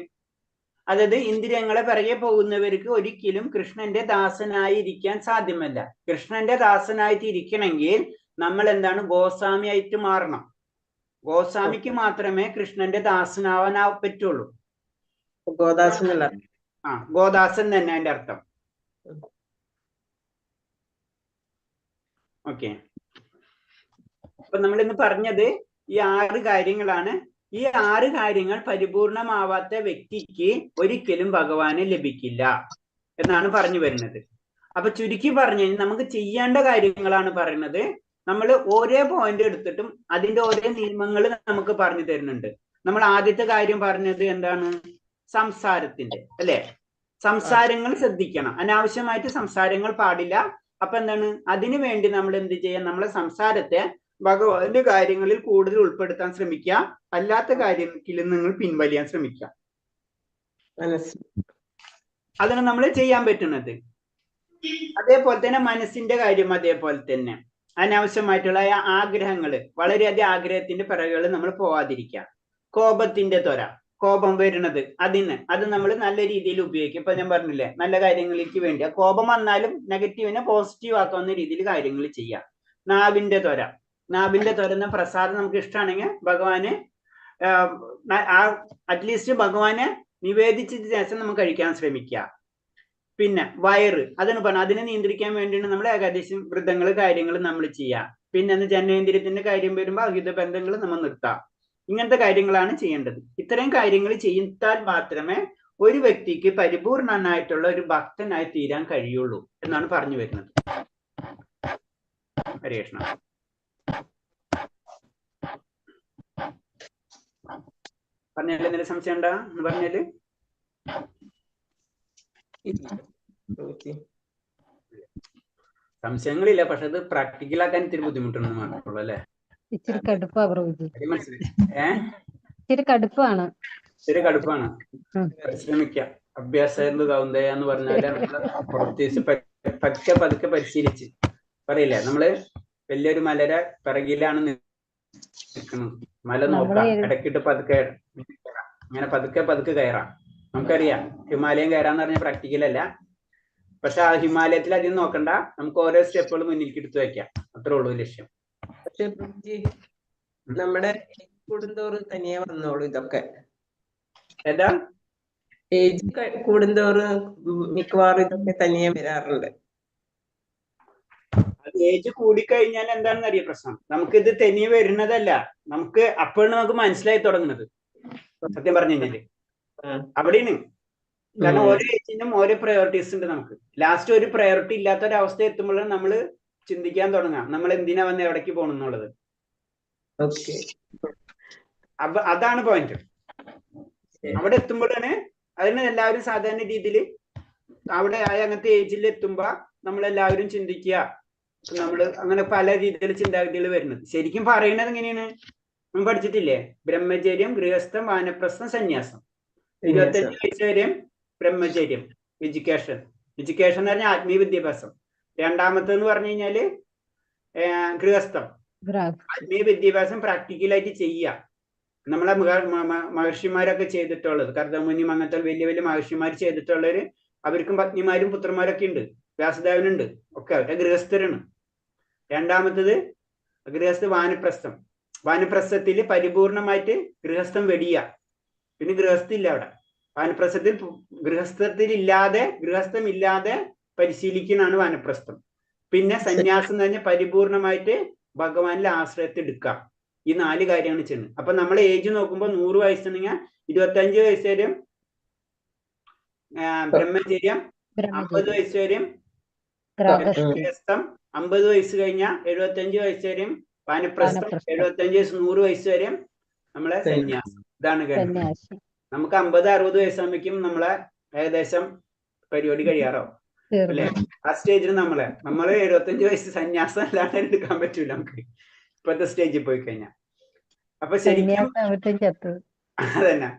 അതായത് ഇന്ദ്രിയങ്ങളെ പിറകെ പോകുന്നവർക്ക് ഒരിക്കലും കൃഷ്ണന്റെ ദാസനായിരിക്കാൻ സാധ്യമല്ല. കൃഷ്ണന്റെ ദാസനായിട്ട് ഇരിക്കണമെങ്കിൽ നമ്മൾ എന്താണ്? ഗോസ്വാമി ആയിട്ട് മാറണം. ഗോസ്വാമിക്ക് മാത്രമേ കൃഷ്ണന്റെ ദാസനാവാൻ പറ്റുള്ളൂ. ഗോദാസനല്ല, ഗോദാസൻ തന്നെ അതിന്റെ അർത്ഥം. ഓക്കെ, അപ്പൊ നമ്മൾ ഇന്ന് പറഞ്ഞത് ഈ 6 കാര്യങ്ങളാണ്. ഈ 6 കാര്യങ്ങൾ പരിപൂർണമാവാത്ത വ്യക്തിക്ക് ഒരിക്കലും ഭഗവാനെ ലഭിക്കില്ല എന്നാണ് പറഞ്ഞു വരുന്നത്. അപ്പൊ ചുരുക്കി പറഞ്ഞു കഴിഞ്ഞാൽ നമുക്ക് ചെയ്യേണ്ട കാര്യങ്ങളാണ് പറയുന്നത്. നമ്മൾ ഓരോ പോയിന്റ് എടുത്തിട്ടും അതിന്റെ ഓരോ നിയമങ്ങൾ നമുക്ക് പറഞ്ഞു തരുന്നുണ്ട്. നമ്മൾ ആദ്യത്തെ കാര്യം പറഞ്ഞത് എന്താണ്? സംസാരത്തിന്റെ, അല്ലെ? സംസാരങ്ങൾ ശ്രദ്ധിക്കണം, അനാവശ്യമായിട്ട് സംസാരങ്ങൾ പാടില്ല. അപ്പൊ എന്താണ്? അതിനു വേണ്ടി നമ്മൾ എന്ത് ചെയ്യാം? നമ്മളെ സംസാരത്തെ ഭഗവാന്റെ കാര്യങ്ങളിൽ കൂടുതൽ ഉൾപ്പെടുത്താൻ ശ്രമിക്കുക. അല്ലാത്ത കാര്യത്തിൽ നിങ്ങൾ പിൻവലിയാൻ ശ്രമിക്കുക. അതാണ് നമ്മൾ ചെയ്യാൻ പറ്റുന്നത്. അതേപോലെ തന്നെ മനസ്സിന്റെ കാര്യം അതേപോലെ തന്നെ അനാവശ്യമായിട്ടുള്ള ആഗ്രഹങ്ങള്, വളരെയധികം ആഗ്രഹത്തിന്റെ പിറകുകൾ നമ്മൾ പോവാതിരിക്കുക. കോപത്തിന്റെ ത്വര, കോപം വരുന്നത് അത് നമ്മൾ നല്ല രീതിയിൽ ഉപയോഗിക്കും. ഇപ്പൊ ഞാൻ പറഞ്ഞില്ലേ, നല്ല കാര്യങ്ങളിലേക്ക് വേണ്ടി ആ കോപം വന്നാലും നെഗറ്റീവിനെ പോസിറ്റീവ് ആക്കാവുന്ന രീതിയിൽ കാര്യങ്ങൾ ചെയ്യാം. നാവിന്റെ ത്വര എന്ന പ്രസാദം നമുക്ക് ഇഷ്ടമാണെങ്കിൽ ഭഗവാന് അറ്റ്ലീസ്റ്റ് ഭഗവാനെ നിവേദിച്ചതിന് ശേഷം നമുക്ക് കഴിക്കാൻ ശ്രമിക്കുക. പിന്നെ വയറ്, അതാണ് പറഞ്ഞത്, അതിനെ നിയന്ത്രിക്കാൻ വേണ്ടിയാണ് നമ്മൾ ഏകാദശി വ്രതങ്ങൾ കാര്യങ്ങൾ നമ്മൾ ചെയ്യാം. പിന്നെ ജനേന്ദ്രിയത്തിന്റെ കാര്യം വരുമ്പോൾ അഹിത ബന്ധങ്ങൾ നമ്മൾ നിർത്താം. ഇങ്ങനത്തെ കാര്യങ്ങളാണ് ചെയ്യേണ്ടത്. ഇത്തരം കാര്യങ്ങൾ ചെയ്താൽ മാത്രമേ ഒരു വ്യക്തിക്ക് പരിപൂർണനായിട്ടുള്ള ഒരു ഭക്തനായി തീരാൻ കഴിയുള്ളൂ എന്നാണ് പറഞ്ഞു വരുന്നത്. ഹരേ കൃഷ്ണ. പറഞ്ഞാല് എന്തെങ്കിലും സംശയം ഉണ്ടാ എന്ന് പറഞ്ഞാല്? സംശയങ്ങളില്ല, പക്ഷെ അത് പ്രാക്ടിക്കലാക്കാൻ ഇത്തിരി ബുദ്ധിമുട്ടുണ്ടെന്ന് മാത്രമേ അല്ലേ? ഇച്ചിരി കടുപ്പാ പ്രഭുജി. ഇച്ചിരി കടുപ്പാണ്. പരിശ്രമിക്കാം. അഭ്യാസകാവുന്ന എന്ന് പറഞ്ഞാല് പ്രത്യേകിച്ച് പതുക്കെ പരിശീലിച്ച് പറയില്ലേ, നമ്മള് വലിയൊരു മലയുടെ പിറകിലാണ് നിൽക്കുന്നത്. മല നോക്കാം, ഇടക്കിട്ട് പതുക്കെ അങ്ങനെ പതുക്കെ കയറാം. നമുക്കറിയാം ഹിമാലയം കയറാന്ന് പറഞ്ഞാൽ പ്രാക്ടിക്കലല്ല. പക്ഷെ ആ ഹിമാലയത്തിൽ അധികം നോക്കണ്ട, നമുക്ക് ഓരോ സ്റ്റെപ്പുകൾ മുന്നിലേക്ക് എടുത്തു വെക്കാം. അത്രേ ഉള്ളൂ ലക്ഷ്യം. പക്ഷെ നമ്മുടെ കൂടുന്തോറും തനിയെ വന്നോളൂ ഇതൊക്കെ. ഏതാ? ഏജ് കൂടുന്തോറും മിക്കവാറും ഇതൊക്കെ തനിയെ വരാറുണ്ട്. ഏജ് കൂടിക്കഴിഞ്ഞാൽ എന്താണെന്ന് അറിയ പ്രശ്നം. നമുക്ക് ഇത് തനിയെ വരുന്നതല്ല, നമുക്ക് അപ്പോഴാണ് നമുക്ക് മനസ്സിലായി തുടങ്ങുന്നത്. സത്യം പറഞ്ഞു കഴിഞ്ഞാല് അവിടെയാണ്. കാരണം ഓരോ ഏജിനും ഓരോ പ്രയോറിറ്റീസ് ഉണ്ട്. നമുക്ക് ലാസ്റ്റ് ഒരു പ്രയോറിറ്റി ഇല്ലാത്ത ഒരു അവസ്ഥ എത്തുമ്പോഴാണ് നമ്മൾ ചിന്തിക്കാൻ തുടങ്ങാം നമ്മൾ എന്തിനാ വന്ന് എവിടേക്ക് പോകണം എന്നുള്ളത്. അപ്പൊ അതാണ് പോയിന്റ്. അവിടെ എത്തുമ്പോഴാണ് അതിന് എല്ലാവരും സാധാരണ രീതിയിൽ അവിടെ അങ്ങനത്തെ ഏജിൽ എത്തുമ്പോ നമ്മളെല്ലാവരും ചിന്തിക്കുക, നമ്മള് അങ്ങനെ പല രീതിയിൽ ചിന്താഗതികൾ വരുന്നത്. ശരിക്കും പറയുന്നത് എങ്ങനെയാണ് നമ്മൾ പഠിച്ചിട്ടില്ലേ? ബ്രഹ്മചര്യം, ഗൃഹസ്ഥം, വാനപ്രസ്ഥം, സന്യാസം. 25 വയസ്സ് വരെയും ബ്രഹ്മചര്യം, എഡ്യൂക്കേഷൻ എന്ന് പറഞ്ഞാൽ ആത്മീയ വിദ്യാഭ്യാസം. രണ്ടാമത്തെന്ന് പറഞ്ഞു കഴിഞ്ഞാല് ഗൃഹസ്ഥം, ആത്മീയ വിദ്യാഭ്യാസം പ്രാക്ടിക്കലായിട്ട് ചെയ്യുക. നമ്മളെ മഹർഷിമാരൊക്കെ ചെയ്തിട്ടുള്ളത്, കർദമുനിയും അങ്ങനത്തെ വലിയ വലിയ മഹർഷിമാർ ചെയ്തിട്ടുള്ളവര്, അവർക്കും പത്നിമാരും പുത്രന്മാരൊക്കെ ഉണ്ട്, വ്യാസദേവനുണ്ട്, ഒക്കെ അവരുടെ ഗൃഹസ്ഥരാണ്. രണ്ടാമത്തത് ഗൃഹസ്ഥ വാനപ്രസ്ഥം. വാനപ്രസ്ഥത്തിൽ പരിപൂർണമായിട്ട് ഗൃഹസ്ഥം വെടിയ, പിന്നെ ഗൃഹസ്ഥില്ല അവിടെ. വാനപ്രസ്ഥത്തിൽ ഗൃഹസ്ഥം ഇല്ലാതെ പരിശീലിക്കുന്നതാണ് വാനപ്രസ്ഥം. പിന്നെ സന്യാസം എന്ന് പറഞ്ഞാൽ പരിപൂർണമായിട്ട് ഭഗവാനിലെ ആശ്രയത്തെ എടുക്കാം. ഈ 4 കാര്യമാണ് ചെയ്യുന്നത്. അപ്പൊ നമ്മൾ ഏജ് നോക്കുമ്പോൾ 100 വയസ്സുണ്ടെങ്കിൽ 25 വയസ്സ് വരെയും ബ്രഹ്മചര്യം, 50 വയസ്സ് വരെയും ഗൃഹസ്ഥം, 50 വയസ്സ് കഴിഞ്ഞാൽ 75 വയസ്സ് വരെയും വാനപ്രസ്ഥം, 75 വയസ്സ് 100 വയസ്സ് വരെയും നമ്മളെ സന്യാസം. ഇതാണ് കാര്യം. നമുക്ക് 50-60 വയസ്സാകുമ്പോഴേക്കും നമ്മളെ ഏകദേശം പരിപാടി കഴിയാറാവും അല്ലെ? ആ സ്റ്റേജിൽ നമ്മള് 75 വയസ്സ് സന്യാസം അല്ലാണ്ട് എടുക്കാൻ പറ്റൂല നമുക്ക് ഇപ്പോഴത്തെ സ്റ്റേജിൽ പോയി കഴിഞ്ഞാൽ. അപ്പൊ ശരിക്കും അതന്നെ,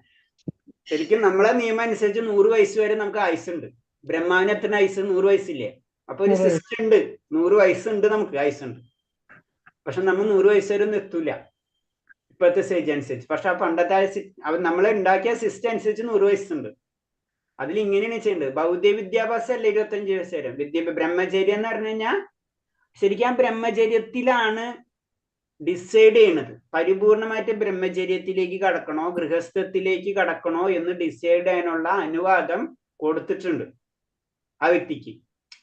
ശരിക്കും നമ്മളെ നിയമം അനുസരിച്ച് 100 വയസ്സ് വരെ നമുക്ക് ആയുസുണ്ട്. ബ്രഹ്മാവിന് എത്ര ആയുസ്? 100 വയസ്സില്ലേ? അപ്പൊ ഒരു സിസ്റ്റം ഉണ്ട്, 100 വയസ്സുണ്ട്, നമുക്ക് ആയുസുണ്ട്. പക്ഷെ നമ്മൾ 100 വയസ്സ് വരെ ഒന്നും എത്തൂല ഇപ്പോഴത്തെ സ്റ്റേജ് അനുസരിച്ച്. പക്ഷെ ആ പണ്ടത്തെ നമ്മളെ ഉണ്ടാക്കിയ സിസ്റ്റം അനുസരിച്ച് 100 വയസ്സുണ്ട്. അതിൽ ഇങ്ങനെയാണ് ചെയ്യേണ്ടത്. ഭൗതിക വിദ്യാഭ്യാസം അല്ല 25 വയസ്സ് വരെ. ബ്രഹ്മചര്യം എന്ന് പറഞ്ഞു കഴിഞ്ഞാൽ ശരിക്കും ആ ബ്രഹ്മചര്യത്തിലാണ് ഡിസൈഡ് ചെയ്യണത്. പരിപൂർണമായിട്ട് ബ്രഹ്മചര്യത്തിലേക്ക് കടക്കണോ ഗൃഹസ്ഥത്തിലേക്ക് കടക്കണോ എന്ന് ഡിസൈഡ് ചെയ്യാനുള്ള അനുവാദം കൊടുത്തിട്ടുണ്ട് ആ വ്യക്തിക്ക്.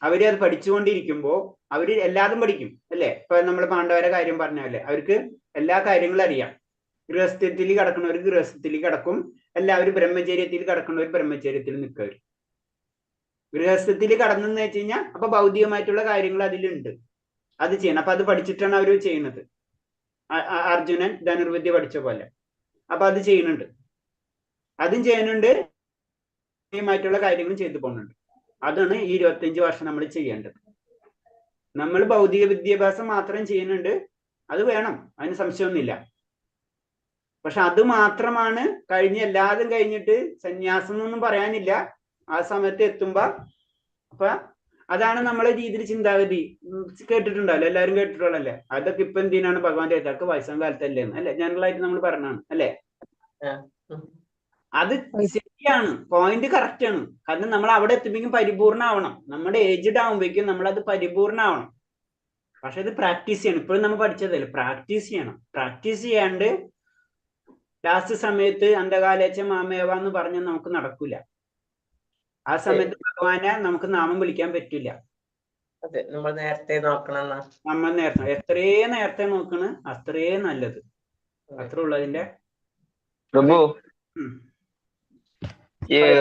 അവര് അത് പഠിച്ചുകൊണ്ടിരിക്കുമ്പോ അവര് എല്ലാതും പഠിക്കും അല്ലെ? ഇപ്പൊ നമ്മൾ പാണ്ഡവരെ കാര്യം പറഞ്ഞല്ലേ, അവർക്ക് എല്ലാ കാര്യങ്ങളും അറിയാം. ഗൃഹസ്ഥത്തിൽ കിടക്കുന്നവർ ഗൃഹസ്ഥത്തിൽ കിടക്കും, എല്ലാവരും ബ്രഹ്മചര്യത്തിൽ കിടക്കുന്നവർ ബ്രഹ്മചര്യത്തിൽ നിൽക്കവർ. ഗൃഹസ്ഥത്തിൽ കടന്നെന്ന് വെച്ച് കഴിഞ്ഞാൽ അപ്പൊ ഭൗതികമായിട്ടുള്ള കാര്യങ്ങൾ അതിലുണ്ട്, അത് ചെയ്യണം. അപ്പൊ അത് പഠിച്ചിട്ടാണ് അവർ ചെയ്യുന്നത്. അർജുനൻ ധനുർവിദ്യ പഠിച്ച പോലെ അപ്പൊ അത് ചെയ്യുന്നുണ്ട്, അതും ചെയ്യുന്നുണ്ട്, ായിട്ടുള്ള കാര്യങ്ങളും ചെയ്തു പോകുന്നുണ്ട്. അതാണ് ഈ 25 വർഷം നമ്മൾ ചെയ്യേണ്ടത്. നമ്മൾ ഭൗതിക വിദ്യാഭ്യാസം മാത്രം ചെയ്യുന്നുണ്ട്, അത് വേണം, അതിന് സംശയമൊന്നുമില്ല. പക്ഷെ അത് മാത്രമാണ് എല്ലാതും കഴിഞ്ഞിട്ട് സന്യാസം എന്നൊന്നും പറയാനില്ല ആ സമയത്ത് എത്തുമ്പോ. അപ്പൊ അതാണ് നമ്മളെ രീതിയിൽ ചിന്താഗതി. കേട്ടിട്ടുണ്ടല്ലോ, എല്ലാവരും കേട്ടിട്ടുള്ളല്ലേ? അതൊക്കെ ഇപ്പൊ എന്തിനാണ് ഭഗവാന്റെ ഇതൊക്കെ വയസ്സാം കാലത്തല്ലേ അല്ലെ? ജനറൽ ആയിട്ട് നമ്മൾ പറഞ്ഞാണ് അല്ലെ? അത് ശരിയാണ്, പോയിന്റ് കറക്റ്റ് ആണ്. കാരണം നമ്മൾ അവിടെ എത്തുമ്പോഴേക്കും പരിപൂർണ്ണമാവണം. നമ്മുടെ ഏജ്ഡ് ആവുമ്പോഴേക്കും നമ്മളത് പരിപൂർണ്ണമാവണം. പക്ഷെ അത് പ്രാക്ടീസ് ചെയ്യണം. ഇപ്പോഴും നമ്മൾ പഠിച്ചതല്ലേ, പ്രാക്ടീസ് ചെയ്യണം. പ്രാക്ടീസ് ചെയ്യാണ്ട് ലാസ്റ്റ് സമയത്ത് അന്ധകാലേച്ച മാമേവ എന്ന് പറഞ്ഞാൽ നമുക്ക് നടക്കൂല. ആ സമയത്ത് ഭഗവാനെ നമുക്ക് നാമം വിളിക്കാൻ പറ്റില്ല. നമ്മൾ നേരത്തെ നോക്കണം. നമ്മൾ നേരത്തെ എത്രയും നേരത്തെ നോക്കണ് അത്രയും നല്ലത്. അത്ര ഉള്ളതിന്റെ പ്രഭു